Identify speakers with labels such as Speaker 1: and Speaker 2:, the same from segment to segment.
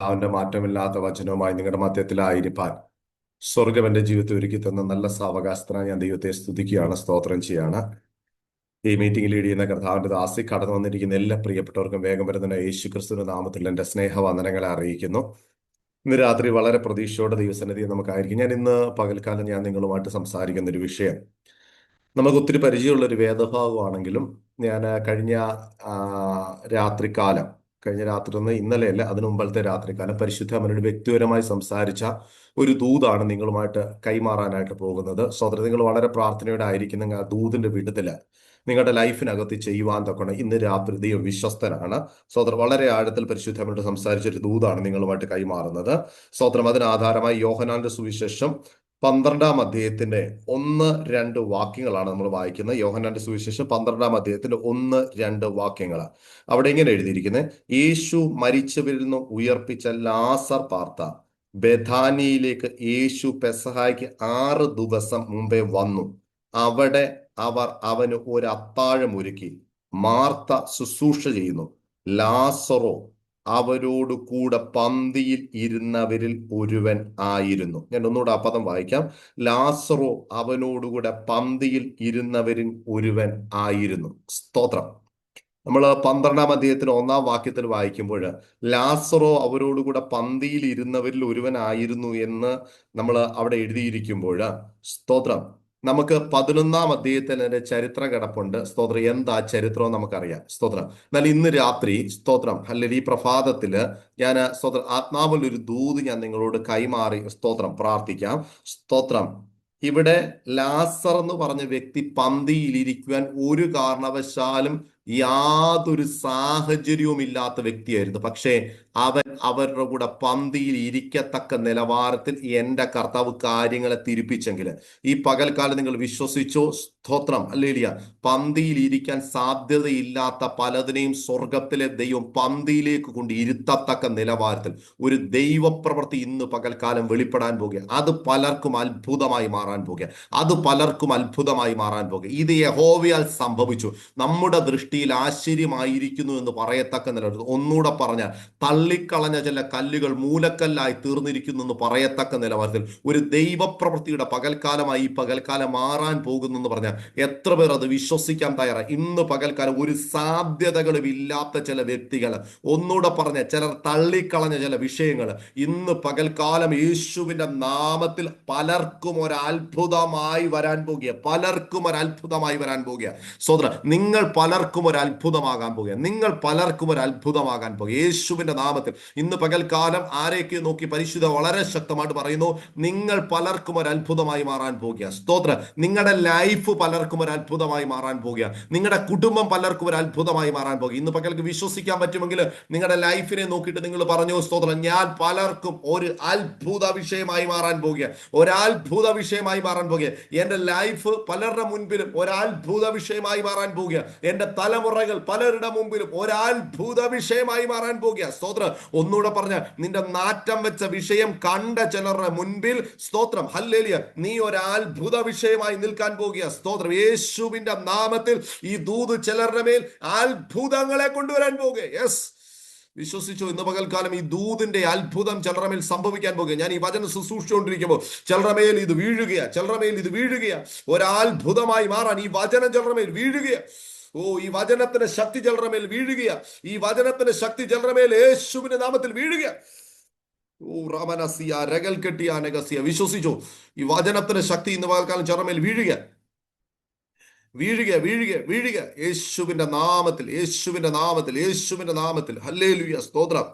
Speaker 1: അവന്റെ മാറ്റമില്ലാത്ത വചനവുമായി നിങ്ങളുടെ മധ്യത്തിലായിരിക്കാൻ സ്വർഗം എന്റെ ജീവിതത്തിൽ ഒരുക്കി തന്ന നല്ല സാവകാശത്തിനായി ഞാൻ ദൈവത്തെ സ്തുതിക്കുകയാണ്, സ്തോത്രം ചെയ്യാണ്. ഈ മീറ്റിംഗ് ലീഡ് ചെയ്യുന്ന കർത്താവിന്റെ ദാസി കടന്നു വന്നിരിക്കുന്ന എല്ലാ പ്രിയപ്പെട്ടവർക്കും വേഗം വരുന്ന യേശു ക്രിസ്തുവിന്റെ നാമത്തിൽ എന്റെ സ്നേഹവന്ദനങ്ങളെ അറിയിക്കുന്നു. ഇന്ന് രാത്രി വളരെ പ്രതീക്ഷയോടെ ദൈവസന്നിധിയിൽ നമുക്കായിരിക്കും. ഇന്ന് പകൽക്കാലം ഞാൻ നിങ്ങളുമായിട്ട് സംസാരിക്കുന്ന ഒരു വിഷയം നമുക്ക് ഒത്തിരി പരിചയമുള്ള ഒരു വേദഭാഗമാണെങ്കിലും ഞാൻ ആ, രാത്രികാലം കഴിഞ്ഞ രാത്രി ഒന്ന് ഇന്നലെയല്ല, അതിനു മുമ്പത്തെ രാത്രികാലം പരിശുദ്ധ അമ്മയോട് വ്യക്തിപരമായി സംസാരിച്ച ഒരു ദൂതാണ് നിങ്ങളുമായിട്ട് കൈമാറാനായിട്ട് പോകുന്നത്. സഹോദരൻ, നിങ്ങൾ വളരെ പ്രാർത്ഥനയോടെ ആയിരിക്കുന്ന ആ ദൂതിന്റെ വിടുതല് നിങ്ങളുടെ ലൈഫിനകത്ത് ചെയ്യുവാൻ തൊക്കണം. ഇന്ന് രാത്രി ദൈവം വിശ്വസ്തനാണ്. സഹോദരൻ, വളരെ ആഴത്തിൽ പരിശുദ്ധ അമ്മയോട് സംസാരിച്ച ഒരു ദൂതാണ് നിങ്ങളുമായിട്ട് കൈമാറുന്നത്. സഹോദരം, അതിന് ആധാരമായി യോഹന്നാന്റെ സുവിശേഷം 12-ാം അധ്യായത്തിന്റെ 1-2 വാക്യങ്ങളാണ് നമ്മൾ വായിക്കുന്നത്. യോഹന്നാന്റെ സുവിശേഷം 12-ാം അധ്യായത്തിന്റെ 1-2 വാക്യങ്ങൾ. അവിടെ ഇങ്ങനെ എഴുതിയിരിക്കുന്നത്: യേശു മരിച്ചവരിൽ നിന്ന് ഉയർപ്പിച്ച ലാസർ പാർത്ത ബെഥാനിയിലേക്ക് യേശു പെസഹായ്ക്ക് 6 ദിവസം മുമ്പേ വന്നു. അവിടെ അവർ അവന് ഒരു അത്താഴം ഒരുക്കി. മാർത്ത ശുശ്രൂഷ ചെയ്യുന്നു, ലാസറോ അവരോട് കൂടെ പന്തിയിൽ ഇരുന്നവരിൽ ഒരുവൻ ആയിരുന്നു. ഞാൻ ഒന്നുകൂടെ ആ പദം വായിക്കാം. ലാസറോ അവനോടുകൂടെ പന്തിയിൽ ഇരുന്നവരിൽ ഒരുവൻ ആയിരുന്നു. സ്തോത്രം. നമ്മൾ 12-ാം അധ്യായത്തിൽ 1-ാം വാക്യത്തിൽ വായിക്കുമ്പോൾ ലാസറോ അവരോടുകൂടെ പന്തിയിൽ ഇരുന്നവരിൽ ഒരുവനായിരുന്നു എന്ന് നമ്മൾ അവിടെ എഴുതിയിരിക്കുമ്പോൾ, സ്തോത്രം, നമുക്ക് 11-ാം അധ്യായത്തിൽ അതിന്റെ ചരിത്രം കിടപ്പുണ്ട്. സ്തോത്രം, എന്താ ചരിത്രം നമുക്കറിയാം. സ്തോത്രം. എന്നാൽ ഇന്ന് രാത്രി, സ്തോത്രം, അല്ലെങ്കിൽ ഈ പ്രഭാതത്തില് ഞാൻ സ്തോത്രം ആത്മാവിൽ ഒരു ദൂത് ഞാൻ നിങ്ങളോട് കൈമാറി സ്തോത്രം പ്രാർത്ഥിക്കാം. സ്തോത്രം. ഇവിടെ ലാസർ എന്ന് പറഞ്ഞ വ്യക്തി പന്തിയിലിരിക്കുവാൻ ഒരു കാരണവശാലും യാതൊരു സാഹചര്യവും ഇല്ലാത്ത വ്യക്തിയായിരുന്നു. പക്ഷേ അവൻ അവരുടെ കൂടെ പന്തിയിൽ ഇരിക്കത്തക്ക നിലവാരത്തിൽ എന്റെ കർത്താവ് കാര്യങ്ങളെ തിരിപ്പിച്ചെങ്കിൽ ഈ പകൽക്കാലം നിങ്ങൾ വിശ്വസിച്ചോ? സ്തോത്രം, ഹല്ലേലൂയ. പന്തിയിൽ ഇരിക്കാൻ സാധ്യതയില്ലാത്ത പലതിനെയും സ്വർഗത്തിലെ ദൈവം പന്തിയിലേക്ക് കൊണ്ട് ഇരുത്തത്തക്ക നിലവാരത്തിൽ ഒരു ദൈവപ്രവൃത്തി ഇന്ന് പകൽക്കാലം വെളിപ്പെടാൻ പോകുക. അത് പലർക്കും അത്ഭുതമായി മാറാൻ പോകുക. അത് പലർക്കും അത്ഭുതമായി മാറാൻ പോകുക. ഇത് യഹോവയാൽ സംഭവിച്ചു, നമ്മുടെ ദൃഷ്ടിയിൽ ആശ്ചര്യമായിരിക്കുന്നു എന്ന് പറയത്തക്ക നിലവാരത്തിൽ. ഒന്നുകൂടെ പറഞ്ഞാൽ, തള്ളിക്കളഞ്ഞ ചില കല്ലുകൾ മൂലക്കല്ലായി തീർന്നിരിക്കുന്നു എന്ന് പറയത്തക്ക നിലവാരത്തിൽ ഒരു ദൈവപ്രവൃത്തിയുടെ പകൽക്കാലമായി ഈ പകൽക്കാലം മാറാൻ പോകുന്നു എന്ന് പറഞ്ഞാൽ എത്ര പേർ അത് വിശ്വസിക്കാൻ തയ്യാറാണ്? ഇന്ന് പകൽക്കാലം ഒരു സാധ്യതകളും ഇല്ലാത്ത ചില വ്യക്തികൾ, ഒന്നുകൂടെ പറഞ്ഞ ചിലർ തള്ളിക്കളഞ്ഞ ചില വിഷയങ്ങൾ ഇന്ന് പകൽക്കാലം യേശുവിന്റെ നാമത്തിൽ പലർക്കും ഒരു അത്ഭുതമായി വരാൻ പോകുക. പലർക്കും ഒരു അത്ഭുതമായി വരാൻ പോകുക. സോദര, നിങ്ങൾ പലർക്കും ഒരു അത്ഭുതമാകാൻ പോകുക. നിങ്ങൾ പലർക്കും ഒരു അത്ഭുതമാകാൻ പോകുക യേശുവിന്റെ നാമത്തിൽ. ഇന്ന് പകൽക്കാലം ആരെയൊക്കെ നോക്കി പരിശുദ്ധ വളരെ ശക്തമായിട്ട് പറയുന്നു, നിങ്ങൾ പലർക്കും ഒരു അത്ഭുതമായി മാറാൻ പോകുക. സ്തോത്രം. നിങ്ങളുടെ ലൈഫ് പലർക്കും ഒരു അത്ഭുതമായി മാറാൻ പോകുക. നിങ്ങളുടെ കുടുംബം പലർക്കും ഒരു അത്ഭുതമായി മാറാൻ പോകുക. ഇന്ന് പകൽക്ക് വിശ്വസിക്കാൻ പറ്റുമെങ്കിൽ നിങ്ങളുടെ ലൈഫിനെ നോക്കിയിട്ട് നിങ്ങൾ പറഞ്ഞു, സ്തോത്രം, ഞാൻ പലർക്കും ഒരു അത്ഭുത വിഷയമായി മാറാൻ പോകുക. ഒരത്ഭുത വിഷയമായി മാറാൻ പോകുക. എന്റെ ലൈഫ് പലരുടെ മുൻപിലും ഒരത്ഭുത വിഷയമായി മാറാൻ പോകുക. എന്റെ തലമുറകൾ പലരുടെ മുമ്പിലും ഒരത്ഭുത വിഷയമായി മാറാൻ പോകുക. സ്തോത്രം. ഒന്നുകൂടെ പറഞ്ഞ, നിന്റെ നാറ്റം വെച്ച വിഷയം കണ്ട ചിലരുടെ മുൻപിൽ, സ്തോത്രം, ഹല്ലേലൂയ, നീ ഒരത്ഭുത വിഷയമായി നിൽക്കാൻ പോകുക. സ്തോത്രം. യേശുവിന്റെ നാമത്തിൽ ഈ ദൂത് ചിലരുടെ മേൽ അത്ഭുതങ്ങളെ കൊണ്ടുവരാൻ പോകുക. യെസ്, വിശ്വസിച്ചു? ഇന്ന് പകൽക്കാലം ഈ ദൂതിന്റെ അത്ഭുതം ചിലരുടെ മേൽ സംഭവിക്കാൻ പോകുക. ഞാൻ ഈ വചനം ശുശ്രൂഷിച്ചുകൊണ്ടിരിക്കുമ്പോൾ ചിലരുടെ മേൽ ഇത് വീഴുകയാ, ചിലരുടെ മേൽ ഇത് വീഴുകയാ. ഒരത്ഭുതമായി മാറാൻ ഈ വചനം ചിലരുടെ മേൽ വീഴുകയാ. ഓ, ഈ വചനത്തിന്റെ ശക്തി ചിലരുടെ മേൽ വീഴുകയാ. ഈ വചനത്തിന്റെ ശക്തി ചിലരുടെ മേൽ യേശുവിന്റെ നാമത്തിൽ വീഴുകയാ. ഓ, റമനസിയ രഗൽ കെട്ടിയ നഗസിയ. വിശ്വസിച്ചു? ഈ വചനത്തിന്റെ ശക്തി ഇന്ന് പകൽക്കാലം ചിലരുടെ മേൽ വീഴുക, വീഴുക, വീഴുക, വീഴുക. യേശുവിന്റെ നാമത്തിൽ, യേശുവിന്റെ നാമത്തിൽ, യേശുവിന്റെ നാമത്തിൽ. ഹല്ലേലൂയ, സ്തോത്രം.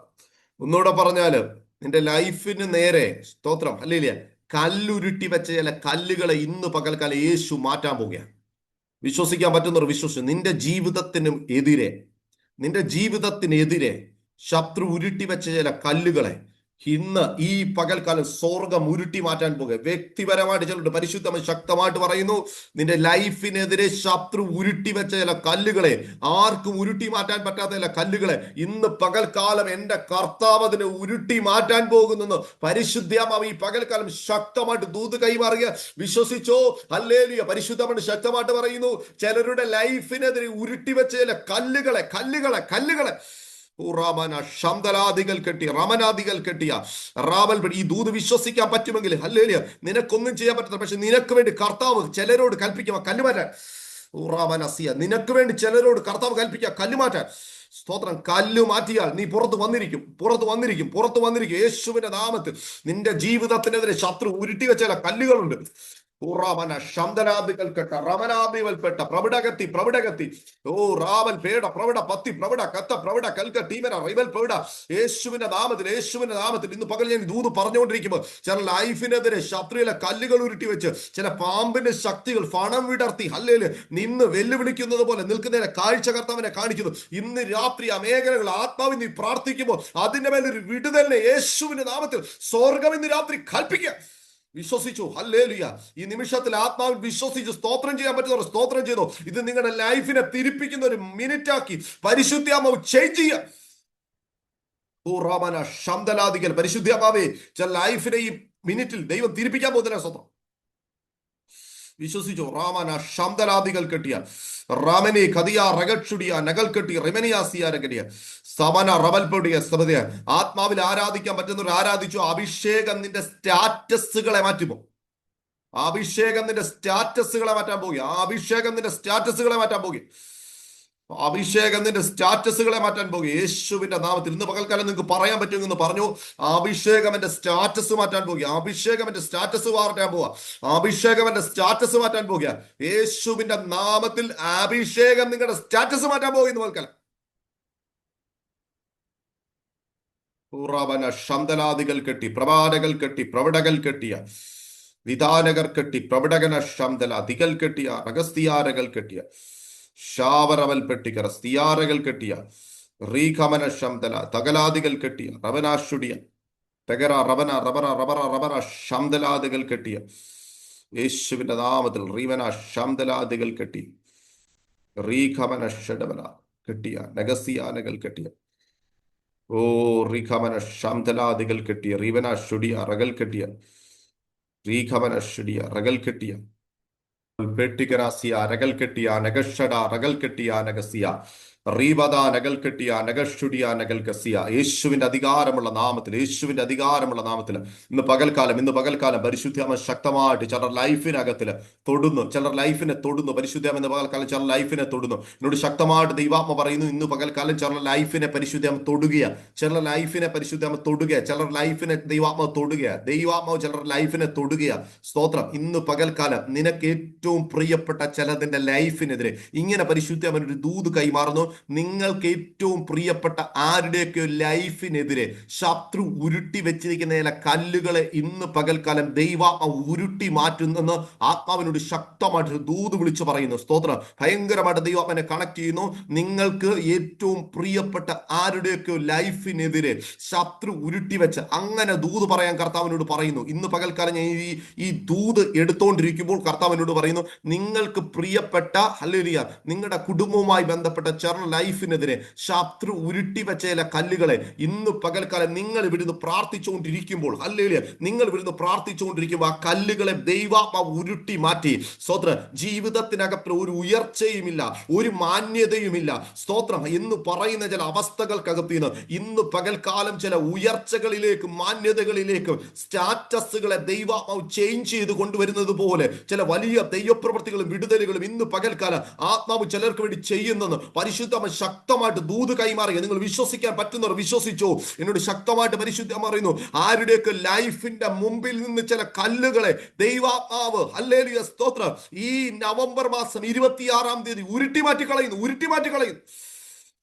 Speaker 1: ഒന്നുകൂടെ പറഞ്ഞാല്, നിന്റെ ലൈഫിന് നേരെ, സ്തോത്രം, ഹല്ലേലൂയ, കല്ലുരുട്ടി വെച്ച ചില കല്ലുകളെ ഇന്ന് പകൽക്കാലം യേശു മാറ്റാൻ പോവുകയാണ്. വിശ്വസിക്കാൻ പറ്റുന്നവർ വിശ്വസിച്ചു. നിന്റെ ജീവിതത്തിനും എതിരെ, നിന്റെ ജീവിതത്തിനെതിരെ ശത്രു ഉരുട്ടി വെച്ച ചില കല്ലുകളെ ഇന്ന് ഈ പകൽക്കാലം സ്വർഗം ഉരുട്ടി മാറ്റാൻ പോകുക. വ്യക്തിപരമായിട്ട് ചിലരുടെ പരിശുദ്ധമായി ശക്തമായിട്ട് പറയുന്നു, നിന്റെ ലൈഫിനെതിരെ ശത്രു ഉരുട്ടി വെച്ച ചില കല്ലുകളെ, ആർക്കും ഉരുട്ടി മാറ്റാൻ പറ്റാത്ത ചില കല്ലുകളെ ഇന്ന് പകൽക്കാലം എന്റെ കർത്താവ് അതിനെ ഉരുട്ടി മാറ്റാൻ പോകുന്നു. പരിശുദ്ധമായി ഈ പകൽക്കാലം ശക്തമായിട്ട് ദൂത് കൈമാറുക. വിശ്വസിച്ചോ? ഹല്ലേലൂയ. പരിശുദ്ധമായിട്ട് ശക്തമായിട്ട് പറയുന്നു, ചിലരുടെ ലൈഫിനെതിരെ ഉരുട്ടി വെച്ച ചില കല്ലുകളെ, കല്ലുകളെ, കല്ലുകളെ, റമന ശംദലാദികൾ കെട്ടിയ റമനാദികൾ കെട്ടിയ റാവൽ ഈ ദൂത് വിശ്വസിക്കാൻ പറ്റുമെങ്കിൽ ഹല്ലേലൂയ. നിനക്കൊന്നും ചെയ്യാൻ പറ്റത്തില്ല, പക്ഷെ നിനക്ക് വേണ്ടി കർത്താവ് ചിലരോട് കൽപ്പിക്കുക കല്ലുമാറ്റാൻ. ഊറാമനസിയ നിനക്ക് വേണ്ടി ചിലരോട് കർത്താവ് കൽപ്പിക്കുക കല്ലുമാറ്റാൻ. സ്തോത്രം. കല്ല് മാറ്റിയാൽ നീ പുറത്ത് വന്നിരിക്കും, പുറത്ത് വന്നിരിക്കും, പുറത്ത് വന്നിരിക്കും. യേശുവിന്റെ നാമത്തിൽ നിന്റെ ജീവിതത്തിനെതിരെ ശത്രു ഉരുട്ടി വെച്ച ചില കല്ലുകളുണ്ട്. ഉറാമന ശംദനാദികൾ കെട്ട റമനാദിവൽപ്പെട്ട പ്രവിടകത്തി പ്രവിടകത്തി ഓ റാവൽ പേട പ്രവിട പത്തി പ്രവിട കത്ത പ്രവിട കൽക്ക ടീമന റൈവൽ പേട യേശുവിന്റെ നാമത്തിൽ, യേശുവിന്റെ നാമത്തിൽ ഇന്ന് പകൽ ഞാൻ ദൂത് പറഞ്ഞുകൊണ്ടിരിക്കുമ്പോൾ ചില ലൈഫിനെതിരെ ശത്രുവിലെ കല്ലുകൾ ഉരുട്ടി വെച്ച് ചില പാമ്പിന്റെ ശക്തികൾ ഫണം വിടർത്തി ഹല്ലേലൂയ നിന്ന് വെല്ലുവിളിക്കുന്നത് പോലെ നിൽക്കുന്നതിനെ കാഴ്ച കർത്താവിനെ കാണിക്കുന്നു. ഇന്ന് രാത്രി ആ മേഖലകൾ ആത്മാവിൽ നീ പ്രാർത്ഥിക്കുമ്പോൾ അതിന്റെ മേലൊരു വിടുതലിനെ യേശുവിന്റെ നാമത്തിൽ സ്വർഗം ഇന്ന് രാത്രി കൽപ്പിക്കുക. വിശ്വസിച്ചു. ഹല്ലേലൂയ. ഈ നിമിഷത്തിൽ ആത്മാവിൽ വിശ്വസിച്ച് സ്തോത്രം ചെയ്യാൻ പറ്റുന്നവർ സ്തോത്രം ചെയ്തു. ഇത് നിങ്ങളുടെ ലൈഫിനെ തിരിപ്പിക്കുന്ന ഒരു മിനിറ്റ് ആക്കി പരിശുദ്ധാത്മാവ് ചേഞ്ച് ചെയ്യാം. ശംദലാദികൾ പരിശുദ്ധാത്മാവേ ചില ലൈഫിനെ ഈ മിനിറ്റിൽ ദൈവം തിരിപ്പിക്കാൻ പോകുന്ന സ്വന്തം വിശ്വസിച്ചു. റാമന ശംദലാദികൾ കെട്ടിയ റാമനെ കതിയ റഗക്ഷുടിയ നഗൽ കെട്ടിയ റിമനിയാസിയ രകടിയ സവന റവൽപൊടിയ സബദിയ ആത്മാവിൽ ആരാധിക്കാൻ പറ്റുന്നവർ ആരാധിച്ചു. അഭിഷേകം നിന്റെ സ്റ്റാറ്റസുകളെ മാറ്റുമോ? അഭിഷേകം നിന്റെ സ്റ്റാറ്റസുകളെ മാറ്റാൻ പോകുക. അഭിഷേകം നിന്റെ സ്റ്റാറ്റസുകളെ മാറ്റാൻ പോകുക. അഭിഷേകം നിന്റെ സ്റ്റാറ്റസുകളെ മാറ്റാൻ പോകുക യേശുവിന്റെ നാമത്തിൽ. ഇന്ന് പകൽക്കാലം നിങ്ങൾക്ക് പറയാൻ പറ്റുമെന്ന് പറഞ്ഞു. അഭിഷേകം എന്റെ സ്റ്റാറ്റസ് മാറ്റാൻ പോകുക. അഭിഷേകം എന്റെ സ്റ്റാറ്റസ് മാറ്റാൻ പോവുക. അഭിഷേകം എന്റെ സ്റ്റാറ്റസ് മാറ്റാൻ പോകുക യേശുവിന്റെ നാമത്തിൽ. അഭിഷേകം നിങ്ങളുടെ സ്റ്റാറ്റസ് മാറ്റാൻ പോകുക ഇന്ന് പകൽക്കാലം. ശംദലാദികൾ കെട്ടി പ്രവാടകൾ കെട്ടി പ്രവിടകൾ കെട്ടിയ വിധാനകർ കെട്ടി പ്രവിടകന ശംദലാദികൾ കെട്ടിയ അഗസ്തിയാരകൾ കെട്ടിയ ഷാവറവൽ പെട്ടിക്കറ സ്തിയാരകൾ കെട്ടിയ റീഖമന ശംദല തകലാദികൾ കെട്ടിയ റവനാശുടിയ തകര റവന റബറ റബറ റബറ ശംദലാദികൾ കെട്ടിയ യേശുവിന്റെ നാമത്തിൽ റീവന ശംദലാദികൾ കെട്ടി റീഖമന ഷഡവല കെട്ടിയ നഗസിയാനകൾ കെട്ടിയ ഓ റീഖമന ശംദലാദികൾ കെട്ടിയ റീവന ഷുടിയ റഗൽ കെട്ടിയ റീഖമന ഷുടിയ റഗൽ കെട്ടിയ പെട്ടികരാസിയ രകൽ കെട്ടിയ നഗഷട റകൽ കെട്ടിയ നഗസിയ റീബദ നഗൽ കെട്ടിയ നഗഷുടിയ നഗൽ കസിയ യേശുവിന്റെ അധികാരമുള്ള നാമത്തിൽ, യേശുവിന്റെ അധികാരമുള്ള നാമത്തിൽ ഇന്ന് പകൽക്കാലം പരിശുദ്ധാമ ശക്തമായിട്ട് ചിലർ ലൈഫിനകത്തിൽ തൊടുന്നു, ചിലർ ലൈഫിനെ തൊടുന്നു. പരിശുദ്ധാമ ഇന്ന് പകൽക്കാലം ചിലർ ലൈഫിനെ തൊടുന്നു. എന്നോട് ശക്തമായിട്ട് ദൈവാത്മ പറയുന്നു ഇന്ന് പകൽക്കാലം ചിലർ ലൈഫിനെ പരിശുദ്ധാമ തൊടുകയ, ചിലർ ലൈഫിനെ പരിശുദ്ധാമ തൊടുക, ചിലർ ലൈഫിനെ ദൈവാത്മാവ് തൊടുക, ദൈവാത്മാവ് ചിലർ ലൈഫിനെ തൊടുക. സ്തോത്രം. ഇന്ന് പകൽക്കാലം നിനക്ക് ഏറ്റവും പ്രിയപ്പെട്ട ചിലതിന്റെ ലൈഫിനെതിരെ ഇങ്ങനെ പരിശുദ്ധാമ ഒരു ദൂത് കൈമാറുന്നു. നിങ്ങൾക്ക് ഏറ്റവും പ്രിയപ്പെട്ട ആരുടെയൊക്കെ ലൈഫിനെതിരെ ശത്രു ഉരുട്ടി വെച്ചിരിക്കുന്ന ചില കല്ലുകളെ ഇന്ന് പകൽക്കാലം ദൈവാത്മാവ് ഉരുട്ടി മാറ്റുന്നെന്ന് ആത്മാവിനോട് ശക്തമായിട്ട് ദൂത് വിളിച്ചു പറയുന്നു. സ്തോത്രം. ഭയങ്കരമായിട്ട് ദൈവാത്മാവിനെ കണക്ട് ചെയ്യുന്നു. നിങ്ങൾക്ക് ഏറ്റവും പ്രിയപ്പെട്ട ആരുടെയൊക്കെ ലൈഫിനെതിരെ ശത്രു ഉരുട്ടി വെച്ച് അങ്ങനെ ദൂത് പറയാൻ കർത്താവിനോട് പറയുന്നു. ഇന്ന് പകൽക്കാലം ഞാൻ ഈ ദൂത് എടുത്തുകൊണ്ടിരിക്കുമ്പോൾ കർത്താവിനോട് പറയുന്നു നിങ്ങൾക്ക് പ്രിയപ്പെട്ട ഹല്ലേലൂയ നിങ്ങളുടെ കുടുംബവുമായി ബന്ധപ്പെട്ട ലൈഫിനെതിരെ ശത്രു ഉരുട്ടി വെച്ച ചില കല്ലുകളെ ഇന്ന് പകൽക്കാലം നിങ്ങൾ ഇവിടുന്ന് പ്രാർത്ഥിച്ചുകൊണ്ടിരിക്കുമ്പോൾ ഹല്ലേലൂയ നിങ്ങൾ ഇവിടുന്ന് പ്രാർത്ഥിച്ചുകൊണ്ടിരിക്കുമ്പോൾ ആ കല്ലുകളെ ദൈവാത്മാവ് ഉരുട്ടി മാറ്റി. സ്തോത്രം. ജീവിതത്തിനകത്ത് ഒരു ഉയർച്ചയുമില്ല, ഒരു മാന്യതയുമില്ല. സ്തോത്രം എന്ന് പറയുന്ന ചില അവസ്ഥകൾക്കകത്ത് നിന്ന് ഇന്ന് പകൽക്കാലം ചില ഉയർച്ചകളിലേക്ക് മാന്യതകളിലേക്ക് സ്റ്റാറ്റസുകളെ ദൈവാത്മാവ് ചേഞ്ച് ചെയ്ത് കൊണ്ടുവരുന്നത് പോലെ ചില വലിയ ദൈവപ്രവൃത്തികളും വിടുതലുകളും ഇന്ന് പകൽക്കാലം ആത്മാവ് ചിലർക്ക് വേണ്ടി ചെയ്യുന്നെന്ന് പരിശുദ്ധ ശക്തമായിട്ട് ദൂത് കൈമാറുക. നിങ്ങൾ വിശ്വസിക്കാൻ പറ്റുന്നവർ വിശ്വസിച്ചോ. എന്നോട് ശക്തമായിട്ട് പരിശുദ്ധം പറയുന്നു ആരുടെയൊക്കെ ലൈഫിന്റെ മുമ്പിൽ നിന്ന് ചില കല്ലുകളെ ദൈവാത്മാവ് ഹല്ലേലൂയ സ്തോത്രം ഈ നവംബർ മാസം 26-ാം തീയതി ഉരുട്ടി മാറ്റി കളയുന്നു.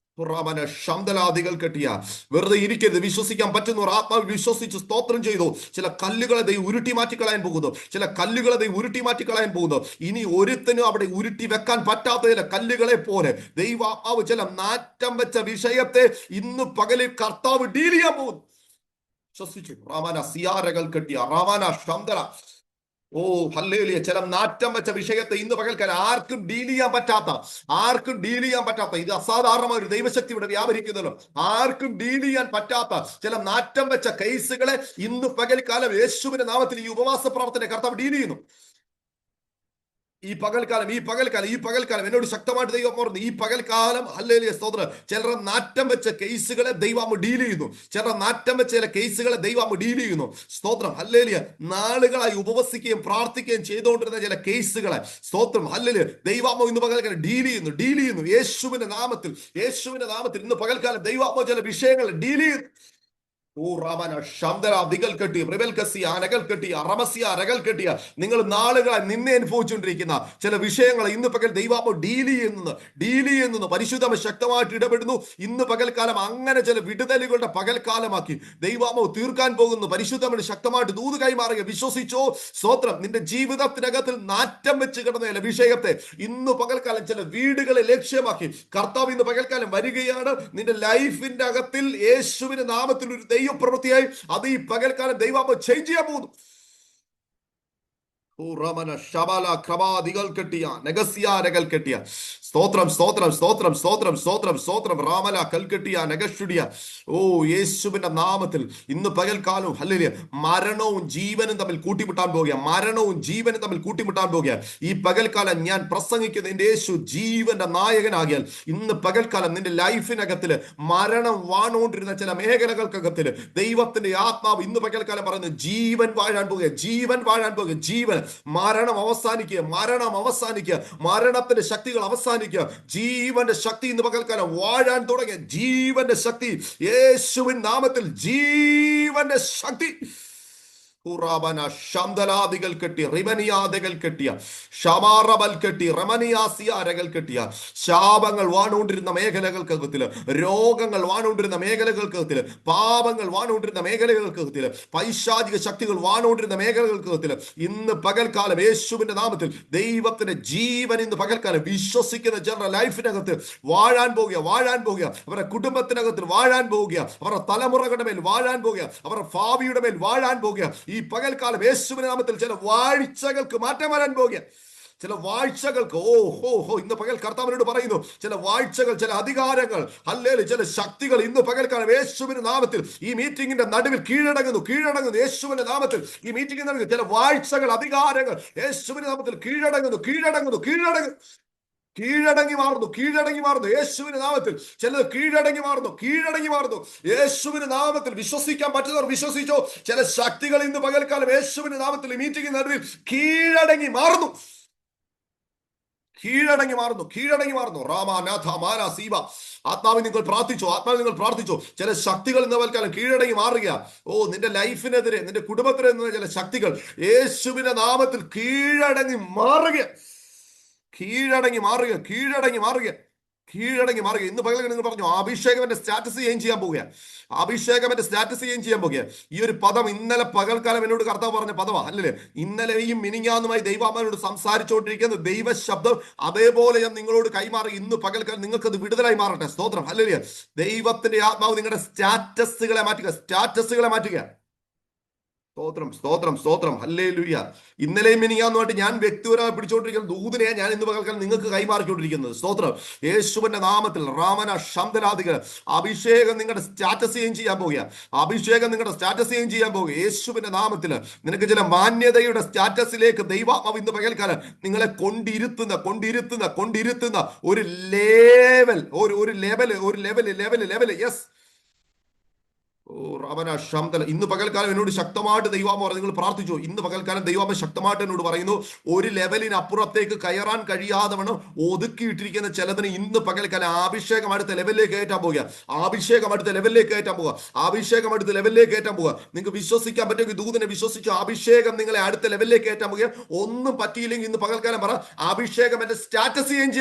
Speaker 1: ശംദലാദികൾ കെട്ടിയ വെറുതെ ഇരിക്കരുത്. വിശ്വസിക്കാൻ പറ്റുന്നവർ ആത്മാവ് വിശ്വസിച്ച് സ്തോത്രം ചെയ്തു. ചില കല്ലുകളെ ദൈവം ഉരുട്ടി മാറ്റിക്കളയാൻ പോകുന്നു. ഇനി ഒരുത്തനും അവിടെ ഉരുട്ടി വെക്കാൻ പറ്റാത്ത ചില കല്ലുകളെ പോലെ ദൈവാത്മാവ് ചില നാറ്റം വെച്ച വിഷയത്തെ ഇന്ന് പകലിൽ കർത്താവ് ഡീൽ ചെയ്യാൻ പോകുന്നു. വിശ്വസിച്ചു. റാമാന സിയാരകൾ കെട്ടിയ റാമാന ശംദല ഓ ഹല്ലേലൂയ ചില നാറ്റം വെച്ച വിഷയത്തെ ഇന്ന് പകൽക്കാലം ആർക്കും ഡീൽ ചെയ്യാൻ പറ്റാത്ത ഇത് അസാധാരണമായ ഒരു ദൈവശക്തി ഇവിടെ വ്യാപരിക്കുന്നല്ലോ. ആർക്കും ഡീൽ ചെയ്യാൻ പറ്റാത്ത ചില നാറ്റം വെച്ച കേസുകളെ ഇന്ന് പകൽക്കാലം യേശുവിന്റെ നാമത്തിൽ ഈ ഉപവാസ പ്രവർത്തന കർത്താവ് ഡീൽ ചെയ്യുന്നു. ഈ പകൽക്കാലം എന്നോട് ശക്തമായിട്ട് ദൈവം പറഞ്ഞു, ഈ പകൽക്കാലം ഹല്ലേലൂയ സ്തോത്രം, ചിലർ നാറ്റം വെച്ച കേസുകളെ ദൈവം ഡീൽ ചെയ്യുന്നു. ചിലർ നാറ്റം വെച്ച ചില കേസുകളെ ദൈവം ഡീൽ ചെയ്യുന്നു. സ്തോത്രം ഹല്ലേലൂയ. നാളുകളായി ഉപവസിക്കുകയും പ്രാർത്ഥിക്കുകയും ചെയ്തുകൊണ്ടിരുന്ന ചില കേസുകളെ സ്തോത്രം ഹല്ലേലൂയ ദൈവാമോ ഇന്ന് പകൽക്കാലം ഡീൽ ചെയ്യുന്നു യേശുവിന്റെ നാമത്തിൽ ഇന്ന് പകൽക്കാലം ദൈവാമോ ചില വിഷയങ്ങൾ ഡീൽ ചെയ്യുന്നു. നിങ്ങൾ നാളുകളായി നിന്നെ അനുഭവിച്ചുകൊണ്ടിരിക്കുന്ന ചില വിഷയങ്ങൾ ഇന്ന് പകൽ ദൈവാമോ ഡീൽ ചെയ്യുന്നു. പരിശുദ്ധമ ശക്തമായിട്ട് ഇടപെടുന്നു. ഇന്ന് പകൽക്കാലം അങ്ങനെ ചില വിടുതലുകളുടെ പകൽക്കാലമാക്കി ദൈവാമോ തീർക്കാൻ പോകുന്നു. പരിശുദ്ധമ ശക്തമായിട്ട് ദൂത് കൈമാറുക. വിശ്വസിച്ചോ സ്തോത്രം. നിന്റെ ജീവിതത്തിനകത്തിൽ നാറ്റം വെച്ച് കിടന്ന ചില വിഷയത്തെ ഇന്ന് പകൽക്കാലം ചില വീടുകളെ ലക്ഷ്യമാക്കി കർത്താവ് ഇന്ന് പകൽക്കാലം വരികയാണ്. നിന്റെ ലൈഫിന്റെ അകത്തിൽ യേശുവിന്റെ നാമത്തിൽ ഒരു ദൈവപ്രവൃത്തിയായി അത് ഈ പകൽക്കാലം ദൈവാമോ ചേഞ്ച് ചെയ്യാൻ പോകുന്നു. യേശുവിന്റെ നാമത്തിൽ ഇന്ന് പകൽക്കാലവും ഹല്ലേലൂയ മരണവും ജീവനും തമ്മിൽ കൂട്ടിമുട്ടാൻ പോകുക. ഈ പകൽക്കാലം ഞാൻ പ്രസംഗിക്കുന്ന എന്റെ യേശു ജീവന്റെ നായകനാകിയാൽ ഇന്ന് പകൽക്കാലം നിന്റെ ലൈഫിനകത്തില് മരണം വാണോണ്ടിരുന്ന ചില മേഖലകൾക്കകത്തില് ദൈവത്തിന്റെ ആത്മാവ് ഇന്ന് പകൽക്കാലം പറയുന്നു, ജീവൻ വാഴാൻ പോകുക. ജീവൻ മരണം അവസാനിക്കുക. മരണത്തിന്റെ ശക്തികൾ അവസാനിക്കുക. ജീവന്റെ ശക്തി ഇന്ന് പകൽക്കാലം വാഴാൻ തുടങ്ങിയ ജീവന്റെ ശക്തി യേശുവിൻ നാമത്തിൽ ജീവന്റെ ശക്തി ശാന്തലാദികൾ കെട്ടിയ റിമനിയാദകൾ കെട്ടിയ ഷമാറബൽ കെട്ടി റമനിയാസിയാരകൾ കെട്ടിയ ശാപങ്ങൾ വാണുകൊണ്ടിരുന്ന മേഖലകൾക്കകത്തില്, രോഗങ്ങൾ വാണുകൊണ്ടിരുന്ന മേഖലകൾക്കകത്തില്, പാപങ്ങൾ വാണുകൊണ്ടിരുന്ന മേഖലകൾക്കകത്തില്, പൈശാചിക ശക്തികൾ വാണുകൊണ്ടിരുന്ന മേഖലകൾക്കകത്തില് ഇന്ന് പകൽക്കാലം യേശുവിന്റെ നാമത്തിൽ ദൈവത്തിന്റെ ജീവൻ ഇന്ന് പകൽക്കാലം വിശ്വസിക്കുന്ന ജനറൽ ലൈഫിനകത്ത് വാഴാൻ പോകുക. അവരുടെ കുടുംബത്തിനകത്തിൽ വാഴാൻ പോകുക. അവരുടെ തലമുറകളുടെ മേൽ വാഴാൻ പോകുക. അവരുടെ ഭാവിയുടെ മേൽ വാഴാൻ പോകുക. ഈ പകൽക്കാലം യേശുവിന്റെ നാമത്തിൽ ചില വാഴ്ചകൾക്ക് മാറ്റം വരാൻ പോകുക. ചില വാഴ്ചകൾക്ക് ഇന്ന് പകൽ കർത്താവിനോട് പറയുന്നു, ചില വാഴ്ചകൾ, ചില അധികാരങ്ങൾ, ഹല്ലേലൂയ ചില ശക്തികൾ ഇന്ന് പകൽക്കാലം യേശുവിന്റെ നാമത്തിൽ ഈ മീറ്റിംഗിന്റെ നടുവിൽ കീഴടങ്ങുന്നു. യേശുവിന്റെ നാമത്തിൽ ഈ മീറ്റിംഗിന്റെ നടുവിൽ ചില വാഴ്ചകൾ, അധികാരങ്ങൾ യേശുവിന്റെ നാമത്തിൽ കീഴടങ്ങുന്നു. കീഴടങ്ങി മാറുന്നു യേശുവിന്റെ നാമത്തിൽ. ചിലത് കീഴടങ്ങി മാറുന്നു യേശുവിന്റെ നാമത്തിൽ. വിശ്വസിക്കാൻ പറ്റുന്നവർ വിശ്വസിച്ചോ. ചില ശക്തികൾ ഇന്ന് പകൽക്കാലം യേശുവിന്റെ നാമത്തിൽ മീറ്റിംഗ് നടുവിൽ കീഴടങ്ങി മാറുന്നു. രാമനാഥ മാന സീബ. ആത്മാവിൽ നിങ്ങൾ പ്രാർത്ഥിച്ചോ. ചില ശക്തികൾ ഇന്ന് പകൽക്കാലം കീഴടങ്ങി മാറുക. നിന്റെ ലൈഫിനെതിരെ, നിന്റെ കുടുംബത്തിനെതിരെ ചില ശക്തികൾ യേശുവിന്റെ നാമത്തിൽ കീഴടങ്ങി മാറുക. ഇന്ന് പകൽ നിങ്ങൾ പറഞ്ഞു അഭിഷേകന്റെ സ്റ്റാറ്റസ് ചേഞ്ച് ചെയ്യാൻ പോവുക. ഈ ഒരു പദം ഇന്നലെ പകൽക്കാലം എന്നോട് കർത്താവ് പറഞ്ഞ പദമാ, അല്ലേ? ഇന്നലെയും മിനിഞ്ഞാന്നുമായി ദൈവാമ്മയോട് സംസാരിച്ചുകൊണ്ടിരിക്കുന്ന ദൈവ ശബ്ദം അതേപോലെ ഞാൻ നിങ്ങളോട് കൈമാറി. ഇന്ന് പകൽക്കാലം നിങ്ങൾക്ക് അത് വിടുതലായി മാറട്ടെ. സ്തോത്രം, ഹല്ലേലൂയ. ദൈവത്തിന്റെ ആത്മാവ് നിങ്ങളുടെ സ്റ്റാറ്റസുകളെ മാറ്റുക. സ്തോത്രം ഹല്ലേലൂയ. ഇന്നലെയും മിനിഞ്ഞാന്നുമായിട്ട് ഞാൻ വ്യക്തിപരമായി പിടിച്ചുകൊണ്ടിരിക്കുന്ന ദൂതിനെ ഞാൻ ഇന്ന് പകൽക്കാലം നിങ്ങൾക്ക് കൈമാറിക്കൊണ്ടിരിക്കുന്നത്. സ്തോത്രം, യേശുവിന്റെ നാമത്തിൽ. റാമന ശബ്ദലാദികൾ. അഭിഷേകം നിങ്ങളുടെ സ്റ്റാറ്റസ് ചേഞ്ച് ചെയ്യാൻ പോവുക. യേശുവിന്റെ നാമത്തിൽ നിനക്ക് ചില മാന്യതയുടെ സ്റ്റാറ്റസിലേക്ക് ദൈവാത്മാവ് ഇന്ന് പകൽക്കാലം നിങ്ങളെ കൊണ്ടിരുത്തുന്ന ഒരു ലെവൽ. യെസ്. ഇന്ന് പകൽക്കാലം എന്നോട് ശക്തമായിട്ട് ദൈവാമ പറഞ്ഞു, നിങ്ങൾ പ്രാർത്ഥിച്ചു. ഇന്ന് പകൽക്കാലം ദൈവാമ ശക്തമായിട്ട് എന്നോട് പറയുന്നു, ഒരു ലെവലിന് അപ്പുറത്തേക്ക് കയറാൻ കഴിയാതെ വേണം ഒതുക്കിയിട്ടിരിക്കുന്ന ചിലതിന് ഇന്ന് പകൽക്കാലം അഭിഷേകം അടുത്ത ലെവലിലേക്ക് കയറ്റാൻ പോകുക. നിങ്ങൾക്ക് വിശ്വസിക്കാൻ പറ്റുമെങ്കിൽ ദൂതനെ വിശ്വസിച്ചു. അഭിഷേകം നിങ്ങളെ അടുത്ത ലെവലിലേക്ക് കയറ്റാൻ പോകുക. ഒന്നും പറ്റിയില്ലെങ്കിൽ ഇന്ന് പകൽക്കാലം പറ, അഭിഷേകം എന്റെ സ്റ്റാറ്റസ് ചേഞ്ച്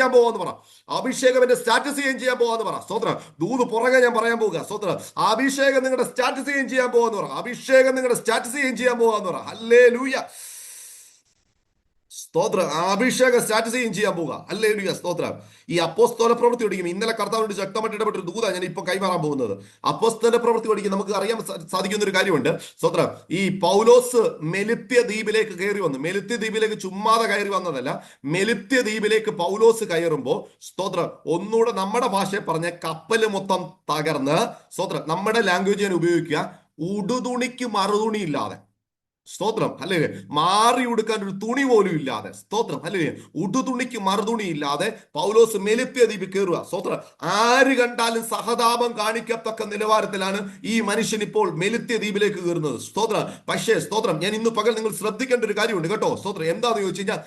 Speaker 1: ചെയ്യാൻ പോവാന്ന് പറ. സ്തോത്രം, ദൂത് പുറകെ ഞാൻ പറയാൻ പോകുക. സ്തോത്രം, അഭിഷേകം നിങ്ങളുടെ സ്റ്റാറ്റസ് ചേഞ്ച് ചെയ്യാൻ പോവാന്ന് പറ. ഹല്ലേലൂയ. സ്തോത്രം, അഭിഷേക സ്റ്റാറ്റസ് ചെയ്യാൻ പോവുക. ഹല്ലേലൂയ. സ്തോത്രം. ഈ അപ്പോസ്തല പ്രവൃത്തി പഠിക്കും. ഇന്നലെ കർത്താവിനോട് ശക്തമായിട്ട് ഇടപെട്ടൊരു ദൂത ഞാൻ ഇപ്പൊ കൈമാറാൻ പോകുന്നത്. അപ്പോസ്തല പ്രവൃത്തി പഠിക്കും. നമുക്ക് അറിയാൻ സാധിക്കുന്ന ഒരു കാര്യമുണ്ട്. സ്തോത്രം, ഈ പൗലോസ് മെലിത്യ ദ്വീപിലേക്ക് കയറി വന്നു. മെലിത്യ ദ്വീപിലേക്ക് ചുമ്മാതെ കയറി വന്നതല്ല. മെലിത്യ ദ്വീപിലേക്ക് പൗലോസ് കയറുമ്പോൾ സ്തോത്രം, ഒന്നുകൂടെ നമ്മുടെ ഭാഷയെ പറഞ്ഞ കപ്പല് മൊത്തം തകർന്ന്, സ്തോത്രം, നമ്മുടെ ലാംഗ്വേജ് ഞാൻ ഉപയോഗിക്കുക, ഉടുതുണിക്ക് മറുതുണി ഇല്ലാതെ. സ്തോത്രം അല്ലേ? മാറി ഉടുക്കാൻ ഒരു തുണി പോലും ഇല്ലാതെ, സ്തോത്രം അല്ലേ, ഉടുതുണിക്ക് മറുതുണി ഇല്ലാതെ പൗലോസ് മെലിത്തിയ ദ്വീപിൽ കയറുക. സ്തോത്രം. ആര് കണ്ടാലും സഹതാപം കാണിക്കത്തക്ക നിലവാരത്തിലാണ് ഈ മനുഷ്യൻ ഇപ്പോൾ മെലിത്തിയ ദ്വീപിലേക്ക് കയറുന്നത്. സ്തോത്രം. പക്ഷേ സ്തോത്രം, ഞാൻ ഇന്ന് പകൽ നിങ്ങൾ ശ്രദ്ധിക്കേണ്ട ഒരു കാര്യമുണ്ട് കേട്ടോ. സ്തോത്രം. എന്താന്ന് ചോദിച്ചു കഴിഞ്ഞാൽ,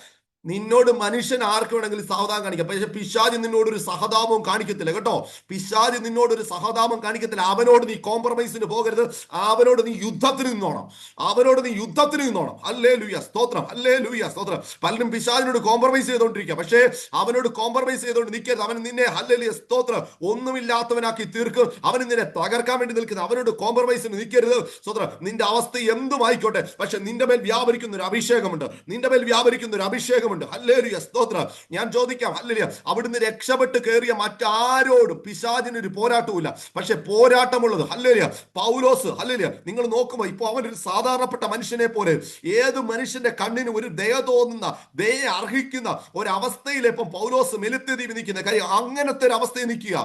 Speaker 1: നിന്നോട് മനുഷ്യൻ ആർക്ക് വേണമെങ്കിലും സഹതാപം കാണിക്കാം, പക്ഷെ പിശാച് നിന്നോട് ഒരു സഹതാപവും കാണിക്കത്തില്ല കേട്ടോ. പിശാച് നിന്നോട് ഒരു സഹതാപം കാണിക്കത്തില്ല. അവനോട് നീ കോംപ്രമൈസിന് പോകരുത്. അവനോട് നീ യുദ്ധത്തിന് നിന്നോണം. അവനോട് നീ യുദ്ധത്തിന് നിന്നോണം. ഹല്ലേലൂയ, സ്തോത്രം. ഹല്ലേലൂയ, സ്തോത്രം. പലരും പിശാചിനോട് കോംപ്രമൈസ് ചെയ്തുകൊണ്ടിരിക്കുക, പക്ഷേ അവനോട് കോംപ്രമൈസ് ചെയ്തുകൊണ്ട് നിൽക്കരുത്. അവൻ നിന്നെ, ഹല്ലേലൂയ, സ്തോത്രം, ഒന്നുമില്ലാത്തവനാക്കി തീർക്കും. അവൻ നിന്നെ തകർക്കാൻ വേണ്ടി നിൽക്കുന്നത്. അവനോട് കോംപ്രമൈസിന് നിൽക്കരുത്. സ്തോത്രം. നിന്റെ അവസ്ഥ എന്തുമായിക്കോട്ടെ, പക്ഷെ നിന്റെ മേൽ വ്യാപരിക്കുന്ന ഒരു അഭിഷേകമുണ്ട്. നിന്റെ മേൽ വ്യാപരിക്കുന്ന ഒരു അഭിഷേകമുണ്ട്. ഹല്ലേലൂയ, സ്തോത്രം. ഞാൻ ചോദിക്കാം, ഹല്ലേലൂയ, അവിടുന്ന് രക്ഷപ്പെട്ട് കയറിയ മറ്റാരോടും പിശാചിന് ഒരു പോരാട്ടമില്ല, പക്ഷെ പോരാട്ടമുള്ളത്, ഹല്ലേലൂയ, പൗലോസ്. ഹല്ലേലൂയ. നിങ്ങൾ നോക്കുമ്പോൾ ഇപ്പൊ അവൻ ഒരു സാധാരണപ്പെട്ട മനുഷ്യനെ പോലെ, ഏത് മനുഷ്യന്റെ കണ്ണിന് ഒരു ദയ തോന്നുന്ന, ദയ അർഹിക്കുന്ന ഒരവസ്ഥയിൽ ഇപ്പം പൗലോസ് മെലിത്യദ്വീപിൽ നിൽക്കുന്ന കാര്യം, അങ്ങനത്തെ ഒരു അവസ്ഥയിൽ നിൽക്കുക.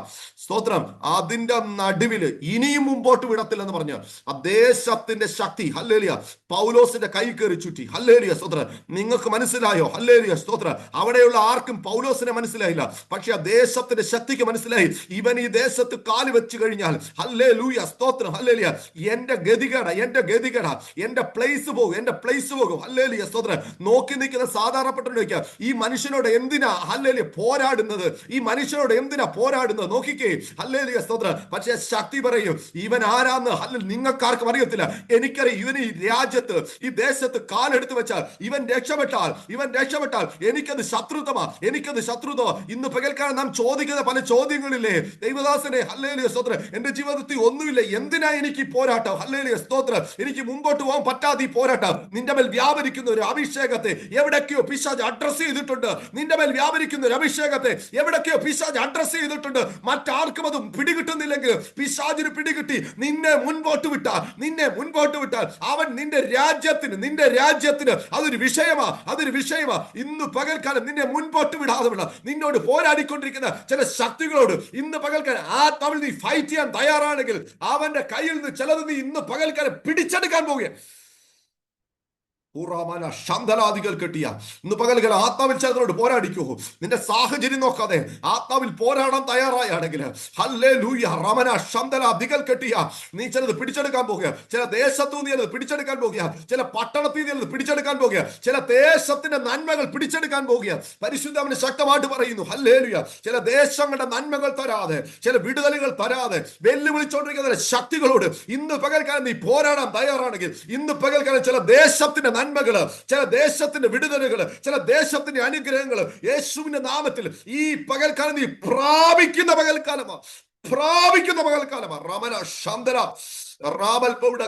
Speaker 1: സ്തോത്രം. അതിന്റെ നടുവില് ഇനിയും മുമ്പോട്ട് വിടത്തില്ലെന്ന് പറഞ്ഞ് ആ ദേശത്തിന്റെ ശക്തി, ഹല്ലേലൂയ, പൗലോസിന്റെ കൈ കയറി ചുറ്റി. ഹല്ലേലൂയ, സ്തോത്രം. നിങ്ങൾക്ക് മനസ്സിലായോ? ഹല്ലേലൂയ, സ്തോത്രം. അവിടെയുള്ള ആർക്കും പൗലോസിനെ മനസ്സിലായില്ല, പക്ഷെ ആ ദേശത്തിന്റെ ശക്തിക്ക് മനസ്സിലായി. ഇവൻ ഈ ദേശത്ത് കാല് വെച്ച് കഴിഞ്ഞാൽ, ഹല്ലേലൂയ, സ്തോത്രം, ഹല്ലേലൂയ, എന്റെ ഗതികേട, എന്റെ ഗതികേട, എന്റെ പ്ലേസ് പോകും, എന്റെ പ്ലേസ് പോകും. ഹല്ലേലൂയ, സ്തോത്രം. നോക്കി നിൽക്കുന്ന സാധാരണപ്പെട്ടവർക്ക് ഈ മനുഷ്യനോട് എന്തിനാ, ഹല്ലേലൂയ, പോരാടുന്നത്? ഈ മനുഷ്യനോട് എന്തിനാ പോരാടുന്നത്? നോക്കിക്കേ, ഹല്ലേലൂയ, സ്തോത്രം. പക്ഷെ ശക്തി പറയും, ഇവൻ ആരാന്ന് നിങ്ങൾക്കാർക്കും അറിയത്തില്ല. എനിക്കറിയാം, ഇവൻ ഈ രാജ്യത്ത്, ഈ ദേശത്ത് കാലെടുത്ത് വെച്ചാൽ, ഇവൻ രക്ഷപ്പെട്ടാൽ എനിക്കത് ശത്രുതമാ, എനിക്കത് ശത്രുതമാ. ഇന്ന് പകൽക്കാലം നാം ചോദിക്കുന്ന പല ചോദ്യങ്ങളില്ലേ, ദൈവദാസനെ, ഹല്ലേലൂയ, സ്തോത്രം, എന്റെ ജീവിതത്തിൽ ഒന്നുമില്ല, എന്തിനാ എനിക്ക് ഈ പോരാട്ടം? ഹല്ലേലൂയ, സ്തോത്രം. എനിക്ക് മുമ്പോട്ട് പോകാൻ പറ്റാതെ ഈ പോരാട്ടം. നിന്റെ മേൽ വ്യാപരിക്കുന്ന ഒരു അഭിഷേകത്തെ എവിടൊക്കെയോ പിശാച് അഡ്രസ് ചെയ്തിട്ടുണ്ട്. നിന്റെ മേൽ വ്യാപരിക്കുന്ന ഒരു അഭിഷേകത്തെ എവിടൊക്കെയോ പിശാച് അഡ്രസ് ചെയ്തിട്ടുണ്ട്. മറ്റാർക്കും അതും പിടികിട്ടുന്നില്ലെങ്കിൽ പിശാചിന് പിടികിട്ടി. നിന്നെ മുൻപോട്ട് വിട്ടാൽ അവൻ നിന്റെ രാജ്യത്തിന് അതൊരു വിഷയമാ. ഇന്ന് പകൽക്കാലം നിന്നെ മുൻപോട്ട് വിടാതെ വിടാം. നിന്നോട് പോരാടിക്കൊണ്ടിരിക്കുന്ന ചില ശക്തികളോട് ഇന്ന് പകൽക്കാലം ആത്മാവിൽ നീ ഫൈറ്റ് ചെയ്യാൻ തയ്യാറാണെങ്കിൽ അവന്റെ കയ്യിൽ നിന്ന് ചിലത് നീ ഇന്ന് പകൽക്കാലം പിടിച്ചെടുക്കാൻ പോവുകയാണ്. ശാന്തലാദികൾ കെട്ടിയ ഇന്ന് പകൽക്കാലം ആത്മാവിൽ ചേർന്നോട് പോരാടിക്കൂ. നിന്റെ സാഹചര്യം നോക്കാതെ ആത്മാവിൽ പോരാടാൻ തയ്യാറായാണെങ്കിൽ, ഹല്ലേലൂയ, റമന ശാന്തലാദികൾ കെട്ടിയ നീ ചിലത് പിടിച്ചെടുക്കാൻ പോകുക. ചില ദേശത്തു നീ അത് പിടിച്ചെടുക്കാൻ പോകുക. ചില പട്ടണത്തിൽ നീ അത് പിടിച്ചെടുക്കാൻ പോകുക. ചില ദേശത്തിന്റെ നന്മകൾ പിടിച്ചെടുക്കാൻ പോകുക. പരിശുദ്ധാത്മാവ് ശക്തമായിട്ട് പറയുന്നു, ഹല്ലേലൂയ, ചില ദേശങ്ങളുടെ നന്മകൾ തരാതെ, ചില വിടുതലുകൾ തരാതെ വെല്ലുവിളിച്ചോണ്ടിരിക്കുന്ന ശക്തികളോട് ഇന്ന് പകൽക്കാലം നീ പോരാടാൻ തയ്യാറാണെങ്കിൽ, ഇന്ന് പകൽക്കാലം ചില ദേശത്തിന്റെ നന്മകള്, ചില ദേശത്തിന്റെ വിടുതലുകള്, ചില ദേശത്തിന്റെ അനുഗ്രഹങ്ങള് യേശുവിന്റെ നാമത്തിൽ ഈ പകൽക്കാലം നീ പ്രാപിക്കുന്ന പകൽക്കാലമാ. റമന ശാന്തര റാബൽ പൗഡ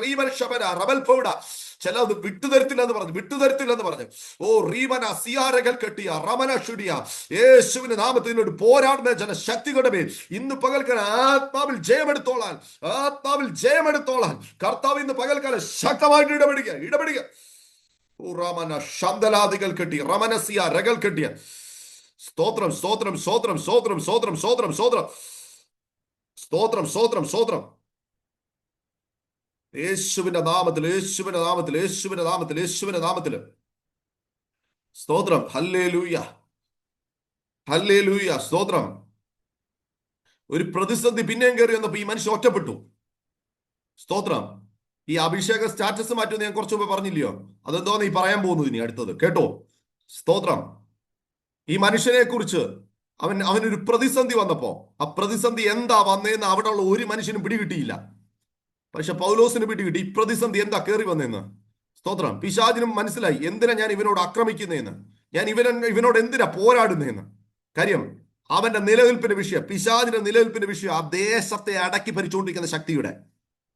Speaker 1: റീവൽ ശബര റബൽ പൗഡ. ചില അത് വിട്ടുതരത്തില്ലെന്ന് പറഞ്ഞു. ഓ റീവന സിയാരകൾ കെട്ടിയ റമന ഷുഡിയ. യേശുവിന്റെ നാമത്തിൽ പോരാടുന്ന ജനശക്തികളുടെ മേൽ ഇന്ന് പകൽക്കാലം ആത്മാവിൽ ജയമെടുത്തോളാൻ കർത്താവ് ഇന്ന് പകൽക്കാലം ശക്തമായിട്ട് ഇടപെടുക. ഓ റമന ശാന്തലാദികൾ കെട്ടി റമനസിയ രകൾ കെട്ടിയ. സ്തോത്രം. യേശുവിന്റെ നാമത്തിൽ സ്തോത്രം. ഹല്ലേലൂയ, സ്തോത്രം. ഒരു പ്രതിസന്ധി പിന്നെയും കയറി വന്നപ്പോ ഈ മനുഷ്യൻ ഒറ്റപ്പെട്ടു. സ്തോത്രം. ഈ അഭിഷേക സ്റ്റാറ്റസ് മാറ്റുമെന്ന് ഞാൻ കുറച്ചു മുമ്പ് പറഞ്ഞില്ലയോ? അതെന്തോ നീ പറയാൻ പോകുന്നു ഇനി അടുത്തത് കേട്ടോ. സ്തോത്രം. ഈ മനുഷ്യനെ കുറിച്ച് അവനൊരു പ്രതിസന്ധി വന്നപ്പോ ആ പ്രതിസന്ധി എന്താ വന്നതെന്ന് അവിടെ ഉള്ള ഒരു മനുഷ്യനും പിടികിട്ടിയില്ല. പക്ഷെ പൗലോസിന് പിടികിട്ടി ഈ പ്രതിസന്ധി എന്താ കയറി വന്നതെന്ന്. സ്തോത്രം. പിശാചിനും മനസ്സിലായി എന്തിനാ ഞാൻ ഇവനോട് ആക്രമിക്കുന്നതെന്ന്, ഞാൻ ഇവനോട് എന്തിനാ പോരാടുന്നതെന്ന്. കാര്യം അവന്റെ നിലനിൽപ്പിന്റെ വിഷയം, പിശാചിന്റെ നിലനിൽപ്പിന്റെ വിഷയം ആ ദേശത്തെ അടക്കി ഭരിച്ചുകൊണ്ടിരിക്കുന്ന ശക്തിയുടെ.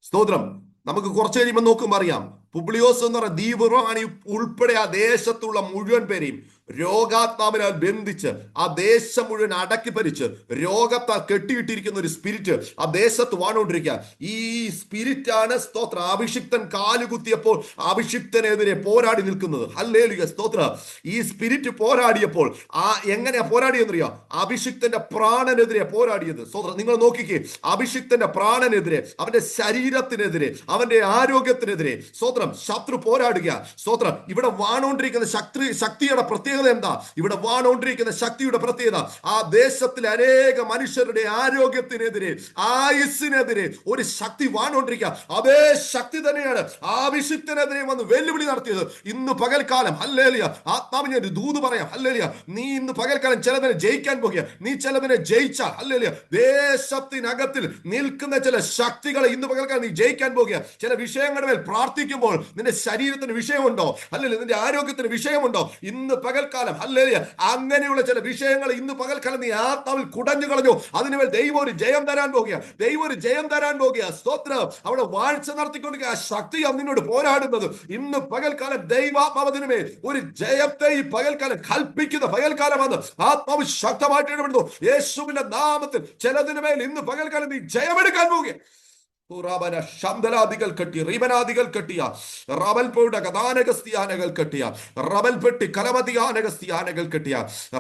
Speaker 1: സ്തോത്രം. നമുക്ക് കുറച്ച് കഴിയുമ്പോൾ നോക്കുമ്പോൾ അറിയാം, പുബ്ലിയോസ് എന്ന് പറയുന്ന ദ്വീപ് റാണി ഉൾപ്പെടെ ആ ദേശത്തുള്ള മുഴുവൻ പേരെയും രോഗാത്മാവിനാൽ ബന്ധിച്ച് ആ ദേശം മുഴുവൻ അടക്കി ഭരിച്ച് രോഗത്താൽ കെട്ടിയിട്ടിരിക്കുന്ന ഒരു സ്പിരിറ്റ് ആ ദേശത്ത് വാണോണ്ടിരിക്കുക. ഈ സ്പിരിറ്റാണ് സ്തോത്ര അഭിഷിക്തൻ കാലുകുത്തിയപ്പോൾ അഭിഷിക്തനെതിരെ പോരാടി നിൽക്കുന്നത്. ഹല്ലേലൂയ സ്തോത്ര. ഈ സ്പിരിറ്റ് പോരാടിയപ്പോൾ എങ്ങനെയാ പോരാടിയെന്നറിയോ? അഭിഷിക്തന്റെ പ്രാണനെതിരെ പോരാടിയത്. സ്തോത്ര. നിങ്ങൾ നോക്കിക്കേ, അഭിഷിക്തന്റെ പ്രാണനെതിരെ, അവന്റെ ശരീരത്തിനെതിരെ, അവന്റെ ആരോഗ്യത്തിനെതിരെ സ്തോത്രം ശത്രു പോരാടുക. സ്തോത്രം. ഇവിടെ വാണോണ്ടിരിക്കുന്ന ശക്തിയുടെ പ്രത്യേകത എന്താ? ഇവിടെ വാണോണ്ടിരിക്കുന്ന ശക്തിയുടെ പ്രത്യേകത ആ ദേശത്തിലെ അനേക മനുഷ്യരുടെ ആരോഗ്യത്തിനെതിരെ, ആയുസ്സിനെതിരെ ഒരു ശക്തി വാണോണ്ടിരിക്കുക. അതേ ശക്തി തന്നെയാണ് അഭിഷിക്തനെതിരെ വന്ന് വെല്ലുവിളി നടത്തിയത്. ഇന്ന് പകൽക്കാലം ഹല്ലേലൂയ ആത്മാവിനെ ഒരു ദൂത് പറയാം. ഹല്ലേലൂയ, നീ ഇന്ന് പകൽക്കാലം ചിലതിനെ ജയിക്കാൻ പോകുക. നീ ചിലതിനെ ജയിച്ചാൽ ഹല്ലേലൂയ ദേശത്തിനകത്തിൽ നിൽക്കുന്ന ചില ശക്തികളെ ഇന്ന് പകൽക്കാലം നീ ജയിക്കാൻ പോകുക. ചില വിഷയങ്ങളുടെ മേൽ പ്രാർത്ഥിക്കുമ്പോൾ നിന്റെ ശരീരത്തിന് വിഷയമുണ്ടോ? അല്ലെങ്കിൽ നിന്റെ ആരോഗ്യത്തിന് വിഷയമുണ്ടോ? ഇന്ന് പകൽക്കാലം ഹല്ലേലൂയ അങ്ങനെയുള്ള ചില വിഷയങ്ങൾ ഇന്ന് പകൽക്കാലം നീ ആത്മാവിൽ കുടഞ്ഞു കളഞ്ഞു. അതിനുമേൽ ദൈവം ഒരു ജയം തരാൻ പോകുക. ദൈവം ഒരു ജയം തരാൻ പോകുക. സ്തോത്രം. അവിടെ വാഴ്ച നടത്തിക്കൊണ്ടിരിക്കുക. ആ ശക്തിയാണ് നിന്നോട് പോരാടുന്നത്. ഇന്ന് പകൽക്കാലം ദൈവാത്മാവിനുമേൽ ഒരു ജയത്തെ ഈ പകൽക്കാലം കൽപ്പിക്കുന്ന പകൽക്കാലമാണ്. ആത്മാവ് ശക്തമായിട്ട് ഇടപെടുന്നു. യേശുവിന്റെ നാമത്തിൽ ചിലതിനുമേൽ ഇന്ന് പകൽക്കാലം നീ ജയമെടുക്കാൻ പോവുക. ശബ്ദലാദികൾ കെട്ടിയ റീബനാദികൾ കെട്ടിയ റബൽപൗട കഥാനകസ്തിയാനകൾ കെട്ടിയ റബൽപ്പെട്ടി കലമതിയാനകസ്തിയാനകൾ കെട്ടിയ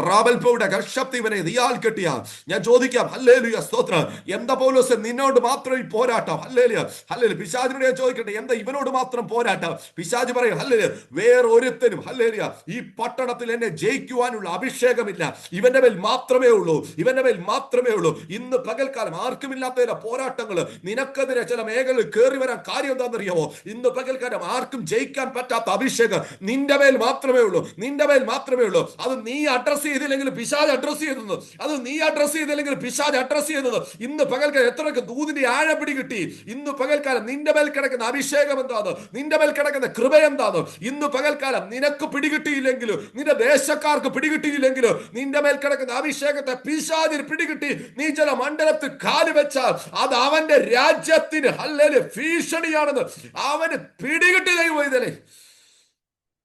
Speaker 1: റബൽപൗട കർഷപ്തിവനെ ദിയാൽ കെട്ടിയ. ഞാൻ ചോദിക്കാം ഹല്ലേലൂയ സ്തോത്രം. എന്താ പൗലോസ് നിന്നോട് മാത്രം ഈ പോരാട്ടം? Hallelujah hallelujah. പിശാചിനോട് ഞാൻ ചോദിക്കട്ടെ, എന്താ ഇവനോട് മാത്രം പോരാട്ടം? പിശാച് പറയും ഹല്ലേലൂയ വേറൊരുത്തനും ഹല്ലേലൂയ ഈ പട്ടണത്തിൽ എന്നെ ജയിക്കുവാനുള്ള അഭിഷേകമില്ല, ഇവന്റെ മേൽ മാത്രമേ ഉള്ളൂ, ഇവന്റെ മേൽ മാത്രമേ ഉള്ളൂ. ഇന്ന് പകൽക്കാലം ആർക്കുമില്ലാത്ത പോരാട്ടങ്ങൾ നിനക്കെതിരെ ചില മേഖലയിൽ കയറി വരാൻ കാര്യം എന്താണെന്നറിയാമോ? ഇന്ന് പകൽക്കാലം ആർക്കും ജയിക്കാൻ പറ്റാത്ത അഭിഷേകം നിന്റെ മേൽ മാത്രമേ ഉള്ളൂ, നിന്റെ മേൽ മാത്രമേ ഉള്ളൂ. അത് നീ അഡ്രസ് ചെയ്തില്ലെങ്കിൽ പിശാച് അഡ്രസ് ചെയ്യുന്നത്, അത് നീ അഡ്രസ് ചെയ്തില്ലെങ്കിൽ പിശാച് അഡ്രസ് ചെയ്യുന്നത്. ഇന്ന് പകൽക്കാലം എത്രയൊക്കെ ദൂതിന്റെ ആഴപ്പിടി കിട്ടി. ഇന്ന് പകൽക്കാലം നിന്റെ മേൽ കിടക്കുന്ന അഭിഷേകം എന്താണ്? നിന്റെ മേൽ കിടക്കുന്ന കൃപ എന്താണ്? ഇന്ന് പകൽക്കാലം നിനക്ക് പിടികിട്ടിയില്ലെങ്കിലും, നിന്റെ ദേശക്കാർക്ക് പിടികിട്ടിയില്ലെങ്കിലും, നിന്റെ മേൽ കിടക്കുന്ന അഭിഷേകത്തെ പിശാചിന് പിടികിട്ടി നീ ചില മണ്ഡലത്തിൽ കാല് വെച്ചാൽ അത് അവന്റെ രാജ്യത്തിന് ഹല്ലേലൂയ ഭീഷണിയാണെന്ന് അവന് പിടികിട്ടി. ദൈവം ഇതിലെ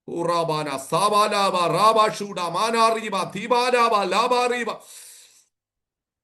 Speaker 1: ഉറാബാന സാബാലാബ റാബാഷൂഡ മാനാറീബ ദീബാലാബ ലാബാറീബ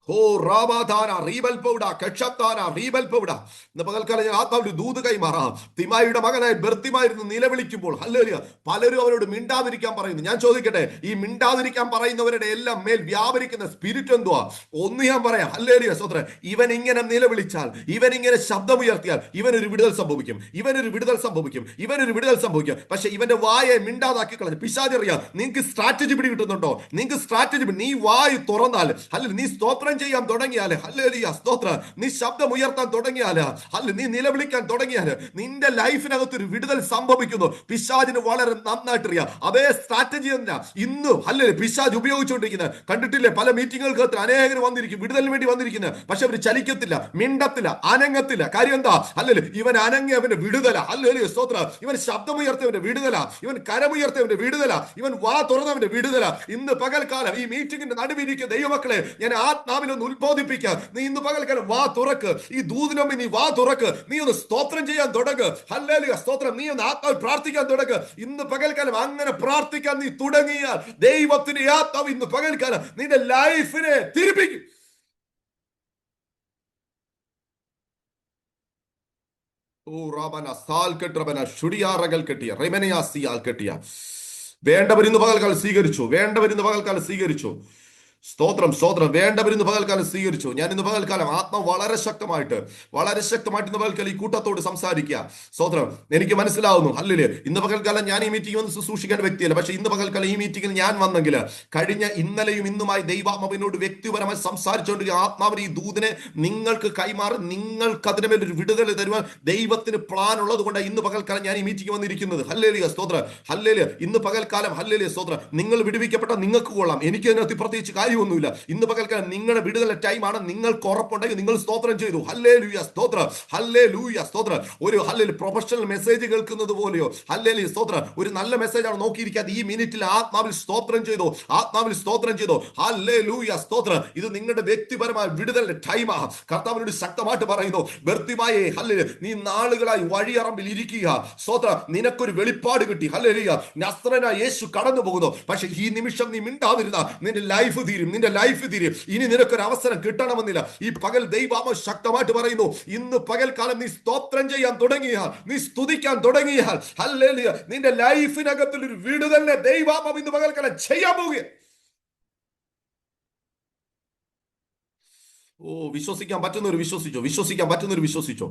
Speaker 1: ഓ റാബാധാന റീബൽ പൗഡ കക്ഷത്താന റീബൽ പൗഡ. ഇന്ന് പകൽക്കാലം ഞാൻ ആത്മാവിന്റെ ദൂത് കൈമാറാം. തിമായിയുടെ മകനായ ബെർത്തിമായിരുന്നു നിലവിളിക്കുമ്പോൾ ഹല്ലേലൂയ പലരും അവരോട് മിണ്ടാതിരിക്കാൻ പറയുന്നു. ഞാൻ ചോദിക്കട്ടെ, ഈ മിണ്ടാതിരിക്കാൻ പറയുന്നവരുടെ എല്ലാം മേൽ വ്യാപരിക്കുന്ന സ്പിരിറ്റ് എന്തുവാ? ഒന്ന് ഞാൻ പറയാം ഹല്ലേലൂയ സ്തോത്രം. ഇവൻ ഇങ്ങനെ നിലവിളിച്ചാൽ, ഇവൻ ഇങ്ങനെ ശബ്ദമുയർത്തിയാൽ ഇവനൊരു വിടുതൽ സംഭവിക്കും, ഇവനൊരു വിടുതൽ സംഭവിക്കും, ഇവനൊരു വിടുതൽ സംഭവിക്കും. പക്ഷെ ഇവന്റെ വായെ മിണ്ടാതാക്കി കളഞ്ഞു. പിശാച് അറിയാം നിങ്ങൾക്ക് സ്ട്രാറ്റജി പിടി കിട്ടുന്നുണ്ടോ? നിങ്ങൾക്ക് സ്ട്രാറ്റജി നീ വായു തുറന്നാൽ അല്ലെങ്കിൽ നീ സ്തോത്രം ചെയ്യാൻ തുടങ്ങിയാല് ഹല്ലേലൂയ സ്തോത്രം, നീ ശബ്ദം ഉയർത്താൻ തുടങ്ങിയാല് അല്ല നീ നിലവിളിക്കാൻ തുടങ്ങിയാല് നിന്റെ ലൈഫിനകത്ത് ഒരു വിടുതൽ സംഭവിക്കുന്നു. പിശാചിന് വളരെ നന്നായിട്ട് അറിയാം. അതേ സ്ട്രാറ്റജി തന്നെ ഇന്ന് ഹല്ലേലൂയ പിശാച് ഉപയോഗിച്ചുകൊണ്ടിരിക്കുന്നത്. കണ്ടിട്ടില്ലേ? പല മീറ്റിങ്ങുകൾക്ക് അനേകർ വന്നിരിക്കും, വിടുതലിന് വേണ്ടി വന്നിരിക്കുന്നത്. പക്ഷെ അവർ ചലിക്കത്തില്ല, മിണ്ടത്തില്ല, അനങ്ങത്തില്ല. കാര്യം എന്താ? ഹല്ലേലൂയ ഇവൻ അനങ്ങി അവന്റെ വിടുതല. ഹല്ലേലൂയ സ്തോത്രം. ഇവൻ ശബ്ദമുയർത്തിയവന്റെ വിടുതല, ഇവൻ കരമുയർത്തിയവന്റെ വിടുതല, ഇവൻ വാ തുറന്നവന്റെ വിടുതല. ഇന്ന് പകൽക്കാലം ഈ മീറ്റിംഗിന്റെ നടുവിരിക്കുന്ന ദൈവമക്കളെ ഞാൻ ആത്മാവിൽ ഉത്ബോധിപ്പിക്കുക. നീ ഇന്ന് പകൽക്കാലം വാ തുറക്ക്. ഈ ദൂതിനൊമ്പി നീ വാ തുറക്ക്. നീ ഒന്ന് സ്തോത്രം ചെയ്യാൻ തുടങ്ങ്. ഹല്ലേലൂയ സ്തോത്രം. നീ ഒന്ന് ആത്മാവിൽ പ്രാർത്ഥിക്കാൻ തുടങ്ങ്. ഇന്ന് പകൽക്കാലം അങ്ങനെ പ്രാർത്ഥിക്കാൻ നീ തുടങ്ങിയാൽ ദൈവത്തിന്റെ ആത്മാവ് ഇന്ന് പകൽക്കാലം നിന്റെ ലൈഫിനെ തിരിപ്പിക്കും. ഓ റാബന സാൽ കെട്ടറബന ഷുഡിയാറകൾ കെട്ടിയ റെമനയാസിയാൽ കെട്ടിയ. വേണ്ടവരിന്ന് പകൽക്കാലം സ്വീകരിച്ചു, വേണ്ടവരിന്ന് പകൽക്കാലം സ്വീകരിച്ചു. സ്തോത്രം സ്തോത്രം. വേണ്ടവരിന്ന് പകൽക്കാലം സ്വീകരിച്ചു. ഞാൻ ഇന്ന് പകൽക്കാലം ആത്മാവ് വളരെ ശക്തമായിട്ട് ഇന്ന് പകൽക്കാലം ഈ കൂട്ടത്തോട് സംസാരിക്കുക. സ്തോത്രം. എനിക്ക് മനസ്സിലാവുന്നു ഹല്ലേലൂയ. ഇന്ന് പകൽക്കാലം ഞാൻ ഈ മീറ്റിംഗ് ഒന്ന് ശുശ്രൂഷിക്കേണ്ട വ്യക്തിയല്ല. പക്ഷെ ഇന്ന് പകൽക്കാലം ഈ മീറ്റിംഗിൽ ഞാൻ വന്നെങ്കിൽ കഴിഞ്ഞ ഇന്നലെയും ഇന്നുമായി ദൈവാത്മാവിനോട് വ്യക്തിപരമായി സംസാരിച്ചുകൊണ്ട് ആത്മാവിന് ഈ ദൂതിനെ നിങ്ങൾക്ക് കൈമാറി നിങ്ങൾക്ക് അതിന് മേലൊരു വിടുതൽ തരുവാൻ ദൈവത്തിന് പ്ലാൻ ഉള്ളത് കൊണ്ടാണ് ഇന്ന് പകൽക്കാലം ഞാൻ ഈ മീറ്റിംഗ് വന്നിരിക്കുന്നത്. ഹല്ലേലൂയ സ്തോത്രം. ഹല്ലേലൂയ. ഇന്ന് പകൽക്കാലം ഹല്ലേലൂയ സ്തോത്രം. നിങ്ങൾ വിടുവിക്കപ്പെട്ട നിങ്ങൾക്ക് കൊള്ളാം. എനിക്ക് അതിനകത്ത് പ്രത്യേകിച്ച് കാര്യമൊന്നുമില്ല. ഇന്ന് പകൽക്കാലം നിങ്ങളുടെ വിടുതല ടൈമാണ്. നിങ്ങൾക്ക് ഉറപ്പുണ്ടെങ്കിൽ നിങ്ങൾ സ്തോത്രം ചെയ്തു. ഹല്ലേലൂയ സ്തോത്രം, ഹല്ലേലൂയ സ്തോത്രം. ഒരു ഹല്ലേലൂയ പ്രൊഫഷണൽ മെസ്സേജ് കേൾക്കുന്നത് പോലെയോ ഹല്ലേലൂയ സ്തോത്രം ഒരു നല്ല മെസ്സേജാണ് നോക്കിയിരിക്കാതെ ഈ മിനിറ്റിൽ ആത്മാവിൽ സ്തോത്രം ചെയ്തു, ആത്മാവിൽ സ്തോത്രം ചെയ്തു. ഹല്ലേലൂയ സ്തോത്രം. ഇത് നിങ്ങളുടെ വ്യക്തിപരമായ വിടുതലിന്റെ ടൈമാണ്. കർത്താവിനോട് ശക്തമായിട്ട് പറയുന്നു, ബർത്തിമായേ ഹല്ലേലൂയ, നീ നാളുകളായി വഴിയറമ്പിൽ ഇരിക്കുക. സ്തോത്രം, നിനക്കൊരു വെളിപ്പാട് കിട്ടി. ഹല്ലേലൂയ, നസ്രനായ യേശു കടന്നു പോകുന്നു. പക്ഷെ ഈ നിമിഷം നീ മിണ്ടാതിരുന്ന നിന്റെ ലൈഫ് തീരും, നിന്റെ ലൈഫ് തീരും. ഇനി നിനക്കൊരു അവസരം കിട്ടണമെന്നില്ല. ഈ പകൽ ദൈവാത്മാവ് ശക്തമായിട്ട് പറയുന്നു, ഇന്ന് പകൽക്കാലം നീ സ്തോത്രം ചെയ്യാൻ തുടങ്ങിയാൽ, നീ സ്തുതിക്കാൻ തുടങ്ങിയാൽ, ഹല്ലേലൂയ, നിന്റെ ലൈഫിനകത്തിൽ ഒരു വിടുതലിനെ ദൈവാത്മാവ് ഇന്ന് പകൽക്കാലം ചെയ്യാൻ പോവുക. ഓ, വിശ്വസിക്കാൻ പറ്റുന്നവർ വിശ്വസിച്ചോ, വിശ്വസിക്കാൻ പറ്റുന്നവർ വിശ്വസിച്ചോ.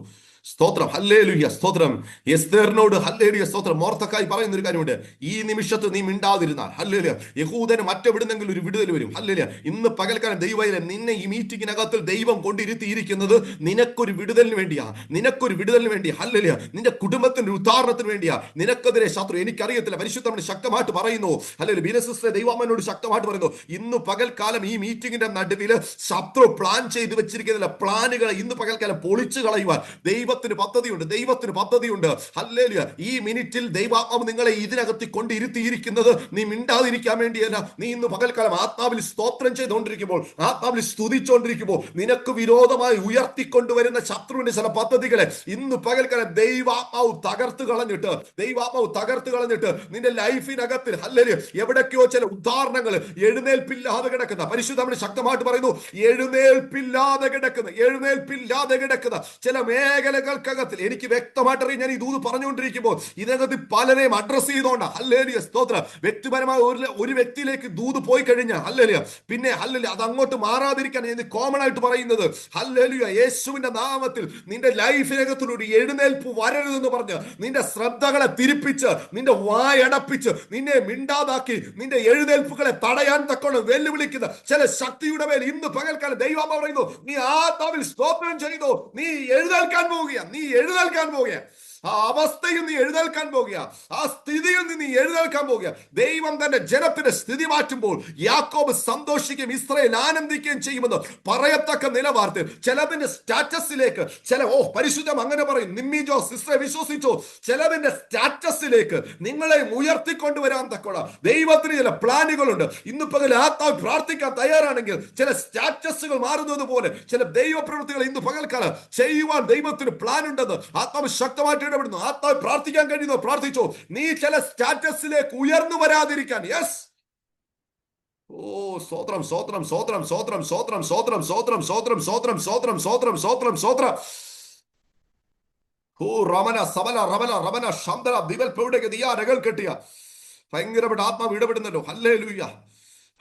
Speaker 1: സ്തോത്രം, ഹല്ലേലൂയ സ്തോത്രം. എസ്തേറിനോട് ഹല്ലേലൂയ സ്തോത്രം. മോർദെഖായി പറയുന്ന ഒരു കാര്യമുണ്ട്, ഈ നിമിഷത്ത് നീ മിണ്ടാതിരുന്നാൽ ഹല്ലേലൂയ യഹൂദന് മറ്റെവിടുന്നെങ്കിലും ഒരു വിടുതൽ വരും. ഹല്ലേലൂയ, ഇന്ന് പകൽക്കാലം ദൈവം നിന്നെ ഈ മീറ്റിംഗിനകത്തിൽ ദൈവം കൊണ്ടിരുത്തിയിരിക്കുന്നത് നിനക്കൊരു വിടുതലിന് വേണ്ടിയാ, നിനക്കൊരു വിടുതലിന് വേണ്ടി. ഹല്ലേലൂയ, നിന്റെ കുടുംബത്തിന്റെ ഉദ്ധാരണത്തിന് വേണ്ടിയാ. നിനക്കെതിരെ ശത്രു, എനിക്കറിയത്തില്ല, പരിശുദ്ധമൻ ശക്തമായിട്ട് പറയുന്നു. ഹല്ലേലൂയ, ബീനസിസ്റ്റർ ദൈവാമനോട് ശക്തമായിട്ട് പറയുന്നു, ഇന്ന് പകൽക്കാലം ഈ മീറ്റിംഗിന്റെ നടുവിൽ ശത്രു പ്ലാൻ ചെയ്ത് വെച്ചിരിക്കുന്നില്ല പ്ലാനുകളെ ഇന്ന് പകൽക്കാലം പൊളിച്ചു കളയുവാൻ ദൈവത്തിന് പദ്ധതിയുണ്ട്, ദൈവത്തിന് പദ്ധതിയുണ്ട്. ഹല്ലേലൂയ, ഈ മിനിറ്റിൽ ദൈവാത്മാവ് നിങ്ങളെ ഇതിനകത്ത് കൊണ്ടിരുത്തിയിരിക്കുന്നത് നീ മിണ്ടാതിരിക്കാൻ വേണ്ടിയല്ല. നീ ഇന്ന് പകൽക്കാലം ആത്മാവിൽ സ്തോത്രം ചെയ്തുകൊണ്ടിരിക്കുമ്പോൾ, ആത്മാവിൽ സ്തുതിച്ചുകൊണ്ടിരിക്കുമ്പോൾ, നിനക്ക് വിരോധമായി ഉയർത്തിക്കൊണ്ടുവരുന്ന ശത്രുവിന്റെ ചില പദ്ധതികളെ ഇന്ന് പകൽക്കാലം ദൈവാത്മാവ് തകർത്ത് കളഞ്ഞിട്ട്, ദൈവാത്മാവ് തകർത്ത് കളഞ്ഞിട്ട് നിന്റെ ലൈഫിനകത്തിൽ ഹല്ലേലൂയ എവിടേക്കോ ചില ഉദാഹരണങ്ങൾ എഴുന്നേൽപ്പില്ലാതെ കിടക്കുന്ന, പരിശുദ്ധമൻ ശക്തമായിട്ട് പറയുന്നു, എഴുന്നേൽപ്പില്ലാതെ കിടക്കുന്ന ചില മേഖലകൾക്കകത്തിൽ എനിക്ക് വ്യക്തമായിട്ട് അറിയാം. ഞാൻ ഈ ദൂത് പറഞ്ഞുകൊണ്ടിരിക്കുമ്പോൾ ഇതിനകത്ത് പലരെയും അഡ്രസ് ചെയ്തോണ്ടാ. ഹല്ലേലൂയ സ്തോത്രം. വ്യക്തിപരമായ ഒരു വ്യക്തിയിലേക്ക് ദൂത് പോയി കഴിഞ്ഞാൽ ഹല്ലേലൂയ പിന്നെ ഹല്ലേലൂയ അത് അങ്ങോട്ട് മാറാതിരിക്കാൻ ഞാൻ കോമൺ ആയിട്ട് പറയുന്നത്, ഹല്ലേലൂയ യേശുവിന്റെ നാമത്തിൽ നിന്റെ ലൈഫിനകത്തിൽ ഒരു എഴുന്നേൽപ്പ് വരരുതെന്ന് പറഞ്ഞ് നിന്റെ ശ്രദ്ധകളെ തിരിപ്പിച്ച്, നിന്റെ വായടപ്പിച്ച്, നിന്നെ മിണ്ടാതാക്കി, നിന്റെ എഴുന്നേൽപ്പുകളെ തടയാൻ തക്കോണം വെല്ലുവിളിക്കുന്ന ചില ശക്തിയുടെ മേൽ ഇന്ന് പകൽക്കാലം ദൈവം പറയുന്നു, നീ ആത്മാവിൽ സ്തോത്രം ചെയ്തു, നീ എഴുന്നേൽക്കാൻ പോവുക, നീ എഴുന്നേൽക്കാൻ പോവുക. ആ അവസ്ഥയിൽ നീ എഴുന്നേൽക്കാൻ പോകുക, ആ സ്ഥിതിയിൽ നീ എഴുന്നേൽക്കാൻ പോകുക. ദൈവം തന്റെ ജനത്തിന്റെ സ്ഥിതി മാറ്റുമ്പോൾ യാക്കോബ് സന്തോഷിക്കുകയും ഇസ്രായേൽ ആനന്ദിക്കുകയും ചെയ്യുമെന്ന് പറയത്തക്ക നിലവാരത്തിൽ ചിലതിന്റെ സ്റ്റാറ്റസിലേക്ക്, പരിശുദ്ധം അങ്ങനെ പറയും, നിമ്മിജോ സിസ്റ്ററെ വിശ്വസിച്ചോ, ചിലതിന്റെ സ്റ്റാറ്റസിലേക്ക് നിങ്ങളെ ഉയർത്തിക്കൊണ്ടുവരാൻ തക്കോളാം ദൈവത്തിന് ചില പ്ലാനുകളുണ്ട്. ഇന്ന് പകൽ ആത്മാവ് പ്രാർത്ഥിക്കാൻ തയ്യാറാണെങ്കിൽ ചില സ്റ്റാറ്റസുകൾ മാറുന്നത് പോലെ ചില ദൈവപ്രവൃത്തികൾ ഇന്ന് പകൽക്കാലം ചെയ്യുവാൻ ദൈവത്തിന് പ്ലാൻ ഉണ്ടെന്ന് ആത്മാവ് ശക്തമായിട്ട് ഇടപെടുന്നു. ആത്മാവ് പ്രാർത്ഥിക്കാൻ കഴിയുന്നു, പ്രാർത്ഥിച്ചോ. നീ ചില സ്റ്റാറ്റസിലേക്ക് ഉയർന്നു വരാതിരിക്കാൻ. യെസ്, ഓ സ്തോത്രം, സ്തോത്രം, സ്തോത്രം, സ്തോത്രം, സ്തോത്രം, സ്തോത്രം, സ്തോത്രം, സ്തോത്രം, സ്തോത്രം, സ്തോത്രം, സ്തോത്രം, സ്തോത്രം, സ്തോത്രം. ഓ റമന സബല റമന റമന ശന്തര ദിവൽ പെവിടേക്ക് ദിയാ രകൾ കെട്ടിയ ഭയങ്കരമായിട്ട് ആത്മാവ് ഇടപെടുന്നല്ലോ. ഹല്ലേലൂയ,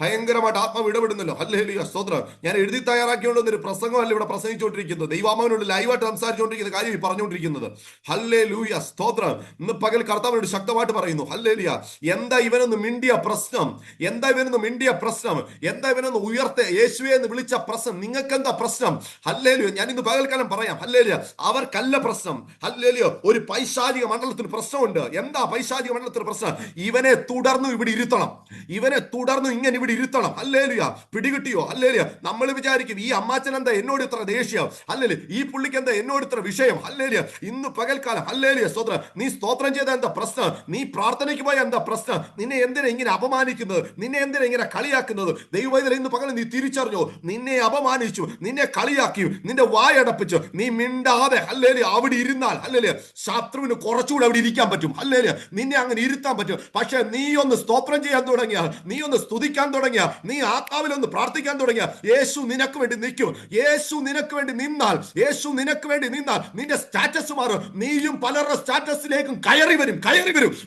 Speaker 1: ഭയങ്കരമായിട്ട് ആത്മാവ് ഇടപെടുന്നല്ലോ. ഹല്ലേലൂയ സ്തോത്രം. ഞാൻ എഴുതി തയ്യാറാക്കിയോണ്ട് ഒരു പ്രസംഗമല്ല ഇവിടെ പ്രസംഗിച്ചുകൊണ്ടിരിക്കുന്നത്, ദൈവാമാവിനോട് ലൈവായിട്ട് സംസാരിച്ചുകൊണ്ടിരിക്കുന്ന കാര്യം ഈ പറഞ്ഞുകൊണ്ടിരിക്കുന്നത്. ഹല്ലേലൂയ സ്തോത്രം. ഇന്ന് പകൽ കർത്താവിനോട് ശക്തമായിട്ട് പറയുന്നു, ഹല്ലേലൂയ, എന്താ ഇവനൊന്ന് മിണ്ടിയ പ്രശ്നം, എന്താ ഇവനൊന്ന് മിണ്ടിയ പ്രശ്നം, എന്താ ഇവനൊന്ന് ഉയർത്തെ യേശുവെ എന്ന് വിളിച്ച പ്രശ്നം, നിങ്ങൾക്ക് എന്താ പ്രശ്നം? ഹല്ലേലൂയ, ഞാൻ ഇന്ന് പകൽക്കാലം പറയാം, ഹല്ലേലൂയ, അവർക്കല്ല പ്രശ്നം. ഹല്ലേലൂയ, ഒരു പൈശാചിക മണ്ഡലത്തിന് പ്രശ്നമുണ്ട്. എന്താ പൈശാചിക മണ്ഡലത്തിന് പ്രശ്നം? ഇവനെ തുടർന്ന് ഇവിടെ ഇരുത്തണം, ഇവനെ തുടർന്ന് ഇങ്ങനെ ഇരുത്തണം. ഹല്ലേലൂയ, പിടികിട്ടിയോ? ഹല്ലേലൂയ. നമ്മൾ വിചാരിക്കും ഈ അമ്മാച്ചൻ എന്താ എന്നോട് ഇത്ര ദേഷ്യം, ഹല്ലേലൂയ, ഈ പുള്ളിക്ക് എന്താ എന്നോട് ഇത്ര വിഷയം. ഹല്ലേലൂയ, ഇന്ന് പകൽക്കാലം ഹല്ലേലൂയ സ്തോത്രം, നീ സ്തോത്രം ചെയ്ത എന്താ പ്രശ്നം? നീ പ്രാർത്ഥനയ്ക്ക് പോയ എന്താ പ്രശ്നം? നിന്നെ എന്തിനാ ഇങ്ങനെ അപമാനിക്കുന്നത്? നിന്നെ എന്തിനാ ഇങ്ങനെ കളിയാക്കുന്നത്? ദൈവവേദന ഇന്ന് പകൽ നീ തിരിച്ചറിഞ്ഞോ? നിന്നെ അപമാനിച്ചു, നിന്നെ കളിയാക്കി, നിന്റെ വായടപ്പിച്ചു, നീ മിണ്ടാതെ ഹല്ലേലൂയ അവിടെ ഇരുന്നാൽ ഹല്ലേലൂയ ശത്രുവിന് കുറച്ചുകൂടെ അവിടെ ഇരിക്കാൻ പറ്റും. ഹല്ലേലൂയ, നിന്നെ അങ്ങനെ ഇരുത്താൻ പറ്റും. പക്ഷെ നീ ഒന്ന് സ്തോത്രം ചെയ്യാൻ തുടങ്ങിയാൽ, നീ ഒന്ന് സ്തുതിക്കാൻ തുടങ്ങിയ, നീ ആത്മാവിലൊന്ന് പ്രാർത്ഥിക്കാൻ തുടങ്ങിയ, യേശു നിനക്ക് വേണ്ടി നിൽക്കും. യേശു നിനക്ക് വേണ്ടി നിന്നാൽ, യേശു നിനക്ക് വേണ്ടി നിന്നാൽ നിന്റെ സ്റ്റാറ്റസ് മാറും. നീയും പലരുടെ സ്റ്റാറ്റസിലേക്കും കയറി വരും.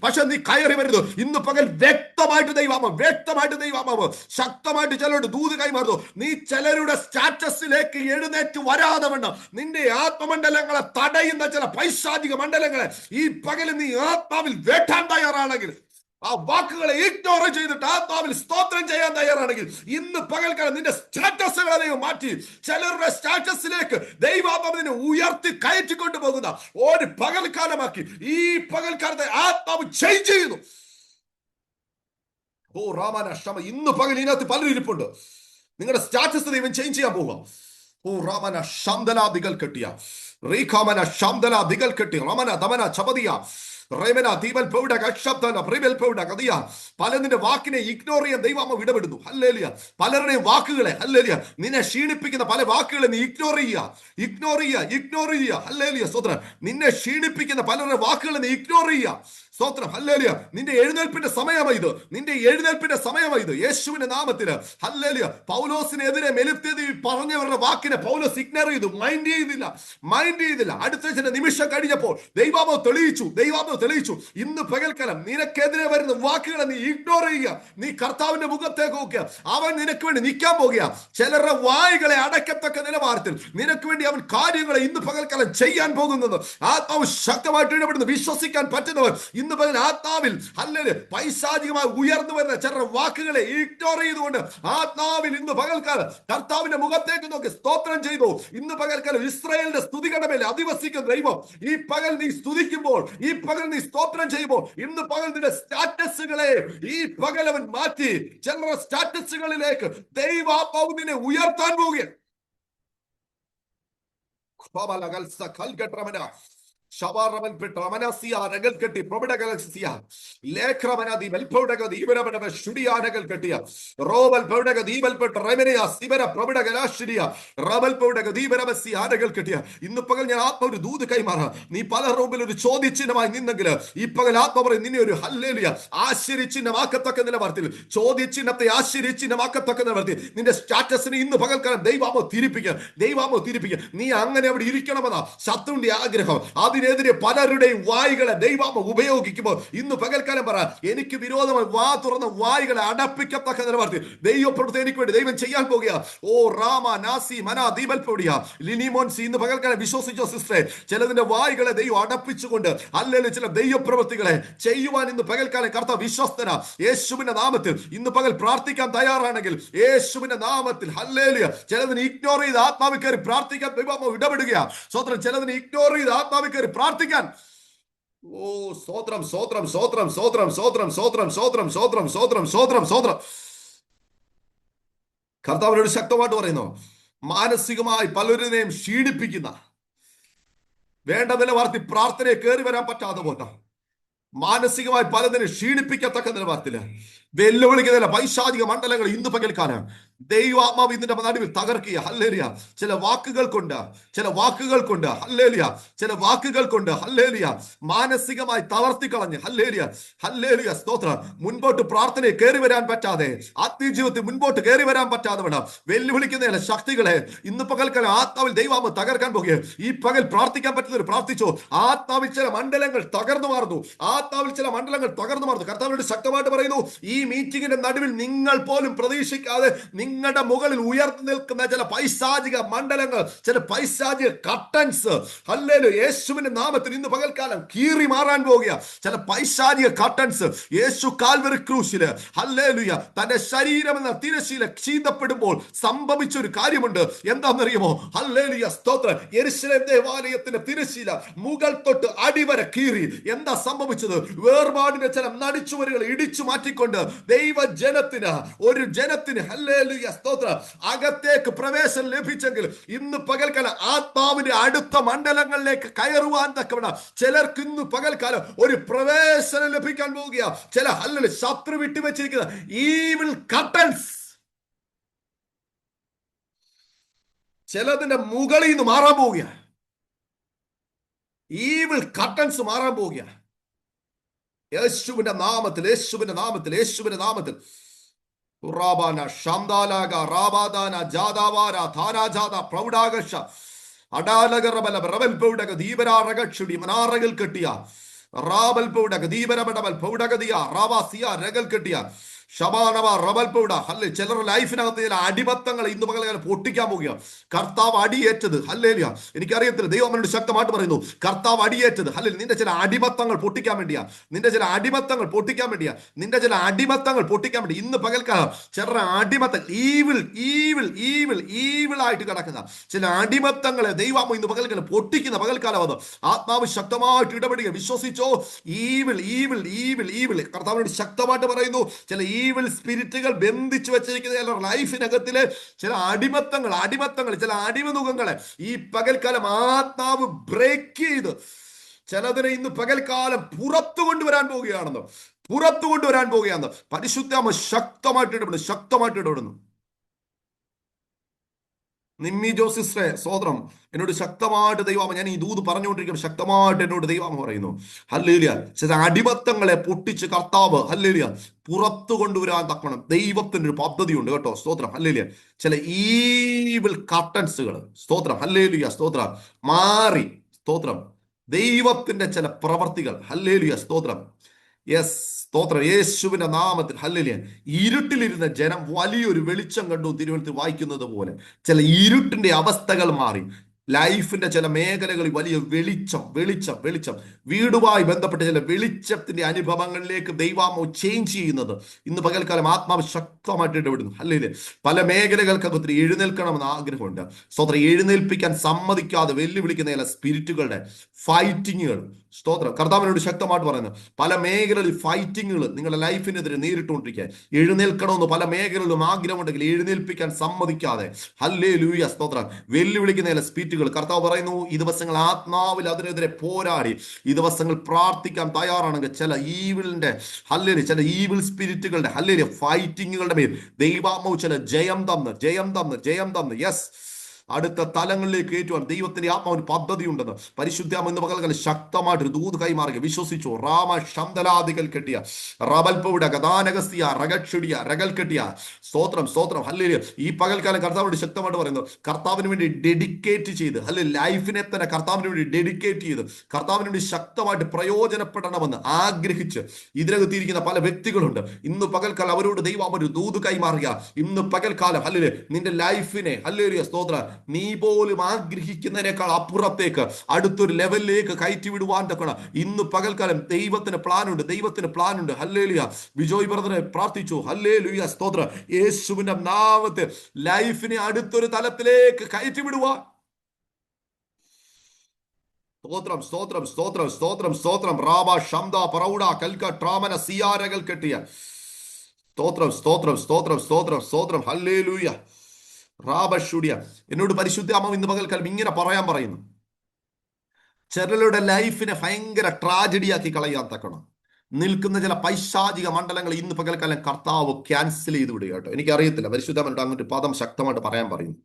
Speaker 1: പക്ഷെ നീ കയറി വരുന്നു. ഇന്ന് പകൽ വ്യക്തമായിട്ട് ദൈവമാവ് ശക്തമായിട്ട് ചിലരോട് ദൂത് കൈമാറുന്നു. നീ ചിലരുടെ സ്റ്റാറ്റസിലേക്ക് എഴുന്നേറ്റ് വരാതെ വേണം. നിന്റെ ആത്മമണ്ഡലങ്ങളെ തടയുന്ന ചില പൈശാചിക മണ്ഡലങ്ങളെ ഈ പകൽ നീ ആത്മാവിൽ വേട്ടാൻ തയ്യാറാണെങ്കിൽ, ആ വാക്കുകളെ ഇഗ്നോർ ചെയ്തിട്ട് ആത്മാവിൽ സ്തോത്രം ചെയ്യാൻ തയ്യാറാണെങ്കിൽ, ഇന്ന് പകൽക്കാലം നിന്റെ സ്റ്റാറ്റസുകളെ ദൈവം മാറ്റി ചിലരുടെ സ്റ്റാറ്റസിലേക്ക് ദൈവാത്മാവിനെ ഉയർത്തി കയറ്റിക്കൊണ്ടു പോകുന്ന ഒരു പകൽക്കാലമാക്കി ഈ പകൽക്കാലത്തെ ആത്മാവ് ചേഞ്ച് ചെയ്യുന്നു. ഓ റാമാന ക്ഷമ. ഇന്ന് പകൽ ഇതിനകത്ത് പലരും ഇരിപ്പുണ്ട്. നിങ്ങളുടെ സ്റ്റാറ്റസ് ദൈവം ചേഞ്ച് ചെയ്യാൻ പോവുക. ഓ റമന ശാന്തലാദികൾ കെട്ടിയ റീഖാമന ശാന്തലാദികൾ കെട്ടി റമന ദമന ചപതിയ റേമന ദീപൽ പൗഡക ശബ്ദന പ്രിബൽ പൗഡക ദിയ. പലതിന്റെ വാക്കിനെ ഇഗ്നോർ ചെയ്യാൻ ദൈവം ഇടപെടുന്നു. ഹല്ലേലൂയ. പലരുടെയും വാക്കുകളെ, ഹല്ലേലൂയ, നിന്നെ ക്ഷീണിപ്പിക്കുന്ന പല വാക്കുകളെ നീ ഇഗ്നോർ ചെയ്യുക. ഹല്ലേലൂയ സ്തോത്രം. നിന്നെ ക്ഷീണിപ്പിക്കുന്ന പലരുടെ വാക്കുകളെ നീ ഇഗ്നോർ ചെയ്യുക. സ്തോത്രം. ഹല്ലേലൂയ. നിന്റെ എഴുന്നേൽപ്പിന്റെ സമയമായത് യേശുവിന്റെ നാമത്തില്. ഹല്ലേലൂയ. പൗലോസിനെതിരെ മെലിത്യതി പറഞ്ഞവരുടെ വാക്കിനെ പൗലോസ് ഇഗ്നോർ ചെയ്തു, മൈൻഡ് ചെയ്തില്ല. അടുത്ത ചില നിമിഷം കഴിഞ്ഞപ്പോൾ ദൈവാമോ തെളിയിച്ചു. ഇന്ന് പകൽക്കാലം നിനക്കെതിരെ വരുന്ന വാക്കുകളെ നീ ഇഗ്നോർ ചെയ്യുക. നീ കർത്താവിന്റെ മുഖത്തേക്ക് നോക്കുക. അവൻ നിനക്ക് വേണ്ടി നിൽക്കാൻ പോകുക. ചിലരുടെ വായുകളെ അടക്കത്തക്ക നിലവാരത്തിൽ നിനക്ക് വേണ്ടി അവൻ കാര്യങ്ങളെ ഇന്ന് പകൽക്കാലം ചെയ്യാൻ പോകുന്നത് ആത്മാവ് ശക്തമായിട്ട് ഇടപെടുന്നു. വിശ്വസിക്കാൻ പറ്റുന്നവർ ഇന്ന് പകൽ ആത്മാവിൽ ഹല്ലേലൂയ പൈശാചികമായി ഉയർന്നു വരുന്ന ചിലരുടെ വാക്കുകളെ ഇഗ്നോർ ചെയ്തുകൊണ്ട് ആത്മാവിൽ ഇന്ന് പകൽക്കാലം കർത്താവിന്റെ മുഖത്തേക്ക് നോക്കി സ്തോത്രം ചെയ്തു. ഇന്ന് പകൽക്കാലം ഇസ്രായേലിന്റെ സ്തുതികളുടെ മേലെ അധിവസിക്കുന്ന ദൈവം ഈ പകൽ നീ സ്തുതിക്കുമ്പോൾ, ഈ പകൽ നീ സ്തോത്രം ചെയ്യുമ്പോൾ, ഇന്ന് പകൽ നിന്റെ സ്റ്റാറ്റസുകളെ ഈ പകൽ അവൻ മാറ്റി ചിലരുടെ സ്റ്റാറ്റസുകളിലേക്ക് ദൈവാത്മാവ് നിന്നെ ഉയർത്താൻ പോവുകയാണ്. ശബാറമൻ പെട്രമനസിയ രഗൽ കെട്ടി പ്രബടകലസിയ ലേഖ്രമന ദീപൽ പൗഡക ദീപരമന ശുഡിയാനകൽ കെട്ടിയ റോബൽ പൗഡക ദീപൽ പെട്ട റമനയ സിബര പ്രബടകലാശ്രിയ റബൽ പൗഡക ദീപരമസിയ ആനകൽ കെട്ടിയ. ഇന്ന് പകൽ ഞാൻ ആത്മ ഒരു ദൂത് കൈമാറാം. നീ പല റൂമിൽ ഒരു ചോദ്യചിഹ്നമായി നിന്നെങ്കിൽ ഈ പകൽ ആത്മ പറയും നിന്നെ ഒരു ഹല്ലേലൂയ ആശ്ചര്യചിഹ്നമാക്കത്തക്ക നിലവാരത്തിൽ, ചോദ്യചിഹ്നത്തെ ആശ്ചര്യചിഹ്നമാക്കത്തക്ക നിലവാരത്തിൽ നിന്റെ സ്റ്റാറ്റസിനെ ഇന്ന് പകൽക്കാലം ദൈവാമോ തിരിപ്പിക്കുക. നീ അങ്ങനെ അവിടെ ഇരിക്കണമെന്നാ ശത്രുവിന്റെ ആഗ്രഹം. അതിനെതിരെ പലരുടെയും വായുകളെ ദൈവം ഉപയോഗിക്കുമ്പോൾ ഇന്ന് പകൽക്കാലം പറ, എനിക്ക് വിരോധമായി വാ തുറന്ന വായുകളെ അടപ്പിക്കത്തക്ക നിലവാരത്തിൽ ദൈവപ്രവൃത്തി എനിക്ക് വേണ്ടി ദൈവം ചെയ്യാൻ പോകുക. ഓ റാമ നാസി മന ദീപൽ പൊടിയ ലിനിമോൻസി ഇന്ന് പകൽക്കാലം വിശ്വസിച്ചോ സിസ്റ്ററെ, ചിലതിന്റെ വായുകളെ ദൈവം അടപ്പിച്ചുകൊണ്ട് അല്ലെങ്കിൽ ചില ദൈവപ്രവൃത്തികളെ ചെയ്യുവാൻ ഇന്ന് പകൽക്കാലം കർത്താവ് വിശ്വസ്തന. യേശുവിന്റെ നാമത്തിൽ ഇന്ന് പകൽ പ്രാർത്ഥിക്കാൻ തയ്യാറാണെങ്കിൽ യേശുവിന്റെ നാമത്തിൽ ഹല്ലേലൂയ. ചിലതിന് ഇഗ്നോർ ചെയ്ത് ആത്മാവിൽ കയറി പ്രാർത്ഥിക്കാൻ ദൈവം ഇടപെടുക. സ്വതന്ത്രം. ചിലതിന് ഇഗ്നോർ ചെയ്ത് ആത്മാവിൽ കയറി പ്രാർത്ഥിക്കാൻ. ഓ സ്തോത്രം. കർത്താവിനോട് ശക്തമായിട്ട് പറയുന്നു, മാനസികമായി പലരുടെയും ക്ഷീണിപ്പിക്കുന്ന വേണ്ട നിലവാരത്തിൽ പ്രാർത്ഥനയെ കയറി വരാൻ പറ്റാതെ പോട്ടെ, മാനസികമായി പലതിനെ ക്ഷീണിപ്പിക്കത്തക്ക നിലവാരത്തില് വെല്ലുവിളിക്കുന്ന പൈശാചിക മണ്ഡലങ്ങൾ ഇന്ന് പകൽക്കാലം ദൈവാത്മാവ് ഇതിന്റെ നടുവിൽ തകർക്കുക. ഹല്ലേലൂയ. ചില വാക്കുകൾ കൊണ്ട് ഹല്ലേലൂയ മാനസികമായി തളർത്തിക്കളഞ്ഞ് ഹല്ലേലൂയ സ്തോത്രം. മുൻപോട്ട് പ്രാർത്ഥനയെ കയറി വരാൻ പറ്റാതെ, ആത്മീയജീവിതത്തിൽ മുൻപോട്ട് കയറി വരാൻ പറ്റാതെ വേണം വെല്ലുവിളിക്കുന്ന ശക്തികളെ ഇന്ന് പകൽക്കാലം ആത്മാവിൽ ദൈവാത്മാവ് തകർക്കാൻ പോകുക. ഈ പകൽ പ്രാർത്ഥിക്കാൻ പറ്റുന്നവർ പ്രാർത്ഥിച്ചോ. ആത്മാവിൽ ചില മണ്ഡലങ്ങൾ തകർന്നു മാറുന്നു. കർത്താവിനോട് ശക്തമായിട്ട് പറയുന്നു, ഈ മീറ്റിംഗിന്റെ നടുവിൽ നിങ്ങൾ പോലും പ്രതീക്ഷിക്കാതെ നിങ്ങളുടെ മുകളിൽ ഉയർന്നു നിൽക്കുന്ന ചില പൈശാചിക മണ്ഡലങ്ങൾ, ചില പൈശാചിക കർട്ടൻസ് ഹല്ലേലൂയ യേശുവിന്റെ നാമത്തിൽ ഇന്ന് പകൽക്കാലം കീറി മാറാൻ പോകുക. ചില പൈശാചിക കർട്ടൻസ് യേശു കാൽവരി ക്രൂശില് ഹല്ലേലൂയ തന്റെ ശരീരം എന്ന തിരശ്ശീല ക്ഷീതപ്പെടുമ്പോൾ സംഭവിച്ച ഒരു കാര്യമുണ്ട്. എന്താണെന്നറിയുമോ? ഹല്ലേലൂയ സ്തോത്രം. യെരൂശലേം ദേവാലയത്തിന്റെ തിരശ്ശീല മുകൾ തൊട്ട് അടിവരെ കീറി. എന്താ സംഭവിച്ചത്? വേർപാടിന്റെ ചില നടിച്ചുവരുകൾ ഇടിച്ചു മാറ്റിക്കൊണ്ട് ഒരു ജനത്തിന് ഹല്ലേലൂയ സ്തോത്രം അകത്തേക്ക് പ്രവേശനം ലഭിച്ചെങ്കിൽ ഇന്ന് പകൽക്കാലം ആത്മാവിന്റെ അടുത്ത മണ്ഡലങ്ങളിലേക്ക് കയറുവാൻ തക്കവണ്ണം ചിലർക്ക് ഇന്ന് പകൽക്കാലം ഒരു പ്രവേശനം ലഭിക്കാൻ പോവുക. ചില ഹല്ലേലൂയ ശത്രു വിട്ടുവെച്ചിരിക്കുന്ന ഈവിൾ കർട്ടൻസ് ചിലതിന്റെ മുകളിൽ നിന്ന് മാറാൻ പോവുക. ഈവിൾ കർട്ടൻസ് മാറാൻ പോവുക. യേശുവിന്റെ നാമത്തിൽ റാബാന ശാന്താലാഗ റാബാദാന ജാദാവാര ധാരാജാദ പ്രൗഢാകർഷ അടാലകറബല റബൽ പൗഡക ദീപരാറകക്ഷുടി മനാറകൽ കെട്ടിയ റാബൽ പൗഡക ദീപരമടബൽ പൗഡകദിയ റാവാസിയ രകൽ കെട്ടിയ ഷബാനവ റബൽ പൗഡ ഹല്ലെ. ചിലരുടെ ലൈഫിനകത്ത് ചില അടിമത്തങ്ങൾ ഇന്ന് പകൽക്കാലം പൊട്ടിക്കാൻ പോകുക. കർത്താവ് അടിയേറ്റത് ഹല്ലേലൂയ. എനിക്കറിയത്തില്ല, ദൈവം അവനോട് ശക്തമായിട്ട് പറയുന്നു, കർത്താവ് അടിയേറ്റത് ഹല്ലേലൂയ. നിന്റെ ചില അടിമത്തങ്ങൾ പൊട്ടിക്കാൻ വേണ്ടിയാ. നിന്റെ ചില അടിമത്തങ്ങൾ പൊട്ടിക്കാൻ വേണ്ടി ഇന്ന് പകൽക്കാലം ചിലരുടെ അടിമത്തം ഈവിളായിട്ട് കിടക്കുന്ന ചില അടിമത്തങ്ങളെ ദൈവം ഇന്ന് പകൽക്കാലം പൊട്ടിക്കുന്ന പകൽക്കാലം അത് ആത്മാവ് ശക്തമായിട്ട് ഇടപെടുക. വിശ്വസിച്ചോ. ഈവിൾ കർത്താവിനോട് ശക്തമായിട്ട് പറയുന്നു, ചില ഈവിൾ സ്പിരിറ്റുകൾ ബന്ധിച്ചു വെച്ചിരിക്കുന്ന ചില ലൈഫിനകത്തിലെ ചില അടിമത്തങ്ങൾ ചില അടിമനുഖങ്ങളെ ഈ പകൽക്കാലം ആത്മാവ് ബ്രേക്ക് ചെയ്ത് ചിലതിനെ ഇന്ന് പകൽക്കാലം പുറത്തു കൊണ്ടുവരാൻ പോവുകയാണെന്ന്, പുറത്തു കൊണ്ടുവരാൻ പോവുകയാണെന്ന് പരിശുദ്ധാത്മ ശക്തമായിട്ട് ഇടപെടുന്നു. നിമ്മി ജോസിസ്റ്ററെ സ്വോത്രം, എന്നോട് ശക്തമായിട്ട് ദൈവം, ഞാൻ ഈ ദൂത് പറഞ്ഞുകൊണ്ടിരിക്കും, ശക്തമായിട്ട് എന്നോട് ദൈവം പറയുന്നു. ഹല്ലേലൂയ. ചില അടിമത്തങ്ങളെ പൊട്ടിച്ച് കർത്താവ് ഹല്ലേലൂയ പുറത്തു കൊണ്ടുവരാൻ തക്കണം. ദൈവത്തിന്റെ ഒരു പദ്ധതിയുണ്ട് കേട്ടോ. സ്തോത്രം. ഹല്ലേലൂയ. ചില ഈവിൾ കർട്ടൻസുകൾ, സ്തോത്രം, ഹല്ലേലൂയ, സ്തോത്രം, മാറി, സ്തോത്രം, ദൈവത്തിന്റെ ചില പ്രവർത്തികൾ, ഹല്ലേലൂയ, സ്തോത്രം, യെസ്, സ്തോത്രം, യേശുവിന്റെ നാമത്തിൽ, ഹല്ലേലൂയ. ഇരുട്ടിലിരുന്ന ജനം വലിയൊരു വെളിച്ചം കണ്ടു. തിരുവനന്തപുരത്ത് വായിക്കുന്നത് പോലെ ചില ഇരുട്ടിന്റെ അവസ്ഥകൾ മാറി. ലൈഫിന്റെ ചില മേഖലകളിൽ വലിയ വെളിച്ചം വീടുമായി ബന്ധപ്പെട്ട ചില വെളിച്ചത്തിന്റെ അനുഭവങ്ങളിലേക്ക് ദൈവാത്മാവ് ചേഞ്ച് ചെയ്യുന്നത് ഇന്ന് പകൽക്കാലം ആത്മാവ് ശക്തമായിട്ട് ഇടപെടുന്നു. അല്ലെങ്കിൽ പല മേഖലകൾക്കകത്ത് എഴുന്നേൽക്കണമെന്ന് ആഗ്രഹമുണ്ട്. സ്തോത്രം. എഴുന്നേൽപ്പിക്കാൻ സമ്മതിക്കാതെ വെല്ലുവിളിക്കുന്ന ചില സ്പിരിറ്റുകളുടെ ഫൈറ്റിങ്ങുകൾ, സ്തോത്രം, കർത്താവിനോട് ശക്തമായിട്ട് പറയുന്നു. പല മേഖലകളിൽ ഫൈറ്റിങ്ങുകൾ നിങ്ങളുടെ ലൈഫിനെതിരെ നേരിട്ടുകൊണ്ടിരിക്കുക. എഴുന്നേൽക്കണമെന്ന് പല മേഖലകളിലും ആഗ്രഹമുണ്ടെങ്കിൽ എഴുന്നേൽപ്പിക്കാൻ സമ്മതിക്കാതെ, ഹല്ലേലൂയ, സ്തോത്രം, വെല്ലുവിളിക്കുന്ന ചില സ്പിരിറ്റുകൾ കർത്താവ് പറയുന്നു ഈ ദിവസങ്ങൾ ആത്മാവിൽ അതിനെതിരെ പോരാടി ഈ ദിവസങ്ങൾ പ്രാർത്ഥിക്കാൻ തയ്യാറാണെങ്കിൽ ചില ഈവിളിന്റെ ഹല്ലേലൂയ, ചില ഈവിൾ സ്പിരിറ്റുകളുടെ ഹല്ലേലൂയ ഫൈറ്റിങ്ങുകളുടെ മേൽ ദൈവാത്മാവ് ചില ജയം തന്ന് യെസ് അടുത്ത തലങ്ങളിലേക്ക് ഏറ്റുവാൻ ദൈവത്തിന്റെ ആത്മാവിന് പദ്ധതി ഉണ്ടെന്ന് പരിശുദ്ധാത്മ ഇന്ന് പകൽക്കാലം ശക്തമായിട്ട് ഒരു ദൂത് കൈമാറുക. വിശ്വസിച്ചു. റാമ ശംദലാദികൾ കെട്ടിയ റബൽപൗഡ ഗദാനഗസ്തിയ റഗക്ഷുടിയ റഗൽ കെട്ടിയ സ്തോത്രം ഹല്ലേലൂയ. ഈ പകൽക്കാലം കർത്താവിനോട് ശക്തമായിട്ട് പറയുന്നു, കർത്താവിന് വേണ്ടി ഡെഡിക്കേറ്റ് ചെയ്ത് ഹല്ലേലൂയ ലൈഫിനെ തന്നെ കർത്താവിന് വേണ്ടി ഡെഡിക്കേറ്റ് ചെയ്ത് കർത്താവിന് വേണ്ടി ശക്തമായിട്ട് പ്രയോജനപ്പെടണമെന്ന് ആഗ്രഹിച്ച് ഇതിനകത്തിരിക്കുന്ന പല വ്യക്തികളുണ്ട്. ഇന്ന് പകൽക്കാലം അവരോട് ദൈവം ഒരു ദൂത് കൈമാറുക. ഇന്ന് പകൽക്കാലം ഹല്ലേലൂയ നിന്റെ ലൈഫിനെ ഹല്ലേലൂയ സ്തോത്രം നീ പോലും ആഗ്രഹിക്കുന്നതിനേക്കാൾ അപ്പുറത്തേക്ക് അടുത്തൊരു ലെവലിലേക്ക് കയറ്റി വിടുവാൻ തക്കണം. ഇന്ന് പകൽക്കാലം ദൈവത്തിന് പ്ലാനുണ്ട്. ഹല്ലേലൂയ. വിജോയ് ബ്രദറെ പ്രാർത്ഥിച്ചു. ഹല്ലേലൂയ, സ്തോത്രം, യേശുവിന്റെ നാമത്തിൽ ലൈഫിനെ അടുത്തൊരു തലത്തിലേക്ക് കയറ്റി വിടുവാൻ സ്തോത്രം. റാബ ശംദ പറൗഡ കൽക്ക ട്രാമന സിയാരകൾ കെട്ടിയ സ്തോത്രം. ഹല്ലേലൂയ. റാബഷുഡിയ. എന്നോട് പരിശുദ്ധാത്മാവ് ഇന്ന് പകൽക്കാലം ഇങ്ങനെ പറയാൻ പറയുന്നു, ചിലരുടെ ലൈഫിനെ ഭയങ്കര ട്രാജഡിയാക്കി കളയാൻ തക്കണം നിൽക്കുന്ന ചില പൈശാചിക മണ്ഡലങ്ങൾ ഇന്ന് പകൽക്കാലം കർത്താവ് ക്യാൻസൽ ചെയ്ത് വിടുക കേട്ടോ. എനിക്കറിയത്തില്ല, പരിശുദ്ധാത്മാവിനോട് അങ്ങോട്ട് പദം ശക്തമായിട്ട് പറയാൻ പറയുന്നു.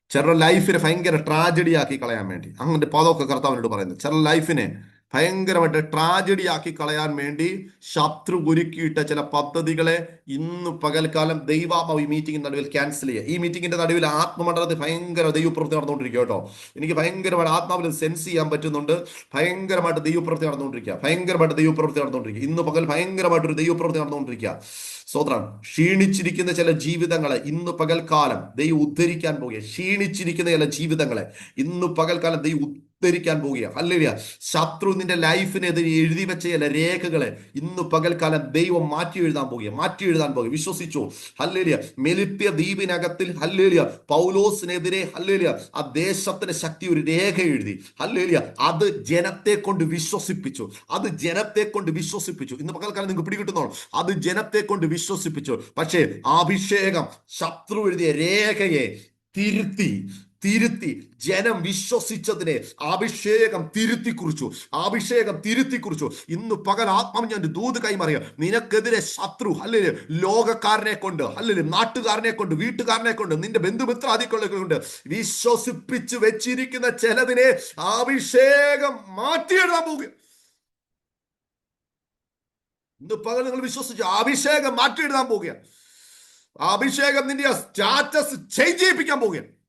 Speaker 1: ചിലരുടെ ലൈഫിനെ ഭയങ്കര ട്രാജഡിയാക്കി കളയാൻ വേണ്ടി അങ്ങനത്തെ പദമൊക്കെ കർത്താവിനോട് പറയുന്നു. ചില ലൈഫിനെ ഭയങ്കരമായിട്ട് ട്രാജഡിയാക്കി കളയാൻ വേണ്ടി ശത്രു ഒരുക്കിയിട്ട ചില പദ്ധതികളെ ഇന്ന് പകൽക്കാലം ദൈവാത്മാവ് ഈ മീറ്റിംഗിന്റെ നടുവിൽ ക്യാൻസൽ ചെയ്യുക. ഈ മീറ്റിംഗിന്റെ നടുവിൽ ആത്മമണ്ഡലത്തിൽ ഭയങ്കര ദൈവപ്രവൃത്തി നടന്നുകൊണ്ടിരിക്കുക കേട്ടോ. എനിക്ക് ഭയങ്കരമായിട്ട് ആത്മാവിൽ സെൻസ് ചെയ്യാൻ പറ്റുന്നുണ്ട്. ഭയങ്കരമായിട്ട് ദൈവപ്രവൃത്തി നടന്നുകൊണ്ടിരിക്കുക. ഇന്ന് പകൽ ഭയങ്കരമായിട്ടൊരു ദൈവപ്രവൃത്തി നടന്നുകൊണ്ടിരിക്കുക. സ്തോത്രം. ക്ഷീണിച്ചിരിക്കുന്ന ചില ജീവിതങ്ങളെ ഇന്ന് പകൽക്കാലം ദൈവം ഉദ്ധരിക്കാൻ പോവുക. ക്ഷീണിച്ചിരിക്കുന്ന ചില ജീവിതങ്ങളെ ഇന്ന് പകൽക്കാലം ദൈവം ഉദ്ധരിക്കാൻ പോവുക. ഹല്ലേലൂയ. ശത്രു നിന്റെ ലൈഫിനെതിരെ എഴുതി വെച്ച ചില രേഖകളെ ഇന്ന് പകൽക്കാലം ദൈവം മാറ്റി എഴുതാൻ പോകുക. വിശ്വസിച്ചു. ഹല്ലേലൂയ. മെലിത്യ ദ്വീപിനകത്തിൽ ഹല്ലേലൂയ പൗലോസിനെതിരെ ഹല്ലേലൂയ ആ ദേശത്തിന് ശക്തി ഒരു രേഖ എഴുതി. ഹല്ലേലൂയ. അത് ജനത്തെ കൊണ്ട് വിശ്വസിപ്പിച്ചു. ഇന്ന് പകൽക്കാലം നിങ്ങൾക്ക് പിടികിട്ടുന്നോ? അത് ജനത്തെ കൊണ്ട് വിശ്വസിപ്പിച്ചു. പക്ഷേ അഭിഷേകം ശത്രു എഴുതിയ രേഖയെ തിരുത്തി ജനം വിശ്വസിച്ചതിനെ അഭിഷേകം തിരുത്തി കുറിച്ചു. ഇന്ന് പകൽ ആത്മാവ് ഞാൻ ദൂത് കൈമാറിയ നിനക്കെതിരെ ശത്രു അല്ലെങ്കിൽ ലോകക്കാരനെ കൊണ്ട് അല്ലെങ്കിൽ നാട്ടുകാരനെ കൊണ്ട് വീട്ടുകാരനെ കൊണ്ട് നിന്റെ ബന്ധുമിത്രാദികളെ കൊണ്ട് വിശ്വസിപ്പിച്ച് വെച്ചിരിക്കുന്ന ചിലതിനെ അഭിഷേകം മാറ്റിയെഴുതാൻ പോകുക. ഇന്ന് പകൽ നിങ്ങൾ വിശ്വസിച്ചു അഭിഷേകം മാറ്റിയെഴുതാൻ പോവുക. അഭിഷേകം നിന്റെ സ്റ്റാറ്റസ് ചേഞ്ച് ചെയ്യിപ്പിക്കാൻ പോവുക.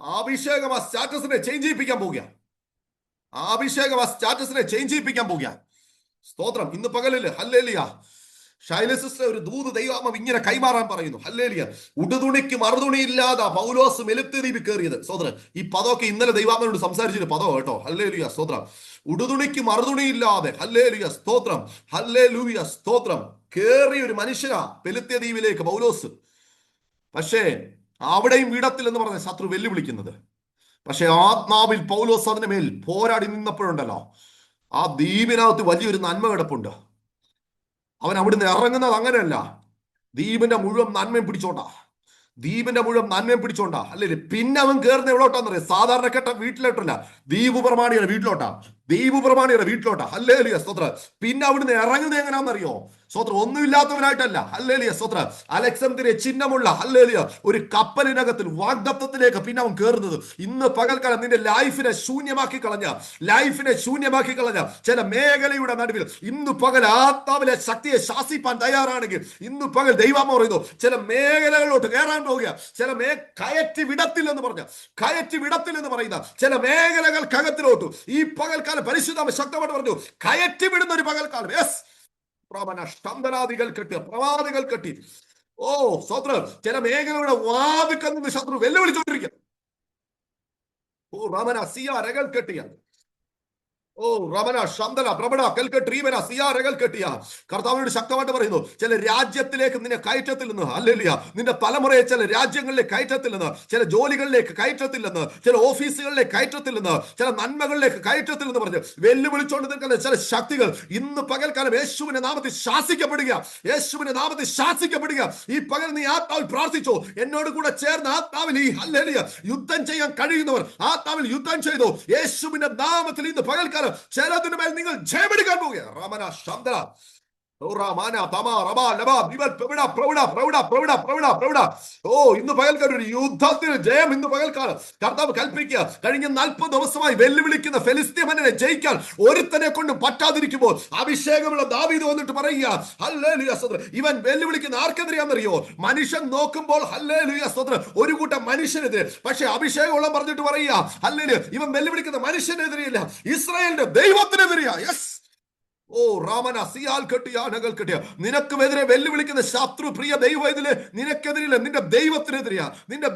Speaker 1: അഭിഷേകം ആ സ്റ്റാറ്റസിനെ ചേഞ്ച് ചെയ്യിപ്പിക്കാൻ പോവുക. സ്തോത്രം. ഇന്ന് പകലില് ഹല്ലേലൂയ ഷൈല സിസ്റ്റർ ഒരു ദൂത് ദൈവാത്മാവ് ഇങ്ങനെ കൈമാറാൻ പറയുന്നു. ഹല്ലേലൂയ. ഉടുതുണിക്ക് മറുതുണി ഇല്ലാതെ പൗലോസ് മെലിത്യ കയറിയത്. സ്തോത്രം. ഈ പദമൊക്കെ ഇന്നലെ ദൈവാത്മാവിനോട് സംസാരിച്ചൊരു പദം കേട്ടോ. ഹല്ലേലൂയ, സ്തോത്രം. ഉടുതുണിക്ക് മറുതുണി ഇല്ലാതെ ഹല്ലേലൂയ സ്തോത്രം കേറിയ ഒരു മനുഷ്യനാ പെലിത്യ ദ്വീപിലേക്ക് പൗലോസ്. പക്ഷേ അവിടെയും വീടത്തിൽ എന്ന് പറഞ്ഞ ശത്രു വെല്ലുവിളിക്കുന്നത്. പക്ഷെ ആത്മാവിൽ പൗലോസ് അതിന് മേൽ പോരാടി നിന്നപ്പോഴുണ്ടല്ലോ ആ ദ്വീപിനകത്ത് വലിയൊരു നന്മ കിടപ്പുണ്ട്. അവൻ അവിടുന്ന് ഇറങ്ങുന്നത് അങ്ങനെയല്ല. ദ്വീപിന്റെ മുഴുവൻ നന്മയും പിടിച്ചോണ്ടാ. ദ്വീപിന്റെ മുഴുവൻ നന്മയും പിടിച്ചോണ്ടാ, അല്ലേ? പിന്നെ അവൻ കയറുന്ന എവിടോട്ടാന്നറിയാം? സാധാരണക്കെട്ട വീട്ടിലോട്ടല്ല, ദ്വീപ് പ്രമാണിയുടെ വീട്ടിലോട്ടാ. ദ്വീപ് പ്രമാണിയുടെ വീട്ടിലോട്ടാ. ഹല്ലേലൂയ സ്തോത്രം. പിന്നെ അവിടുന്ന് ഇറങ്ങുന്നത് എങ്ങനെയാണെന്നറിയോ? സ്തോത്രം. ഒന്നുമില്ലാത്തവനായിട്ടല്ല. ഹല്ലേലൂയ സ്തോത്രം. അലക്സാന്ദ്രിയ ചിഹ്നമുള്ള ഹല്ലേലൂയ ഒരു കപ്പലിനകത്തിൽ വാഗ്ദത്തത്തിലേക്ക് പിന്നെ അവൻ കയറുന്നത്. ഇന്ന് പകൽക്കാലം നിന്റെ ലൈഫിനെ ശൂന്യമാക്കി കളഞ്ഞ ചില മേഖലയുടെ നടുവിൽ ഇന്ന് പകൽ ആത്മാവിലെ ശക്തിയെ ശാസിപ്പാൻ തയ്യാറാണെങ്കിൽ ഇന്ന് പകൽ ദൈവം പറയുന്നു, ചില മേഖലകളിലോട്ട് കയറാൻ പോവുക. ചില കയറ്റി വിടത്തില്ലെന്ന് പറയുന്ന ചില മേഖലകൾക്കകത്തിലോട്ട് ഈ പകൽക്കാലം പരിശുദ്ധ ശക്തമായിട്ട് പറഞ്ഞു, കയറ്റി വിടുന്ന ഒരു പകൽക്കാലം. യെസ്, പ്രവാദികൾ കെട്ടി. ഓ സ്വത്രം, ചില മേഖലയുടെ വാതിക്കന്ന് ശത്രു വെല്ലുവിളിച്ചോണ്ടിരിക്കുക. ഓ റമന സിയ രകൾ കെട്ടിയ. ഓ റമന ശന്തല പ്രബട കൽക്കട്രീവന സിയാരകൾ കെട്ടിയ. കർത്താവിനോട് ശക്തമായിട്ട് പറയുന്നു, ചില രാജ്യത്തിലേക്ക് നിന്നെ കയറ്റത്തിൽ നിന്ന്, ഹല്ലേലൂയ, നിന്റെ തലമുറയെ ചില രാജ്യങ്ങളിലേക്ക് കയറ്റത്തിൽ നിന്ന്, ചില ജോലികളിലേക്ക് കയറ്റത്തിൽ നിന്ന്, ചില ഓഫീസുകളിലേക്ക് കയറ്റത്തിൽ നിന്ന്, ചില നന്മകളിലേക്ക് കയറ്റത്തിൽ നിന്ന് പറഞ്ഞ് വെല്ലുവിളിച്ചുകൊണ്ട് നിൽക്കുന്ന ചില ശക്തികൾ ഇന്ന് പകൽക്കാലം യേശുവിന്റെ നാമത്തിൽ ശാസിക്കപ്പെടുക. ഈ പകൽ നീ ആത്മാവിൽ പ്രാർത്ഥിച്ചോ. എന്നോട് കൂടെ ചേർന്ന് ആത്മാവിൽ ഈ ഹല്ലേലൂയ യുദ്ധം ചെയ്യാൻ കഴിയുന്നവർ ആത്മാവിൽ യുദ്ധം ചെയ്തു. യേശുവിന്റെ നാമത്തിൽ ഇന്ന് പകൽക്കാലം ചിലതിനുമേൽ നിങ്ങൾ ജയമെടുക്കാൻ പോവുക. റമന ശബ്ദ ഓ ഇന്ന് പകൽക്കാലം ഒരു യുദ്ധത്തിന് ജയം ഇന്ന് പകൽക്കാലം കർത്താവ് കൽപ്പിക്കുക. കഴിഞ്ഞ 40 ദിവസമായി വെല്ലുവിളിക്കുന്ന ഫെലിസ്ത്യനെ ജയിക്കാൻ ഒരുത്തനെ കൊണ്ട് പറ്റാതിരിക്കുമ്പോൾ അഭിഷേകമുള്ള ദാവീദ് വന്നിട്ട് പറയുക, ഹല്ലേലൂയ സ്തോത്രം. ഇവൻ വെല്ലുവിളിക്കുന്ന ആർക്കെതിരെയാണെന്നറിയോ? മനുഷ്യൻ നോക്കുമ്പോൾ ഹല്ലേലൂയ സ്തോത്രം ഒരു കൂട്ടം മനുഷ്യനെതിരെ, പക്ഷെ അഭിഷേകമുള്ള പറഞ്ഞിട്ട് പറയുക, ഹല്ലേലൂയ, ഇവൻ വെല്ലുവിളിക്കുന്ന മനുഷ്യനെതിരെയല്ല, ഇസ്രായേലിന്റെ ദൈവത്തിനെതിരെയാ. യെസ്. ഓ രാമന സിയാൽ കെട്ടിയ അനകൾ കെട്ടിയ. നിനക്കുമെതിരെ വെല്ലുവിളിക്കുന്ന ശത്രു പ്രിയ ദൈവത്തിലെ നിനക്കെതിരില്ല, നിന്റെ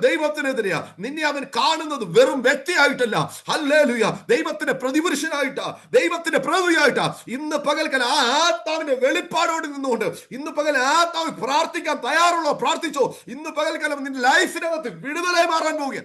Speaker 1: ദൈവത്തിനെതിരെയാ. നിന്നെ അവൻ കാണുന്നത് വെറും വ്യക്തിയായിട്ടല്ല, ഹല്ലേലൂയ, ദൈവത്തിന്റെ പ്രതിപുരുഷനായിട്ടാ, ദൈവത്തിന്റെ പ്രതിയായിട്ടാ. ഇന്ന് പകൽക്കൽ ആ ആത്മാവിന്റെ വെളിപ്പാടോട് നിന്നുകൊണ്ട് ഇന്ന് പകൽ ആത്മാവ് പ്രാർത്ഥിക്കാൻ തയ്യാറുള്ളോ? പ്രാർത്ഥിച്ചോ. ഇന്ന് പകൽക്കാലം നിന്റെ ലൈഫിനകത്ത് വിടുതലായി മാറാൻ പോവുക.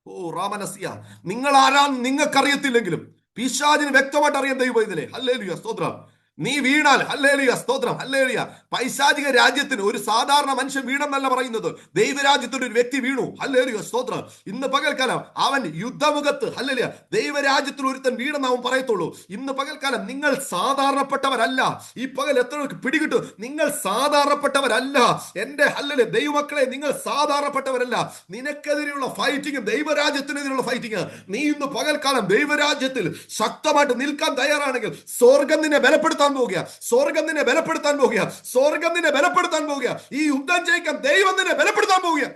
Speaker 1: ഓ രാമനസിയ, നിങ്ങൾ ആരാന്ന് നിങ്ങൾക്കറിയത്തില്ലെങ്കിലും പിശാചിന് വ്യക്തമായിട്ട് അറിയാൻ ദൈവം ഇതിലെ. ഹല്ലേലൂയ സ്തോത്രം. നീ വീണാൽ ഹല്ലേലൂയ സ്തോത്രം, ഹല്ലേലൂയ. പൈശാചിക രാജ്യത്തിന് ഒരു സാധാരണ മനുഷ്യൻ വീണെന്നല്ല പറയുന്നത്, ദൈവരാജ്യത്തിന് ഒരു വ്യക്തി വീണു. ഹല്ലേലൂയ സ്തോത്രം. ഇന്ന് പകൽക്കാലം അവൻ യുദ്ധമുഖത്ത്, ഹല്ലേലൂയ, ദൈവരാജ്യത്തിൽ ഒരുത്തൻ വീണെന്ന് അവൻ പറയത്തുള്ളൂ. ഇന്ന് പകൽക്കാലം നിങ്ങൾ സാധാരണപ്പെട്ടവരല്ല. ഈ പകൽ എത്ര പിടികിട്ടു, നിങ്ങൾ സാധാരണപ്പെട്ടവരല്ല എന്റെ ഹല്ലേലൂയ ദൈവമക്കളെ, നിങ്ങൾ സാധാരണപ്പെട്ടവരല്ല. നിനക്കെതിരെയുള്ള ഫൈറ്റിംഗ് ദൈവരാജ്യത്തിനെതിരെയുള്ള ഫൈറ്റിംഗ്. നീ ഇന്ന് പകൽക്കാലം ദൈവരാജ്യത്തിൽ ശക്തമായിട്ട് നിൽക്കാൻ തയ്യാറാണെങ്കിൽ സ്വർഗം നിന്നെ ബലപ്പെടുത്താൻ പോവുക. ഈ യുദ്ധം ജയിക്കാൻ ദൈവം നിന്നെ ബലപ്പെടുത്താൻ പോവുക.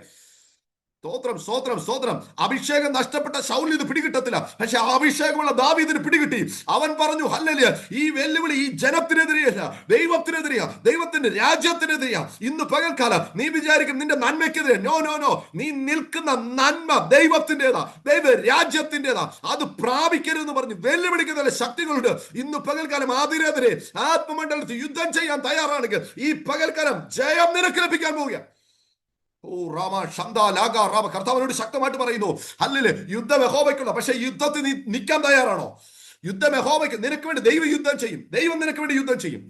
Speaker 1: സ്തോത്രം. അഭിഷേകം നഷ്ടപ്പെട്ട ശൗൽ ഇത് പിടികിട്ടത്തില്ല, പക്ഷെ അഭിഷേകമുള്ള ദാവീദിന് പിടികിട്ടി. അവൻ പറഞ്ഞു, ഹല്ലേലൂയ, ഈ വെല്ലുവിളി ഈ ജനത്തിനെതിരെയല്ല, ദൈവത്തിനെതിരെയാ, ദൈവത്തിന്റെ രാജ്യത്തിനെതിരെയാ. ഇന്ന് പകൽക്കാലം നീ വിചാരിക്കും നിന്റെ നന്മയ്ക്കെതിരെ. നോ. നീ നിൽക്കുന്ന നന്മ ദൈവത്തിൻ്റെതാ, ദൈവ രാജ്യത്തിൻ്റെതാ. അത് പ്രാപിക്കരുതെന്ന് പറഞ്ഞ് വെല്ലുവിളിക്കുന്ന ശക്തികളുണ്ട്. ഇന്ന് പകൽക്കാലം അതിനെതിരെ ആത്മമണ്ഡലത്തിൽ യുദ്ധം ചെയ്യാൻ തയ്യാറാണെങ്കിൽ ഈ പകൽക്കാലം ജയം നിനക്ക് ലഭിക്കാൻ പോവുക. ഓ രാമ ശന്ത ലാഗ രാമ. കർത്താവിനോട് ശക്തമായിട്ട് പറയുന്നു, ഹല്ലേലൂയ, യുദ്ധം യഹോവയ്ക്കുള്ള, പക്ഷെ യുദ്ധത്തിൽ നീ നിൽക്കാൻ തയ്യാറാണോ? യുദ്ധം യഹോവയ്ക്ക്, നിനക്ക് വേണ്ടി ദൈവം യുദ്ധം ചെയ്യും. ദൈവം നിനക്ക് വേണ്ടി യുദ്ധം ചെയ്യും.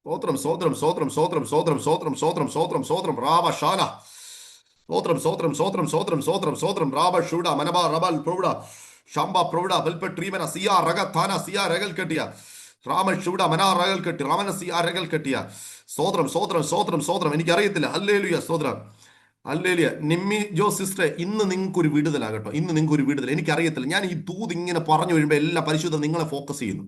Speaker 1: സ്തോത്രം രാമ ശാല. സ്തോത്രം രാമ ഷൂഡ മനബ റബൽ പ്രൗഢ ശംബ പ്രൗഢ ബൽപട്രീമന സിയാ രഗ താന സിയാ രഗൽ കെട്ടിയ രാമൻ ഷൂഡ മനാ രഗൽ കെട്ടി രാമന സിയാ രഗൽ കെട്ടിയ. സ്തോത്രം. എനിക്കറിയത്തില്ല. ഹല്ലേലൂയ സ്തോത്രം. ഹല്ലേലൂയ. നിമ്മി ജോ സിസ്റ്ററെ, ഇന്ന് നിങ്ങൾക്ക് ഒരു വിടുതലാകട്ടോ. എനിക്കറിയത്തില്ല. ഞാൻ ഈ ദൂത് ഇങ്ങനെ പറഞ്ഞു വരുമ്പോൾ എല്ലാ പരിശുദ്ധം നിങ്ങളെ ഫോക്കസ് ചെയ്യുന്നു.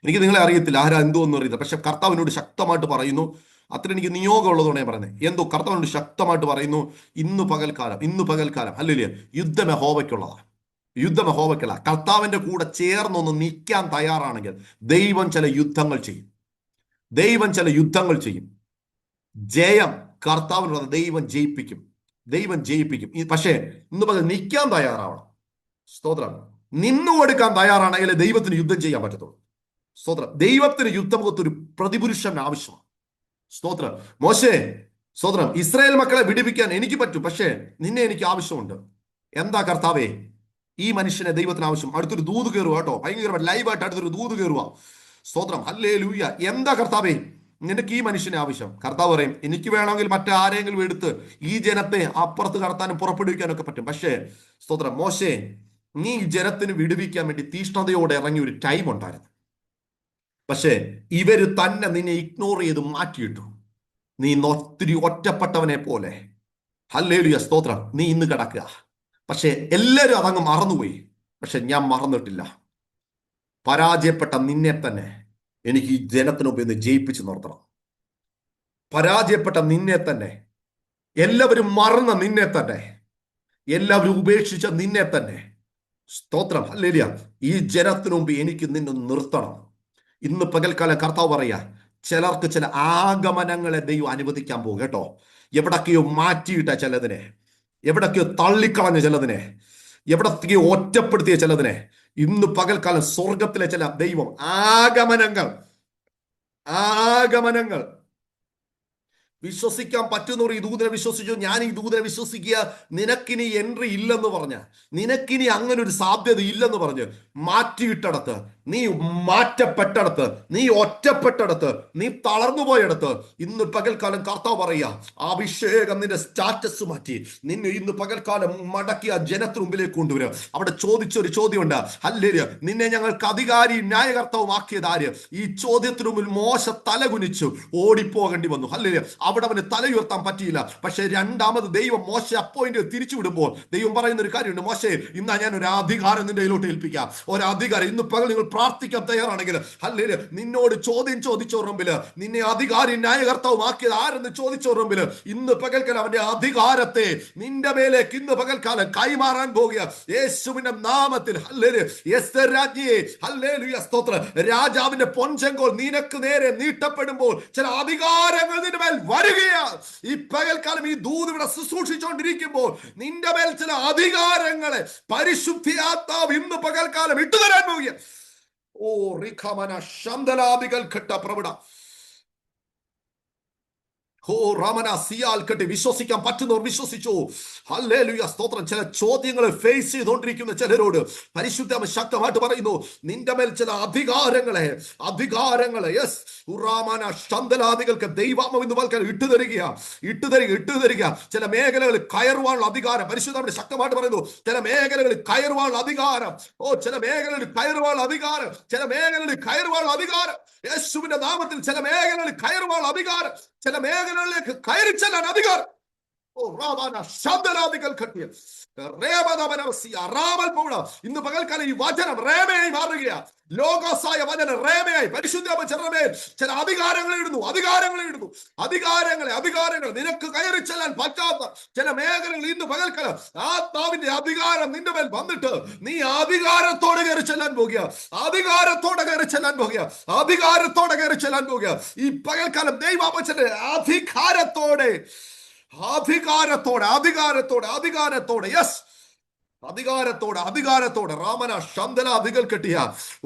Speaker 1: എനിക്ക് നിങ്ങളെ അറിയത്തില്ല, ആരാ എന്തോന്നും അറിയത്തില്ല. പക്ഷെ കർത്താവിനോട് ശക്തമായിട്ട് പറയുന്നു. അത്ര എനിക്ക് നിയോഗം ഉള്ളതുകൊണ്ടാണ് ഞാൻ പറയുന്നത്. എന്തോ കർത്താവിനോട് ശക്തമായിട്ട് പറയുന്നു, ഇന്ന് പകൽക്കാലം ഹല്ലേലൂയ, യുദ്ധം യഹോവയ്ക്കുള്ളതാണ്. കർത്താവിന്റെ കൂടെ ചേർന്നൊന്ന് നിൽക്കാൻ തയ്യാറാണെങ്കിൽ ദൈവം ചില യുദ്ധങ്ങൾ ചെയ്യും. ജയം കർത്താവിനുള്ള, ദൈവം ജയിപ്പിക്കും. പക്ഷേ ഇന്ന് പകൽ നിൽക്കാൻ തയ്യാറാവണം. സ്തോത്രം. നിന്നു കൊടുക്കാൻ തയ്യാറാണെങ്കിൽ ദൈവത്തിന് യുദ്ധം ചെയ്യാൻ പറ്റത്തുള്ളൂ. സ്തോത്രം. ദൈവത്തിന് യുദ്ധമുഖത്ത് ഒരു പ്രതിപുരുഷൻ ആവശ്യമാണ്. സ്തോത്രം. മോശേ, സ്തോത്രം, ഇസ്രായേൽ മക്കളെ വിടിപ്പിക്കാൻ എനിക്ക് പറ്റും, പക്ഷേ നിന്നെ എനിക്ക് ആവശ്യമുണ്ട്. എന്താ കർത്താവേ? ഈ മനുഷ്യനെ ദൈവത്തിന് ആവശ്യം. അടുത്തൊരു ദൂത് കയറുക കേട്ടോ, ഭയങ്കര ലൈവായിട്ട് അടുത്തൊരു ദൂത് കയറുക. സ്തോത്രം, ഹല്ലേലൂയ. എന്താ കർത്താവേ, നിനക്ക് ഈ മനുഷ്യനെ ആവശ്യം? കർത്താവ് പറയും, എനിക്ക് വേണമെങ്കിൽ മറ്റാരെങ്കിലും എടുത്ത് ഈ ജനത്തെ അപ്പുറത്ത് കടത്താനും പുറപ്പെടുവിക്കാനൊക്കെ പറ്റും. പക്ഷേ സ്തോത്രം, മോശേ, നീ ഈ ജനത്തിന് വിടുവിക്കാൻ വേണ്ടി തീഷ്ണതയോടെ ഇറങ്ങിയ ഒരു ടൈം ഉണ്ടായിരുന്നു. പക്ഷേ ഇവര് തന്നെ നിന്നെ ഇഗ്നോർ ചെയ്ത് മാറ്റിയിട്ടു. നീ ഇന്ന് ഒത്തിരി ഒറ്റപ്പെട്ടവനെ പോലെ, ഹല്ലേലൂയ സ്തോത്രം, നീ ഇന്ന് കിടക്കുക. പക്ഷെ എല്ലാവരും അതങ്ങ് മറന്നുപോയി. പക്ഷെ ഞാൻ മറന്നിട്ടില്ല. പരാജയപ്പെട്ട നിന്നെ തന്നെ എനിക്ക് ഈ ജനത്തിന് മുമ്പ് ഇന്ന് ജയിപ്പിച്ച് നിർത്തണം. പരാജയപ്പെട്ട നിന്നെ തന്നെ, എല്ലാവരും മറന്ന നിന്നെ തന്നെ, എല്ലാവരും ഉപേക്ഷിച്ച നിന്നെ തന്നെ, സ്തോത്രം, ഹല്ലേലൂയ, ഈ ജനത്തിനു മുമ്പ് എനിക്ക് നിന്നെ നിർത്തണം. ഇന്ന് പകൽക്കാലം കർത്താവ് പറയാ, ചിലർക്ക് ചില ആഗമനങ്ങളെ ദൈവം അനുവദിക്കാൻ പോകും കേട്ടോ. എവിടൊക്കെയോ മാറ്റിയിട്ട ചിലതിനെ, എവിടൊക്കെയോ തള്ളിക്കളഞ്ഞ ചിലതിനെ, എവിടൊക്കെയോ ഒറ്റപ്പെടുത്തിയ ചിലതിനെ, ഇന്ന് പകൽക്കാലം സ്വർഗത്തിലെ ചില ദൈവം ആഗമനങ്ങൾ ആഗമനങ്ങൾ വിശ്വസിക്കാൻ പറ്റുന്നവർ ഈ ദൂതനെ വിശ്വസിച്ചു. ഞാൻ ഈ ദൂതനെ വിശ്വസിക്കുക, നിനക്കിനി എൻട്രി ഇല്ലെന്ന് പറഞ്ഞ്, നിനക്കിനി അങ്ങനെ ഒരു സാധ്യത ഇല്ലെന്ന് പറഞ്ഞ് മാറ്റിയിട്ടടത്ത്, നീ മാറ്റപ്പെട്ടടത്ത്, നീ ഒറ്റപ്പെട്ടടത്ത്, നീ തളർന്നുപോയടത്ത്, ഇന്ന് പകൽക്കാലം കർത്താവ് പറയുക, അഭിഷേകം നിന്റെ സ്റ്റാറ്റസ് മാറ്റി നിന്നെ ഇന്ന് പകൽക്കാലം മടക്കി ആ ജനത്തിന് മുമ്പിലേക്ക് കൊണ്ടുവരിക. അവിടെ ചോദിച്ചൊരു ചോദ്യമുണ്ട്, ഹല്ലേലൂയ, നിന്നെ ഞങ്ങൾക്ക് അധികാരി ന്യായകർത്താവും ആക്കിയത് ആര്? ഈ ചോദ്യത്തിന് മുമ്പിൽ മോശ തലകുനിച്ചു ഓടിപ്പോകേണ്ടി വന്നു. ഹല്ലേലൂയ, അവിടെ അവന് തലയുയർത്താൻ പറ്റിയില്ല. പക്ഷെ രണ്ടാമത് ദൈവം മോശ അപ്പോയിന്റ് തിരിച്ചു വിടുമ്പോൾ ദൈവം പറയുന്ന ഒരു കാര്യമുണ്ട്, മോശേ, ഇന്നാ ഞാൻ ഒരു അധികാരം നിന്റെ കയ്യിലോട്ട് ഏൽപ്പിക്കാം. ഒരു അധികാരം. ഇന്ന് പകൽ നിങ്ങൾ പ്രാർത്ഥിക്കാൻ തയ്യാറാണെങ്കിൽ, ഹല്ലേലൂയ, നിന്നോട് ചോദ്യം ചോദിച്ചോറുമ്പില്, നിന്നെ അധികാരി ന്യായകർത്താവുമാക്കിയത് ആരെന്ന് ചോദിച്ചോറുമ്പില്, ഇന്ന് പകൽക്കാലം അവന്റെ അധികാരത്തെ നിന്റെ മേലേക്ക് ഇന്ന് പകൽക്കാലം കൈമാറാൻ പോകുക യേശുവിന്റെ നാമത്തിൽ. ഹല്ലേലൂയ, എസ്തർ രാജ്ഞിയെ, ഹല്ലേലൂയ സ്തോത്രം, രാജാവിന്റെ പൊൻചെങ്കോൽ നിനക്ക് നേരെ നീട്ടപ്പെടുമ്പോൾ ചില അധികാരങ്ങൾ നിന്റെ മേൽ വരികയാ. ഈ പകൽക്കാലം ഈ ദൂത് ഇവിടെ ശുശ്രൂഷിച്ചുകൊണ്ടിരിക്കുമ്പോൾ നിന്റെ മേൽ ചില അധികാരങ്ങളെ പരിശുദ്ധാത്മാവ് ഇന്ന് പകൽക്കാലം ഇട്ടുതരാൻ പോവുക. ഓ റിഖമന ശന്തലാദികൾ ഘട്ട പ്രവിട. ഓ രാമന സിയാൽ കെട്ടി. വിശ്വസിക്കാൻ പറ്റുന്നവർ വിശ്വസിച്ചു. ഹല്ലേലൂയ സ്തോത്രം. ചില ചോദ്യങ്ങൾ ഫേസ് ചെയ്തുകൊണ്ടിരിക്കുന്ന ചിലരോട് പരിശുദ്ധാത്മ ശക്തമായിട്ട് പറയുന്നു, നിന്റെ മേൽ ചില അധികാരങ്ങളെ യെസ് ഉറാമന ശന്തലാദികൾക്ക് ദൈവാത്മാവ് ഇന്ന് പകൽക്കാലം ഇട്ടുതരിക. ചില മേഖലകളിൽ കയറുവാനുള്ള അധികാരം പരിശുദ്ധാത്മ ശക്തമായിട്ട് പറയുന്നു. ചില മേഖലകളിൽ കയറുവാനുള്ള അധികാരം, ചില മേഖലകളിൽ കയറുവാനുള്ള അധികാരം യേശുവിന്റെ നാമത്തിൽ. ചില മേഖലകളിൽ കയറുവാനുള്ള അധികാരം, ചില മേഖലകളിലേക്ക് കയറി ചെല്ലാൻ അധികാരം. ഓ റാമാന ശബ്ദലാദികൾ കട്ടിയ ഇന്ന് പകൽക്കാലം ഈ വചനം റേമയായി മാറുകയാ. ലോകസായ വചനം റേമയായി പരിശുദ്ധാത്മ ചില അധികാരങ്ങൾ ഇടുന്നു. അധികാരങ്ങൾ നിനക്ക് കയറി ചെല്ലാൻ പറ്റാത്ത ചില മേഖലകൾ ഇന്ന് പകൽക്കാലം ആത്മാവിന്റെ അധികാരം നിന്റെ മേൽ വന്നിട്ട് നീ അധികാരത്തോടെ കയറി ചെല്ലാൻ പോകുക. ഈ പകൽക്കാലം ദൈവാപച്ചന്റെ അധികാരത്തോടെ യെസ് അധികാരത്തോടെ റാമന ശന്തല അധികൾ കെട്ടിയ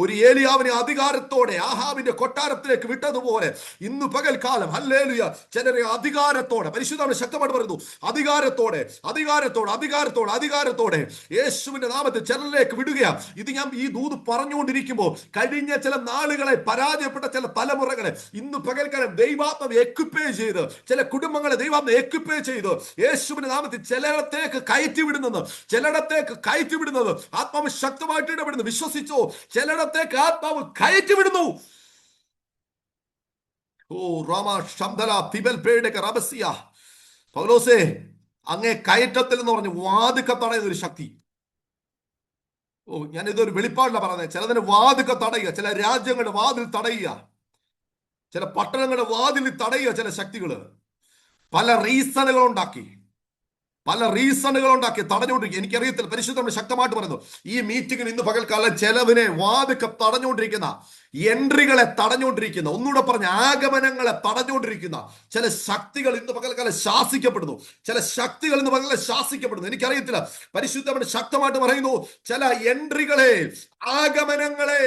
Speaker 1: ഒരു ഏലിയാവിനെ അധികാരത്തോടെ ആഹാബിന്റെ കൊട്ടാരത്തിലേക്ക് വിട്ടതുപോലെ ഇന്ന് പകൽക്കാലം ഹല്ലേലൂയ ചിലരെ അധികാരത്തോടെ പരിശുദ്ധാത്മാവ് ശക്തമായിട്ട് പറയുന്നു. അധികാരത്തോടെ യേശുവിന്റെ നാമത്തിൽ ചിലരിലേക്ക് വിടുകയാ. ഇത് ഞാൻ ഈ ദൂത് പറഞ്ഞുകൊണ്ടിരിക്കുമ്പോൾ കഴിഞ്ഞ ചില നാളുകളെ പരാജയപ്പെട്ട ചില തലമുറകളെ ഇന്ന് പകൽക്കാലം ദൈവാത്മാവ് എക്വിപ്പേ ചെയ്ത്, ചില കുടുംബങ്ങളെ ദൈവാത്മാവ് എക്വിപ്പേ ചെയ്ത് യേശുവിന്റെ നാമത്തിൽ ചിലയിടത്തേക്ക് കയറ്റി വിടുന്നത് ആത്മാവ് ശക്തമായിട്ട് ഇടപെടുന്നു. വിശ്വസിച്ചോ? ചിലയിടത്തേക്ക് ആത്മാവ് കയറ്റി വിടുന്നു. ഓ റോമ ശംദല തിബൽ പേടക റബസിയ. പൗലോസേ, അങ്ങേ കയറ്റത്തിൽ എന്ന് പറഞ്ഞു വാതിക്ക തടയുന്ന ഒരു ശക്തി. ഞാൻ ഇതൊരു വെളിപ്പാടില്ല പറയുന്നത്. ചിലതിന് വാതിക്ക തടയുക, ചില രാജ്യങ്ങളുടെ വാതിൽ തടയുക, ചില പട്ടണങ്ങളുടെ വാതിൽ തടയുക. ചില ശക്തികള് പല റീസണുകളുണ്ടാക്കി തടഞ്ഞുകൊണ്ടിരിക്കുക. എനിക്കറിയത്തില്ല, പരിശുദ്ധം ശക്തമായിട്ട് പറയുന്നു. ഈ മീറ്റിംഗിൽ ഇന്ന് പകൽക്കാലം ചിലവിനെ വാതിക്കെ തടഞ്ഞുകൊണ്ടിരിക്കുന്ന, എൻട്രികളെ തടഞ്ഞുകൊണ്ടിരിക്കുന്ന, ഒന്നുകൂടെ പറഞ്ഞ ആഗമനങ്ങളെ തടഞ്ഞുകൊണ്ടിരിക്കുന്ന ചില ശക്തികൾ ഇന്ന് പകൽക്കാലം ശാസിക്കപ്പെടുന്നു. എനിക്കറിയത്തില്ല, പരിശുദ്ധം ശക്തമായിട്ട് പറയുന്നു. ചില എൻട്രികളെ, ആഗമനങ്ങളെ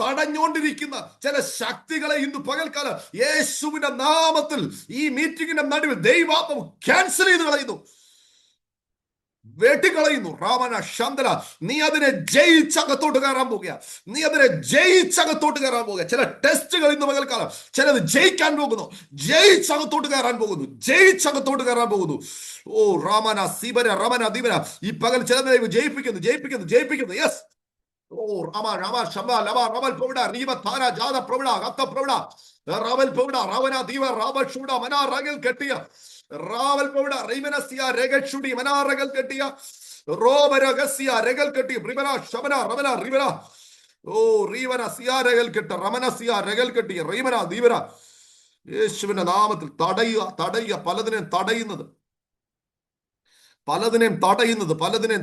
Speaker 1: തടഞ്ഞുകൊണ്ടിരിക്കുന്ന ചില ശക്തികളെ ഇന്ന് പകൽക്കാലം യേശുവിന്റെ നാമത്തിൽ ഈ മീറ്റിംഗിന്റെ നടുവിൽ ദൈവാത്മാവ് ക്യാൻസൽ ചെയ്ത് കളയുന്നു. വെട്ടിക്കളയുന്നു. രാമന ശന്തല, നീ അതിനെ ജയിച്ചകത്തോട്ട് കയറാൻ പോകുക. നീ അതിനെ ജയിച്ചകത്തോട്ട് കയറാൻ പോകുക. ചില ടെസ്റ്റുകൾ ഇന്ന് പകൽക്കാലം ചിലത് ജയിക്കാൻ പോകുന്നു. ജയിച്ചകത്തോട്ട് കയറാൻ പോകുന്നു. ജയിച്ചകത്തോട്ട് കയറാൻ പോകുന്നു. ഓ രാമന സീബര രമന ദീപന, ഈ പകൽ ചില ജയിപ്പിക്കുന്നു ജയിപ്പിക്കുന്നു ജയിപ്പിക്കുന്നു. യെസ്. ഓ രാമ രാമ ശമ ലവ റവൽ പ്രവിട റീവ താര ജാത പ്രവിട കത്ത പ്രവിട റവൽ പ്രവിട റവന ദീവ റാവ ഷൂഡ മനാ റഗൽ കെട്ടിയ റാവൽ പ്രവിട റീമനസിയ രഗൽ ഷുഡി മനാ റഗൽ കെട്ടിയ റോമ രഗസിയ രഗൽ കെട്ടി റിവന ശമന റമന റിവന. ഓ റീവന സിയ രഗൽ കെട്ട റമന സിയ രഗൽ കെട്ടി റീമന ദീവന. യേശുവിന്റെ നാമത്തിൽ തടയുക തടയുക. പലതിനെയും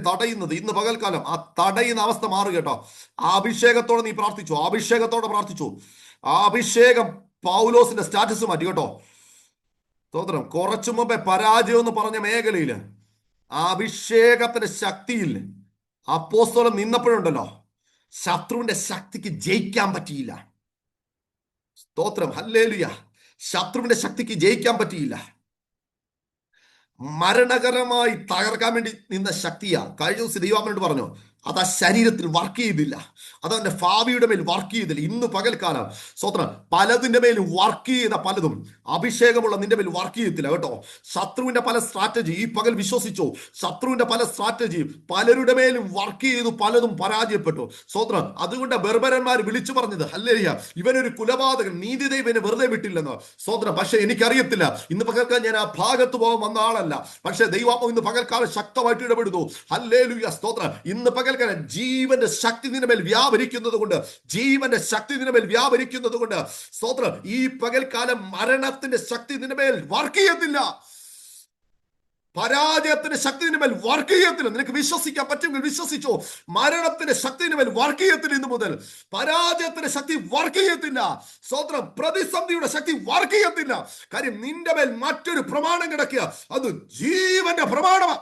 Speaker 1: തടയുന്നത് ഇന്ന് പകൽക്കാലം ആ തടയുന്ന അവസ്ഥ മാറുക കേട്ടോ. ആ അഭിഷേകത്തോടെ നീ പ്രാർത്ഥിച്ചു. അഭിഷേകത്തോടെ പ്രാർത്ഥിച്ചു. ആ അഭിഷേകം പൗലോസിന്റെ സ്റ്റാറ്റസ് മാറ്റി കേട്ടോ. സ്തോത്രം. കുറച്ചു മുമ്പേ പരാജയം എന്ന് പറഞ്ഞ മേഖലയില് ആ അഭിഷേകത്തിന്റെ ശക്തിയിൽ അപ്പോസ്തലൻ നിന്നപ്പോഴുണ്ടല്ലോ, ശത്രുവിന്റെ ശക്തിക്ക് ജയിക്കാൻ പറ്റിയില്ല. സ്തോത്രം. ഹല്ലേലൂയ. ശത്രുവിന്റെ ശക്തിക്ക് ജയിക്കാൻ പറ്റിയില്ല. മരണകരമായി തകർക്കാൻ വേണ്ടി നിന്ന ശക്തിയാ. കഴിഞ്ഞ ദിവസം ദൈവാമനോട് പറഞ്ഞു, അത് ആ ശരീരത്തിൽ വർക്ക് ചെയ്തില്ല. അതവന്റെ ഭാവിയുടെ മേൽ വർക്ക് ചെയ്തില്ല. ഇന്ന് പകൽക്കാലം സ്വത്രം പലതിന്റെ മേലും വർക്ക് ചെയ്ത പലതും അഭിഷേകമുള്ള നിന്റെ മേൽ വർക്ക് ചെയ്യത്തില്ല കേട്ടോ. ശത്രുവിന്റെ പല സ്ട്രാറ്റജി ഈ പകൽ വിശ്വസിച്ചോ. ശത്രുവിന്റെ പല സ്ട്രാറ്റജി പലരുടെ മേലും വർക്ക് ചെയ്തു, പലതും പരാജയപ്പെട്ടു. സ്വത്രം. അതുകൊണ്ട് ബർബരന്മാർ വിളിച്ചു പറഞ്ഞത് ഹല്ലേലൂയ, ഇവനൊരു കുലപാതകൻ, നീതിദൈവനെ വെറുതെ വിട്ടില്ലെന്ന്. സ്വത്രം. പക്ഷെ എനിക്കറിയത്തില്ല, ഇന്ന് പകൽക്കാലം ഞാൻ ആ ഭാഗത്ത് പോകാൻ വന്ന ആളല്ല. പക്ഷെ ദൈവാത്മാവ് ഇന്ന് പകൽക്കാലം ശക്തമായിട്ട് ഇടപെടുന്നു. ഹല്ലേലൂയ. സ്തോത്രം. ഇന്ന് പകൽക്കാലം ജീവന്റെ ശക്തി നിന്റെ മേൽ വ്യാപരിക്കുന്നത് കൊണ്ട്, ജീവന്റെ ശക്തി നിന്റെ മേൽ വ്യാപരിക്കുന്നത് കൊണ്ട് സ്തോത്രം, ഈ പകൽക്കാലം മരണത്തിന്റെ ശക്തി നിന്റെ മേൽ വർക്ക് ചെയ്യത്തില്ല. പരാജയത്തിന്റെ ശക്തി നിന്റെ മേൽ വർക്ക് ചെയ്യത്തില്ല. നിനക്ക് വിശ്വസിക്കാൻ പറ്റുമെങ്കിൽ വിശ്വസിച്ചോ. മരണത്തിന്റെ ശക്തി നിന്റെ മേൽ വർക്ക് ചെയ്യത്തില്ല. ഇന്ന് മുതൽ പരാജയത്തിന്റെ ശക്തി വർക്ക് ചെയ്യത്തില്ല. സ്തോത്രം. പ്രതിസന്ധിയുടെ ശക്തി വർക്ക് ചെയ്യത്തില്ല. കാര്യം നിന്റെ മേൽ മറ്റൊരു പ്രമാണം കിടക്കുക. അത് ജീവന്റെ പ്രമാണമാണ്.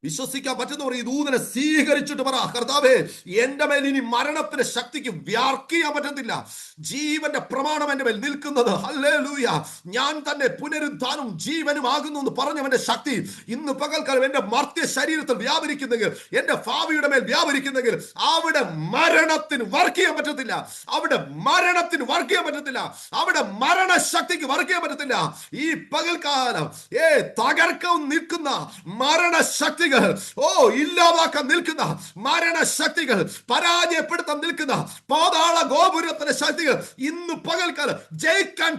Speaker 1: വിശ്വസിക്കാൻ പറ്റുന്നവർ ഈ ദൂതനെ സ്വീകരിച്ചിട്ട് പറ, കർത്താവേ, എന്റെ മേൽ ഇനി മരണത്തിന്റെ ശക്തിക്ക് വർക്ക് ചെയ്യാൻ പറ്റത്തില്ല. ജീവന്റെ പ്രമാണം എന്റെ മേൽ നിൽക്കുന്നത്. ഹല്ലേലൂയ. ഞാൻ തന്നെ പുനരുദ്ധാനവും ജീവനും ആകുന്നു എന്ന് പറഞ്ഞവന്റെ ശക്തി ഇന്ന് പകൽക്കാലം എന്റെ മർത്യ ശരീരത്തിൽ വ്യാപരിക്കുന്നെങ്കിൽ, എന്റെ ഭാവിയുടെ മേൽ വ്യാപരിക്കുന്നെങ്കിൽ, അവിടെ മരണത്തിന് വർക്ക് ചെയ്യാൻ പറ്റത്തില്ല. അവിടെ മരണത്തിന് വർക്ക് ചെയ്യാൻ പറ്റത്തില്ല. അവിടെ മരണശക്തിക്ക് വർക്ക് ചെയ്യാൻ പറ്റത്തില്ല. ഈ പകൽക്കാലം തകർക്കം നിൽക്കുന്ന മരണശക്തി, ഇല്ലാതാക്കാൻ നിൽക്കുന്ന മരണശക്തികൾ, പരാജയപ്പെടുത്താൻ നിൽക്കുന്ന പാതാള ഗോപുരത്തിന്റെ ശക്തികൾ ഇന്ന് പകൽക്കാലം ജയിക്കാൻ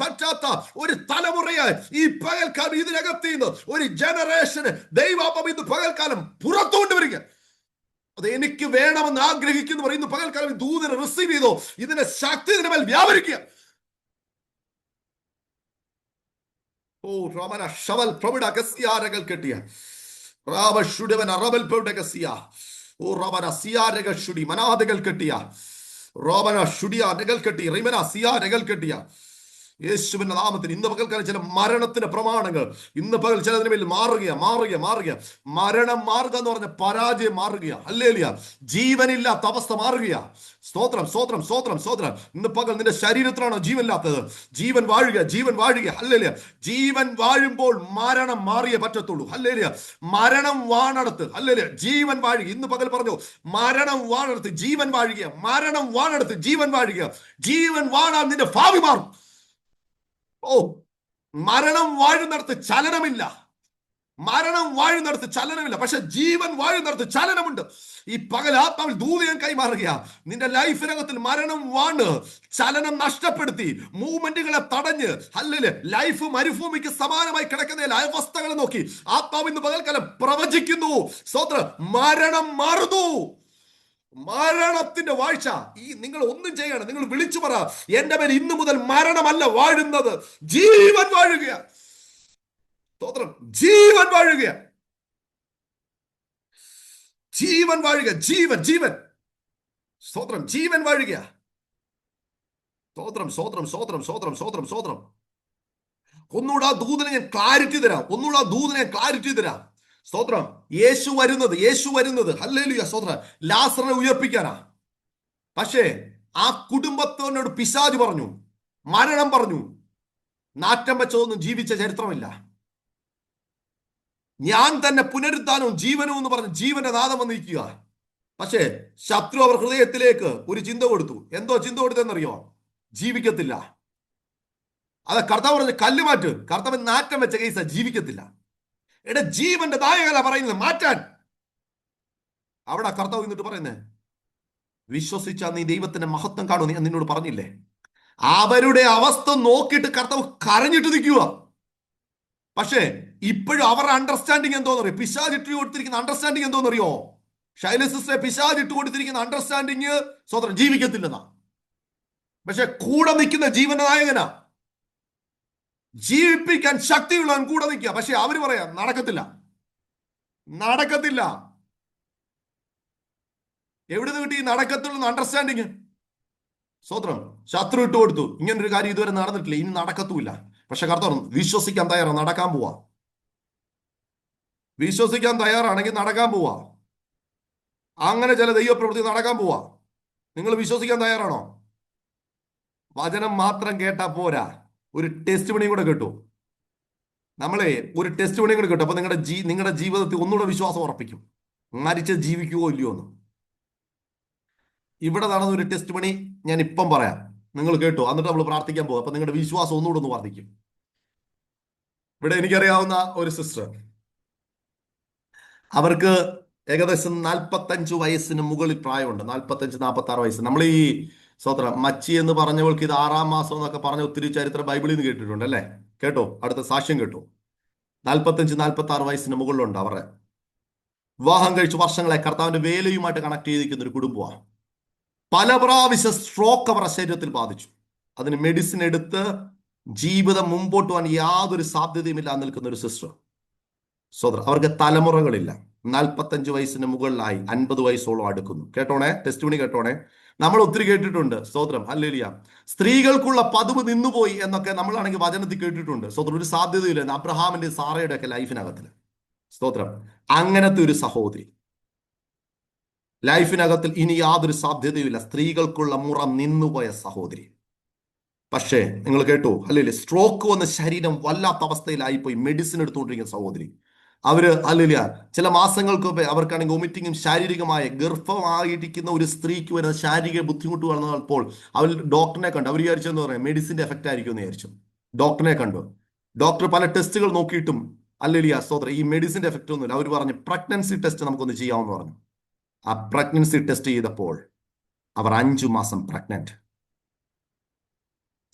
Speaker 1: പറ്റാത്ത ഒരു തലമുറയെ ഈ പകൽക്കാലം ഇതിനകത്ത് നിന്ന് ഒരു ജനറേഷന് ദൈവാത്മാവ് ഇന്ന് പകൽക്കാലം പുറത്തുകൊണ്ടുവരിക. അത് എനിക്ക് വേണമെന്ന് ആഗ്രഹിക്കുന്നവർ ഇന്ന് പകൽക്കാലം ദൂതനെ റിസീവ് ചെയ്തോ. ഇതിന്റെ ശക്തി ഇതിന്റെ മേൽ വ്യാപരിക്കുക. ഓ റമന ഷവൽ പ്രവിട ഗസ്യാരകൾ കെട്ടിയ റാവ ഷുഡവന റബൽ പ്രവിട ഗസ്യ. ഓ റമന സിയാരകൾ ഷുഡി മനാദകൾ കെട്ടിയ റോമന ഷുഡിയ രകൾ കെട്ടി റിമന സിയാരകൾ കെട്ടിയ. യേശുവിന്റെ നാമത്തിൽ ഇന്ന് പകൽക്കാലം ചില മരണത്തിന്റെ പ്രമാണങ്ങൾ ഇന്ന് പകൽ ചിലതിന് മേൽ മാറുക. മരണം മാറുക എന്ന് പറഞ്ഞ പരാജയം മാറുക. ഹല്ലേലൂയ. ജീവനില്ലാത്ത അവസ്ഥ മാറുക. സ്തോത്രം. ഇന്ന് പകൽ നിന്റെ ശരീരത്തിലാണോ ജീവനില്ലാത്തത്? ജീവൻ വാഴുക. ഹല്ലേലൂയ. ജീവൻ വാഴുമ്പോൾ മരണം മാറിയേ പറ്റത്തുള്ളൂ. ഹല്ലേലൂയ. മരണം വാണടത്ത്. ഹല്ലേലൂയ. ജീവൻ വാഴുക. ഇന്ന് പകൽ പറഞ്ഞു, മരണം വാണടത്ത് ജീവൻ വാഴുക. മരണം വാണടത്ത് ജീവൻ വാഴുക. ജീവൻ വാണാൻ നിന്റെ ഭാവി മാറും. ഓ, മരണം വാഴുന്നിടത്ത് ചലനമില്ല. പക്ഷെ ജീവൻ വാഴുന്നിടത്ത് ചലനമുണ്ട്. ഈ പകൽ ആത്മാവിൽ ദൂതൻ കൈമാറുക. നിന്റെ ലൈഫിനകത്തിൽ മരണം വാണ് ചലനം നഷ്ടപ്പെടുത്തി മൂവ്മെന്റുകളെ തടഞ്ഞ് ഹല്ലേലൂയ ലൈഫ് മരുഭൂമിക്ക് സമാനമായി കിടക്കുന്ന അവസ്ഥകളെ നോക്കി ആത്മാവ് ഇന്ന് പകൽക്കാലം പ്രവചിക്കുന്നു. സ്തോത്രം. മരണം മാറുന്നു. മരണത്തിന്റെ വാഴ്ച. നിങ്ങൾ ഒന്നും ചെയ്യണം. നിങ്ങൾ വിളിച്ചു പറ, എന്റെ മേൽ ഇന്നു മുതൽ മരണമല്ല വാഴുന്നത്, ജീവൻ വാഴുക. സ്തോത്രം. ജീവൻ വാഴുക. ജീവൻ. സ്തോത്രം. ജീവൻ വാഴുക. സ്തോത്രം. ഒന്നുകൂടെ ആ ദൂതനെ ഞാൻ ക്ലാരിറ്റി തരാം. സ്തോത്രം. യേശു വരുന്നത് ഹല്ലേലൂയ. സ്തോത്രം. ലാസറിനെ ഉയർപ്പിക്കാനാ. പക്ഷേ ആ കുടുംബത്തോട് പിശാച് പറഞ്ഞു, മരണം പറഞ്ഞു. നാറ്റം വെച്ചതൊന്നും ജീവിച്ച ചരിത്രമില്ല. ഞാൻ തന്നെ പുനരുദ്ധാനവും ജീവനും എന്ന് പറഞ്ഞ് ജീവന്റെ നാദം വന്നിരിക്കുക. പക്ഷേ ശത്രു അവർ ഹൃദയത്തിലേക്ക് ഒരു ചിന്ത കൊടുത്തു. എന്തോ ചിന്ത കൊടുത്തെന്നറിയോ? ജീവിക്കത്തില്ല. അത് കർത്താവ് പറഞ്ഞ കല്ല് മാറ്റ്. കർത്താവ് നാറ്റം വെച്ച കേസ, ജീവിക്കത്തില്ല. എടാ, ജീവന്റെ നായകല പറയുന്നത് മാറ്റാൻ. അവിടെ കർത്താവ് എന്നിട്ട് പറയുന്നേ, വിശ്വസിച്ചാ നീ ദൈവത്തിന്റെ മഹത്വം കാണും. ഞാൻ നിന്നോട് പറഞ്ഞില്ലേ? അവരുടെ അവസ്ഥ നോക്കിയിട്ട് കർത്താവ് കരഞ്ഞിട്ട് നിൽക്കുക. പക്ഷേ ഇപ്പോഴും അവരുടെ അണ്ടർസ്റ്റാൻഡിങ് എന്തോന്നറിയോ? പിശാച് ഇട്ട് കൊടുത്തിരിക്കുന്ന അണ്ടർസ്റ്റാൻഡിങ് എന്തോന്നറിയോ? ശൈല സിസ്റ്ററെ, പിശാച് ഇട്ട് കൊടുത്തിരിക്കുന്ന അണ്ടർസ്റ്റാൻഡിങ് സ്വതന്ത്രം ജീവിക്കത്തില്ലെന്നാ. പക്ഷെ കൂടെ നിൽക്കുന്ന ജീവന്റെ നായകനാ, ജീവിപ്പിക്കാൻ ശക്തിയുള്ളവൻ കൂടെ നിൽക്കുക. പക്ഷെ അവര് പറയാ നടക്കത്തില്ല, നടക്കത്തില്ല. എവിടുന്ന് കിട്ടി നടക്കത്തുള്ള അണ്ടർസ്റ്റാൻഡിങ്? സ്വതന്ത്രം ശത്രു ഇട്ട് കൊടുത്തു. ഇങ്ങനൊരു കാര്യം ഇതുവരെ നടന്നിട്ടില്ല, ഇനി നടക്കത്തുമില്ല. പക്ഷെ കർത്താവ് വിശ്വസിക്കാൻ തയ്യാറാണ്, നടക്കാൻ പോവാ. വിശ്വസിക്കാൻ തയ്യാറാണെങ്കിൽ നടക്കാൻ പോവാ. അങ്ങനെ ചില ദൈവപ്രവൃത്തി നടക്കാൻ പോവാ. നിങ്ങൾ വിശ്വസിക്കാൻ തയ്യാറാണോ? വചനം മാത്രം കേട്ടാ പോരാ, ഒരു ടെസ്റ്റ് മണിയും കൂടെ കേട്ടു. നമ്മളെ ഒരു ടെസ്റ്റ് മണിയും കൂടെ കേട്ടു. അപ്പൊ നിങ്ങളുടെ ജീവിതത്തിൽ ഒന്നുകൂടെ വിശ്വാസം ഉറപ്പിക്കും, മരിച്ച് ജീവിക്കുവോ ഇല്ലയോ എന്ന്. ഇവിടെ നടന്ന ഒരു ടെസ്റ്റ് മണി ഞാൻ ഇപ്പം പറയാം, നിങ്ങൾ കേട്ടു. എന്നിട്ട് നമ്മൾ പ്രാർത്ഥിക്കാൻ പോകും. അപ്പൊ നിങ്ങളുടെ വിശ്വാസം ഒന്നുകൂടെ ഒന്ന് വർദ്ധിക്കും. ഇവിടെ എനിക്കറിയാവുന്ന ഒരു സിസ്റ്റർ, അവർക്ക് ഏകദേശം 45 വയസ്സിന് മുകളിൽ പ്രായമുണ്ട്. 45-46 വയസ്സ്. നമ്മൾ ഈ സ്വത്രം മച്ചി എന്ന് പറഞ്ഞവൾക്ക് ഇത് 6-ാം മാസം എന്നൊക്കെ പറഞ്ഞ ഒത്തിരി ചരിത്രം ബൈബിളിൽ നിന്ന് കേട്ടിട്ടുണ്ട് അല്ലേ? കേട്ടോ? അടുത്ത സാക്ഷ്യം കേട്ടോ. 45-46 വയസ്സിന് മുകളിലുണ്ട് അവരുടെ. വിവാഹം കഴിച്ച് വർഷങ്ങളെ കർത്താവിന്റെ വേലയുമായിട്ട് കണക്ട് ചെയ്തിരിക്കുന്ന ഒരു കുടുംബമാണ്. പല പ്രാവശ്യം സ്ട്രോക്ക് അവരുടെ ശരീരത്തിൽ ബാധിച്ചു. അതിന് മെഡിസിൻ എടുത്ത് ജീവിതം മുമ്പോട്ട് പോകാൻ യാതൊരു സാധ്യതയുമില്ല നിൽക്കുന്ന ഒരു സിസ്റ്റർ. സ്വതന്ത്രം അവർക്ക് തലമുറകളില്ല. 45 വയസ്സിന് മുകളിലായി, 50 വയസ്സോളം അടുക്കുന്നു. കേട്ടോണേ, ടെസ്റ്റ് മണി കേട്ടോണേ. നമ്മൾ ഒത്തിരി കേട്ടിട്ടുണ്ട്. സ്തോത്രം, ഹല്ലേലൂയ. സ്ത്രീകൾക്കുള്ള പതിവ് നിന്നുപോയി എന്നൊക്കെ നമ്മളാണെങ്കിൽ വചനത്തിൽ കേട്ടിട്ടുണ്ട്. സ്തോത്രം, ഒരു സാധ്യതയില്ല അബ്രഹാമിന്റെ സാറയുടെ ഒക്കെ ലൈഫിനകത്തിൽ. സ്തോത്രം, അങ്ങനത്തെ ഒരു സഹോദരി ലൈഫിനകത്തിൽ ഇനി യാതൊരു സാധ്യതയുമില്ല. സ്ത്രീകൾക്കുള്ള മുറ നിന്നുപോയ സഹോദരി. പക്ഷേ നിങ്ങൾ കേട്ടു, അല്ലല്ലേ? സ്ട്രോക്ക് വന്ന ശരീരം വല്ലാത്ത അവസ്ഥയിലായിപ്പോയി. മെഡിസിൻ എടുത്തുകൊണ്ടിരിക്കുന്ന സഹോദരി. അവര് അല്ലല്ല ചില മാസങ്ങൾക്ക് മുമ്പേ അവർക്കാണെങ്കിൽ വൊമിറ്റിങ്ങും ശാരീരികമായ ഗർഭമായിരിക്കുന്ന ഒരു സ്ത്രീക്ക് വരുന്ന ശാരീരിക ബുദ്ധിമുട്ട് വന്നപ്പോൾ അവർ ഡോക്ടറിനെ കണ്ടു. അവർ വിചാരിച്ചെന്ന് പറയാം മെഡിസിന്റെ എഫക്റ്റ് ആയിരിക്കും എന്ന് വിചാരിച്ചു. ഡോക്ടറിനെ കണ്ടു. ഡോക്ടർ പല ടെസ്റ്റുകൾ നോക്കിയിട്ടും അല്ലല്ല സ്തോത്രം ഈ മെഡിസിന്റെ എഫക്റ്റ് ഒന്നുമില്ല. അവർ പറഞ്ഞു പ്രഗ്നൻസി ടെസ്റ്റ് നമുക്കൊന്ന് ചെയ്യാമെന്ന് പറഞ്ഞു. ആ പ്രഗ്നൻസി ടെസ്റ്റ് ചെയ്തപ്പോൾ അവർ 5 മാസം പ്രഗ്നന്റ്.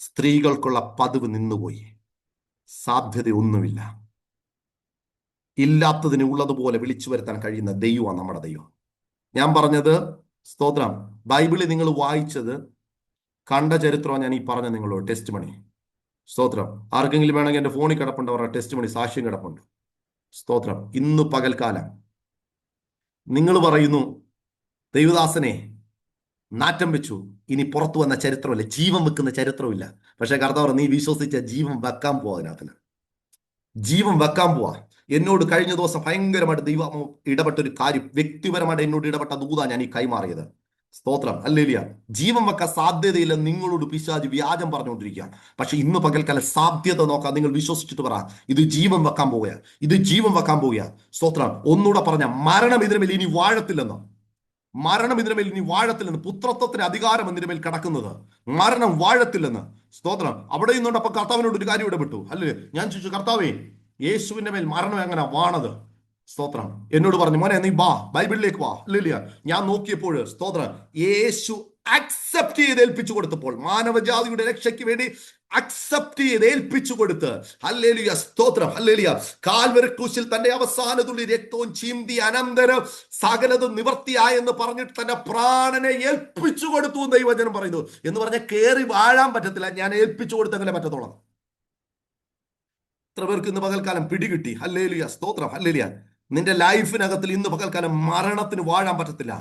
Speaker 1: സ്ത്രീകൾക്കുള്ള പതിവ് നിന്നുപോയി. സാധ്യതയൊന്നുമില്ല. ഇല്ലാത്തതിന് ഉള്ളതുപോലെ വിളിച്ചു വരുത്താൻ കഴിയുന്ന ദൈവമാണ് നമ്മുടെ ദൈവം. ഞാൻ പറഞ്ഞത് സ്തോത്രം, ബൈബിളിൽ നിങ്ങൾ വായിച്ചത് കണ്ട ചരിത്രമാണ് ഞാൻ ഈ പറഞ്ഞ നിങ്ങളോട്. ടെസ്റ്റ് മണി. സ്തോത്രം, ആർക്കെങ്കിലും വേണമെങ്കിൽ എൻ്റെ ഫോണിൽ കിടപ്പുണ്ട്, അവരുടെ ടെസ്റ്റ് മണി സാക്ഷ്യം കിടപ്പുണ്ട്. സ്തോത്രം, ഇന്ന് പകൽക്കാലം നിങ്ങൾ പറയുന്നു ദൈവദാസനെ നാറ്റം വെച്ചു, ഇനി പുറത്തു വന്ന ചരിത്രമില്ല, ജീവൻ വെക്കുന്ന ചരിത്രമില്ല. പക്ഷെ കർത്താവ് നീ വിശ്വസിച്ച ജീവൻ വെക്കാൻ പോവാ. അതിനകത്തിന് ജീവൻ വെക്കാൻ പോവാ. എന്നോട് കഴിഞ്ഞ ദിവസം ഭയങ്കരമായിട്ട് ദൈവം ഇടപെട്ട ഒരു കാര്യം, വ്യക്തിപരമായിട്ട് എന്നോട് ഇടപെട്ട ദൂതാ ഞാൻ ഈ കൈമാറിയത്. സ്തോത്രം, ഹല്ലേലൂയ. ജീവൻ വെക്കാൻ സാധ്യതയില്ല നിങ്ങളോട് പിശാച് വ്യാജം പറഞ്ഞുകൊണ്ടിരിക്കുക. പക്ഷെ ഇന്ന് പകൽക്കാലം സാധ്യത നോക്കാം. നിങ്ങൾ വിശ്വസിച്ചിട്ട് പറ, ഇത് ജീവൻ വെക്കാൻ പോവുക, ഇത് ജീവൻ വെക്കാൻ പോവുക. സ്തോത്രം, ഒന്നുകൂടെ പറഞ്ഞ മരണം ഇതിന് മേൽ ഇനി വാഴത്തില്ലെന്ന്. മരണം ഇതിന് മേൽ ഇനി വാഴത്തില്ലെന്ന്. പുത്രത്വത്തിന്റെ അധികാരം ഇതിന് മേൽ കിടക്കുന്നത്. മരണം വാഴത്തില്ലെന്ന്. സ്തോത്രം, അവിടെ നിന്നുകൊണ്ട് അപ്പൊ കർത്താവിനോട് ഒരു കാര്യം ഇടപെട്ടു. അല്ലേ? ഞാൻ ചോദിച്ചു, കർത്താവേ യേശുവിന്റെ മേൽ മരണം എങ്ങനെ വാണത്? സ്തോത്രം, എന്നോട് പറഞ്ഞു മോനെ നീ വാ ബൈബിളിലേക്ക് വാ. അല്ലില്ല, ഞാൻ നോക്കിയപ്പോൾ സ്തോത്രം യേശു അക്സെപ്റ്റ് ചെയ്ത് ഏൽപ്പിച്ചു കൊടുത്തപ്പോൾ, മാനവജാതിയുടെ രക്ഷയ്ക്ക് വേണ്ടി അക്സെപ്റ്റ് ചെയ്ത് ഏൽപ്പിച്ചു കൊടുത്ത്, ഹല്ലേലൂയ, സ്തോത്രം, ഹല്ലേലൂയ, കാൽവരി ക്രൂശിൽ തന്റെ അവസാന തുള്ളി രക്തവും ചിന്തി അനന്തരം സകലതും നിവർത്തിയായെന്ന് പറഞ്ഞിട്ട് തന്റെ പ്രാണനെ ഏൽപ്പിച്ചു കൊടുത്തു ദൈവവചനം പറയുന്നു. എന്ന് പറഞ്ഞാൽ കേറി വാഴാൻ പറ്റത്തില്ല, ഞാൻ ഏൽപ്പിച്ചു കൊടുത്തെങ്കിലേ പറ്റത്തോളം. എത്ര പേർക്ക് ഇന്ന് പകൽക്കാലം പിടികിട്ടി? ഹല്ലേലൂയ, സ്തോത്രം, ഹല്ലേലൂയ. നിന്റെ ലൈഫിനകത്തിൽ ഇന്ന് പകൽക്കാലം മരണത്തിന് വാഴാൻ പറ്റത്തില്ല.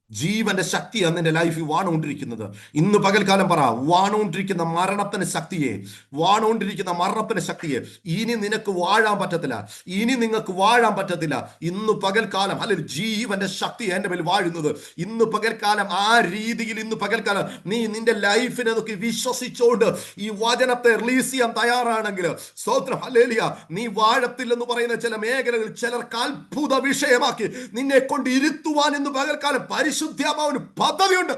Speaker 1: ജീവന്റെ ശക്തിയാണ് നിന്റെ ലൈഫിൽ വാണുകൊണ്ടിരിക്കുന്നത്. ഇന്ന് പകൽക്കാലം പറ, വാണുകൊണ്ടിരിക്കുന്ന മരണത്തിന് ശക്തിയെ, വാണുകൊണ്ടിരിക്കുന്ന മരണത്തിന് ശക്തിയെ ഇനി നിനക്ക് വാഴാൻ പറ്റത്തില്ല, ഇനി നിങ്ങൾക്ക് വാഴാൻ പറ്റത്തില്ല. ഇന്ന് പകൽക്കാലം അല്ലെങ്കിൽ ജീവന്റെ ശക്തി എന്റെ മേൽ വാഴുന്നത്. ഇന്ന് പകൽക്കാലം ആ രീതിയിൽ ഇന്ന് പകൽക്കാലം നീ നിന്റെ ലൈഫിനെ നോക്കി വിശ്വസിച്ചുകൊണ്ട് ഈ വചനത്തെ റിലീസ് ചെയ്യാൻ തയ്യാറാണെങ്കിൽ സ്തോത്രം, ഹല്ലേലൂയ, നീ വാഴത്തില്ലെന്ന് പറയുന്ന ചില മേഖലകൾ ചിലർക്ക് അത്ഭുത വിഷയമാക്കി നിന്നെ കൊണ്ട് ഇരുത്തുവാൻ ഇന്ന് പകൽക്കാലം പരിശുദ്ധാത്മാവിന് പദ്ധതിയുണ്ട്.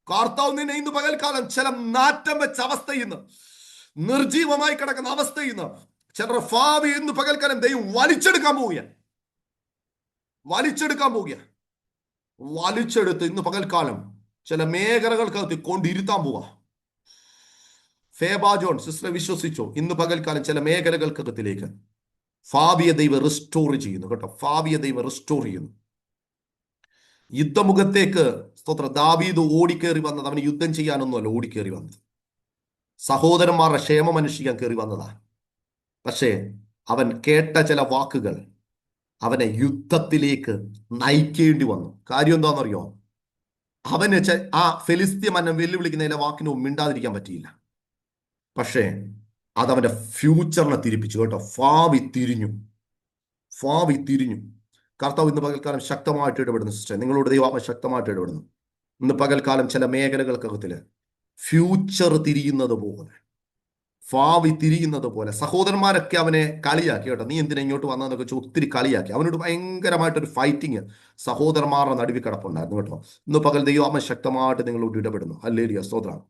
Speaker 1: കർത്താവ് നിന്നെ ഇന്ന് പകൽക്കാലം ചില നാറ്റം വെച്ച അവസ്ഥയിൽ നിന്ന്, നിർജീവമായി കിടക്കുന്ന അവസ്ഥയിൽ നിന്ന്, ചിലരുടെ ഭാവി ഇന്ന് പകൽക്കാലം ദൈവം വലിച്ചെടുക്കാൻ പോവുക, വലിച്ചെടുക്കാൻ പോവുക. വലിച്ചെടുത്ത് ഇന്ന് പകൽക്കാലം ചില മേഖലകൾക്കകത്ത് കൊണ്ടിരുത്താൻ പോവുക. ഫേബ ജോൺ സിസ്റ്റർ വിശ്വസിച്ചോ, ഇന്ന് പകൽക്കാലം ചില മേഖലകൾക്കകത്തിലേക്ക് ഭാവിയെ ദൈവം റിസ്റ്റോർ ചെയ്യുന്നു കേട്ടോ. ഭാവിയെ ദൈവം റിസ്റ്റോർ ചെയ്യുന്നു. യുദ്ധമുഖത്തേക്ക് സ്തോത്രം ദാവീദ് ഓടിക്കേറി വന്നത് അവന് യുദ്ധം ചെയ്യാനൊന്നുമല്ല ഓടിക്കേറി വന്നത്, സഹോദരന്മാരുടെ ക്ഷേമം അന്വേഷിക്കാൻ കയറി വന്നതാ. പക്ഷേ അവൻ കേട്ട ചില വാക്കുകൾ അവനെ യുദ്ധത്തിലേക്ക് നയിക്കേണ്ടി വന്നു. കാര്യം എന്താണെന്നറിയോ? അവന് ആ ഫെലിസ്ത്യ മന്നം വെല്ലുവിളിക്കുന്ന ചില വാക്കിന് മിണ്ടാതിരിക്കാൻ പറ്റിയില്ല. പക്ഷേ അതവന്റെ ഫ്യൂച്ചറിനെ തിരിപ്പിച്ചു കേട്ടോ. ഭാവി തിരിഞ്ഞു, ഭാവി തിരിഞ്ഞു. കർത്താവ് ഇന്ന് പകൽക്കാലം ശക്തമായിട്ട് ഇടപെടുന്നു സിസ്റ്റർ, നിങ്ങളോട് ദൈവം ശക്തമായിട്ട് ഇടപെടുന്നു. ഇന്ന് പകൽക്കാലം ചില മേഖലകൾക്കകത്തില് ഫ്യൂച്ചർ തിരിയുന്നത് പോലെ, ഭാവി തിരിയുന്നത് പോലെ. സഹോദരന്മാരൊക്കെ അവനെ കളിയാക്കി കേട്ടോ. നീ എന്തിനാ ഇങ്ങോട്ട് വന്നതെന്നൊക്കെ വെച്ചാൽ ഒത്തിരി കളിയാക്കി. അവനോട് ഭയങ്കരമായിട്ടൊരു ഫൈറ്റിങ് സഹോദരന്മാരുടെ നടുവിൽ കിടപ്പുണ്ടായിരുന്നു കേട്ടോ. ഇന്ന് പകൽ ദൈവം ശക്തമായിട്ട് നിങ്ങളോട് ഇടപെടുന്നു. ഹല്ലേലൂയ, സ്തോത്രം.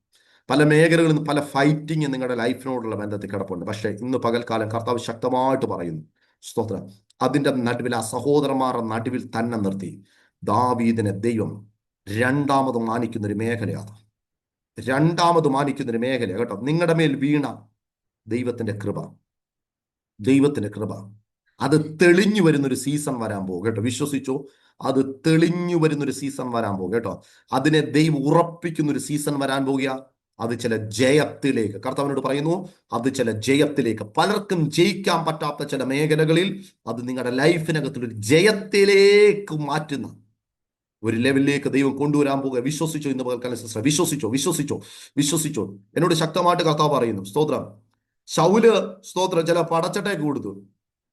Speaker 1: പല മേഖലകളിൽ നിന്ന് പല ഫൈറ്റിങ് നിങ്ങളുടെ ലൈഫിനോടുള്ള ബന്ധത്തിൽ കിടപ്പുണ്ട്. പക്ഷേ ഇന്ന് പകൽക്കാലം കർത്താവ് ശക്തമായിട്ട് പറയുന്നു, സ്തോത്രം, അതിന്റെ നടുവിൽ, ആ സഹോദരന്മാരുടെ നടുവിൽ തന്നെ നിർത്തി ദാവീദിനെ ദൈവം രണ്ടാമത് മാനിക്കുന്ന ഒരു മേഖലയാണ്. രണ്ടാമത് മാനിക്കുന്ന ഒരു മേഖല കേട്ടോ. നിങ്ങളുടെ മേൽ വീണ ദൈവത്തിന്റെ കൃപ, ദൈവത്തിന്റെ കൃപ അത് തെളിഞ്ഞു വരുന്നൊരു സീസൺ വരാൻ പോകും കേട്ടോ. വിശ്വസിച്ചോ, അത് തെളിഞ്ഞു വരുന്നൊരു സീസൺ വരാൻ പോകും കേട്ടോ. അതിനെ ദൈവം ഉറപ്പിക്കുന്നൊരു സീസൺ വരാൻ പോകുക. അത് ചില ജയത്തിലേക്ക്, കർത്താവിനോട് പറയുന്നു, അത് ചില ജയത്തിലേക്ക്, പലർക്കും ജയിക്കാൻ പറ്റാത്ത ചില മേഖലകളിൽ അത് നിങ്ങളുടെ ലൈഫിനകത്തൊരു ജയത്തിലേക്ക് മാറ്റുന്ന ഒരു ലെവലിലേക്ക് ദൈവം കൊണ്ടുവരാൻ പോകുക. വിശ്വസിച്ചോ ഇന്ന് പകൽക്കാലം സിസ്റ്റർ, വിശ്വസിച്ചോ, വിശ്വസിച്ചോ, വിശ്വസിച്ചോ. എന്നോട് ശക്തമായിട്ട് കർത്താവ് പറയുന്നു, സ്തോത്രം. ശൗല് സ്തോത്രം ചില പടച്ചട്ടയൊക്കെ കൊടുത്തു.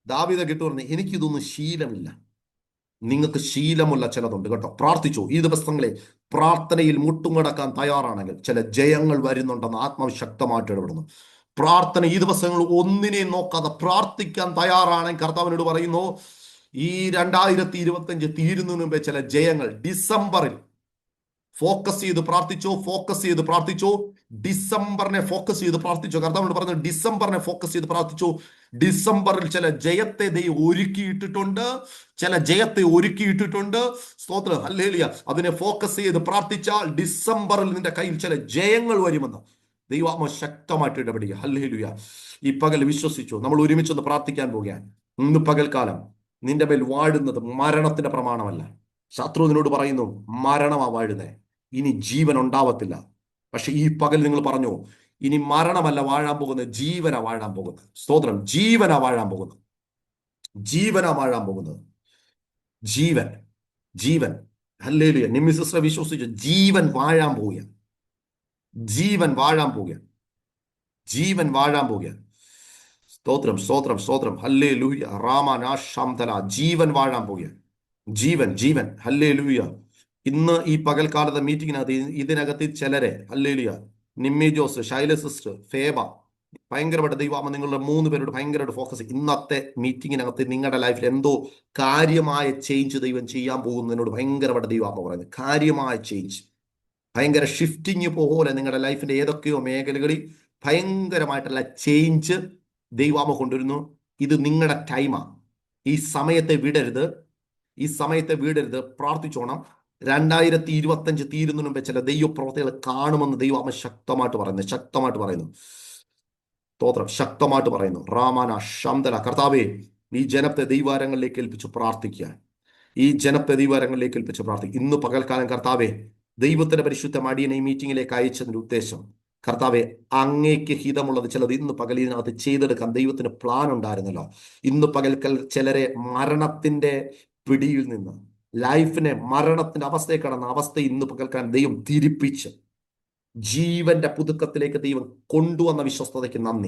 Speaker 1: ദാവീദ് കിട്ടു പറഞ്ഞു, എനിക്കിതൊന്നും ശീലമില്ല. നിങ്ങൾക്ക് ശീലമുള്ള ചിലതുണ്ട് കേട്ടോ. പ്രാർത്ഥിച്ചോ ഈ ദിവസങ്ങളെ, പ്രാർത്ഥനയിൽ മുട്ടുമടക്കാൻ തയ്യാറാണെങ്കിൽ ചില ജയങ്ങൾ വരുന്നുണ്ടെന്ന് ആത്മാവ് ശക്തമായിട്ട് ഇടപെടുന്നു. പ്രാർത്ഥന ഈ ദിവസങ്ങൾ ഒന്നിനെയും നോക്കാതെ പ്രാർത്ഥിക്കാൻ തയ്യാറാണെങ്കിൽ കർത്താവിനോട് പറയുന്നു, ഈ 2025 തീരുന്നതിന് മുമ്പേ ചില ജയങ്ങൾ ഡിസംബറിൽ ഫോക്കസ് ചെയ്ത് പ്രാർത്ഥിച്ചോ, ഫോക്കസ് ചെയ്ത് പ്രാർത്ഥിച്ചോ. ഡിസംബറിനെ ഫോക്കസ് ചെയ്ത് പ്രാർത്ഥിച്ചോ. കർത്താവിനോട് പറഞ്ഞു, ഡിസംബറിനെ ഫോക്കസ് ചെയ്ത് പ്രാർത്ഥിച്ചോ. ഡിസംബറിൽ ചില ജയത്തെ ദൈവം ഒരുക്കിയിട്ടിട്ടുണ്ട്, ചില ജയത്തെ ഒരുക്കിയിട്ടിട്ടുണ്ട്. സ്തോത്രം, ഹല്ലേലൂയ. അതിനെ ഫോക്കസ് ചെയ്ത് പ്രാർത്ഥിച്ചാൽ ഡിസംബറിൽ നിന്റെ കയ്യിൽ ചില ജയങ്ങൾ വരുമെന്ന് ദൈവാത്മാവ് ശക്തമായിട്ട് ഇടപെടുക. ഹല്ലേലൂയ. ഈ പകൽ വിശ്വസിച്ചു. നമ്മൾ ഒരുമിച്ചൊന്ന് പ്രാർത്ഥിക്കാൻ പോകുകയാണ്. ഇന്ന് പകൽക്കാലം നിന്റെ മേൽ വാഴുന്നത് മരണത്തിന്റെ പ്രമാണമല്ല. ശത്രു നിന്നോട് പറയുന്നു, മരണമാ വാഴുന്നേ, ഇനി ജീവൻ ഉണ്ടാവത്തില്ല. പക്ഷെ ഈ പകൽ നിങ്ങൾ പറഞ്ഞു, ഇനി മരണമല്ല വാഴാൻ പോകുന്നത്, ജീവനാ വാഴാൻ പോകുന്നത്. സ്തോത്രം, ജീവനാ വാഴാൻ പോകുന്നത്, ജീവനാ വാഴാൻ പോകുന്നത്. ജീവൻ, ജീവൻ. ഹല്ലേലൂയ. നിമ്മി സിസ്റ്റർ വിശ്വസിച്ചു, ജീവൻ വാഴാൻ പോവുക, ജീവൻ വാഴാൻ പോവുക, ജീവൻ വാഴാൻ പോവുക. സ്തോത്രം, സ്തോത്രം, സ്തോത്രം. ഹല്ലേലൂയ. രാമനാശാംതല. ജീവൻ വാഴാൻ പോവുക, ജീവൻ, ജീവൻ. ഹല്ലേലൂയ. ഇന്ന് ഈ പകൽക്കാലത്തെ മീറ്റിങ്ങിനകത്ത് ഇതിനകത്ത് ചിലരെ, ഹല്ലേലൂയ, നിമ്മി ജോസ്, ശൈല സിസ്റ്റർ, ഫേബ, ഭയങ്കരമായിട്ട് ദൈവാമ നിങ്ങളുടെ 3 പേരോട് ഭയങ്കരമായിട്ട് ഫോക്കസ്. ഇന്നത്തെ മീറ്റിങ്ങിനകത്ത് നിങ്ങളുടെ ലൈഫിൽ എന്തോ കാര്യമായ ചേഞ്ച് ദൈവം ചെയ്യാൻ പോകുന്നതിനോട് ഭയങ്കരമായിട്ട് ദൈവാമ പറയുന്നത്. കാര്യമായ ചേഞ്ച്, ഭയങ്കര ഷിഫ്റ്റിങ് പോലെ നിങ്ങളുടെ ലൈഫിന്റെ ഏതൊക്കെയോ മേഖലകളിൽ ഭയങ്കരമായിട്ടുള്ള ചേഞ്ച് ദൈവാമ കൊണ്ടുവരുന്നു. ഇത് നിങ്ങളുടെ ടൈമാണ്. ഈ സമയത്തെ വിടരുത്, ഈ സമയത്തെ വീടരുത്. പ്രാർത്ഥിച്ചോണം. 2025 തീരുന്നതിന് മുമ്പേ ചില ദൈവപ്രവർത്തികൾ കാണുമെന്ന് ദൈവം ശക്തമായിട്ട് പറയുന്നു, ശക്തമായിട്ട് പറയുന്നു. സ്തോത്രം, ശക്തമായിട്ട് പറയുന്നു. റാമാന ശാന്തല. കർത്താവേ, ഈ ജനത്തെ ദൈവാരങ്ങളിലേക്ക് ഏൽപ്പിച്ച് പ്രാർത്ഥിക്കുക, ഈ ജനത്തെ ദൈവാരങ്ങളിലേക്ക് ഏൽപ്പിച്ച് പ്രാർത്ഥിക്കുക. ഇന്ന് പകൽക്കാലം കർത്താവേ, ദൈവത്തിന്റെ പരിശുദ്ധ മടിയനെ ഈ മീറ്റിങ്ങിലേക്ക് അയച്ചതിന്റെ ഉദ്ദേശം, കർത്താവെ, അങ്ങേക്ക് ഹിതമുള്ളത് ചിലത് ഇന്ന് പകൽ ഇതിനകത്ത് ചെയ്തെടുക്കാൻ ദൈവത്തിന് പ്ലാൻ ഉണ്ടായിരുന്നല്ലോ. ഇന്ന് പകൽക്കൽ ചിലരെ മരണത്തിന്റെ പിടിയിൽ നിന്ന്, ലൈഫിനെ മരണത്തിന്റെ അവസ്ഥയെ കടന്ന അവസ്ഥ ഇന്ന് പകൽക്കാൻ ദൈവം തിരിപ്പിച്ച് ജീവന്റെ പുതുക്കത്തിലേക്ക് ദൈവം കൊണ്ടുവന്ന വിശ്വസ്തതയ്ക്ക് നന്ദി.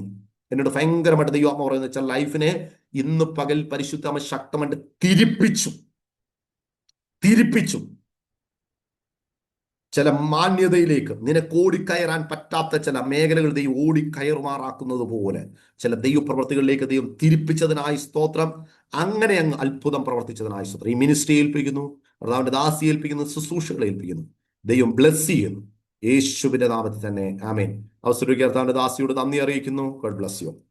Speaker 1: എന്നോട് ഭയങ്കരമായിട്ട് ദൈവം അമ്മ പറയുന്നത് വെച്ചാൽ ലൈഫിനെ ഇന്ന് പകൽ പരിശുദ്ധമ ശക്തമായിട്ട് തിരിപ്പിച്ചു തിരിപ്പിച്ചു ചില മാന്യതയിലേക്ക് നിനക്ക് ഓടിക്കയറാൻ പറ്റാത്ത ചില മേഖലകൾ ദൈവം ഓടിക്കയറുമാറാക്കുന്നത് പോലെ ചില ദൈവപ്രവർത്തികളിലേക്ക് ദൈവം തിരിപ്പിച്ചതിനായി സ്തോത്രം. അങ്ങനെ അങ്ങ് അത്ഭുതം പ്രവർത്തിച്ചതിനായി സ്തോത്രം. ഈ മിനിസ്ട്രി ഏൽപ്പിക്കുന്നു, കർത്താവിന്റെ ദാസി ഏൽപ്പിക്കുന്നു, ശുശ്രൂഷകളെ ഏൽപ്പിക്കുന്നു. ദൈവം ബ്ലെസ് ചെയ്യുന്നു യേശുവിന്റെ നാമത്തിൽ തന്നെ. ആമേൻ. അവസരം കർത്താവിന്റെ ദാസിയോട് നന്ദി അറിയിക്കുന്നു. God bless you.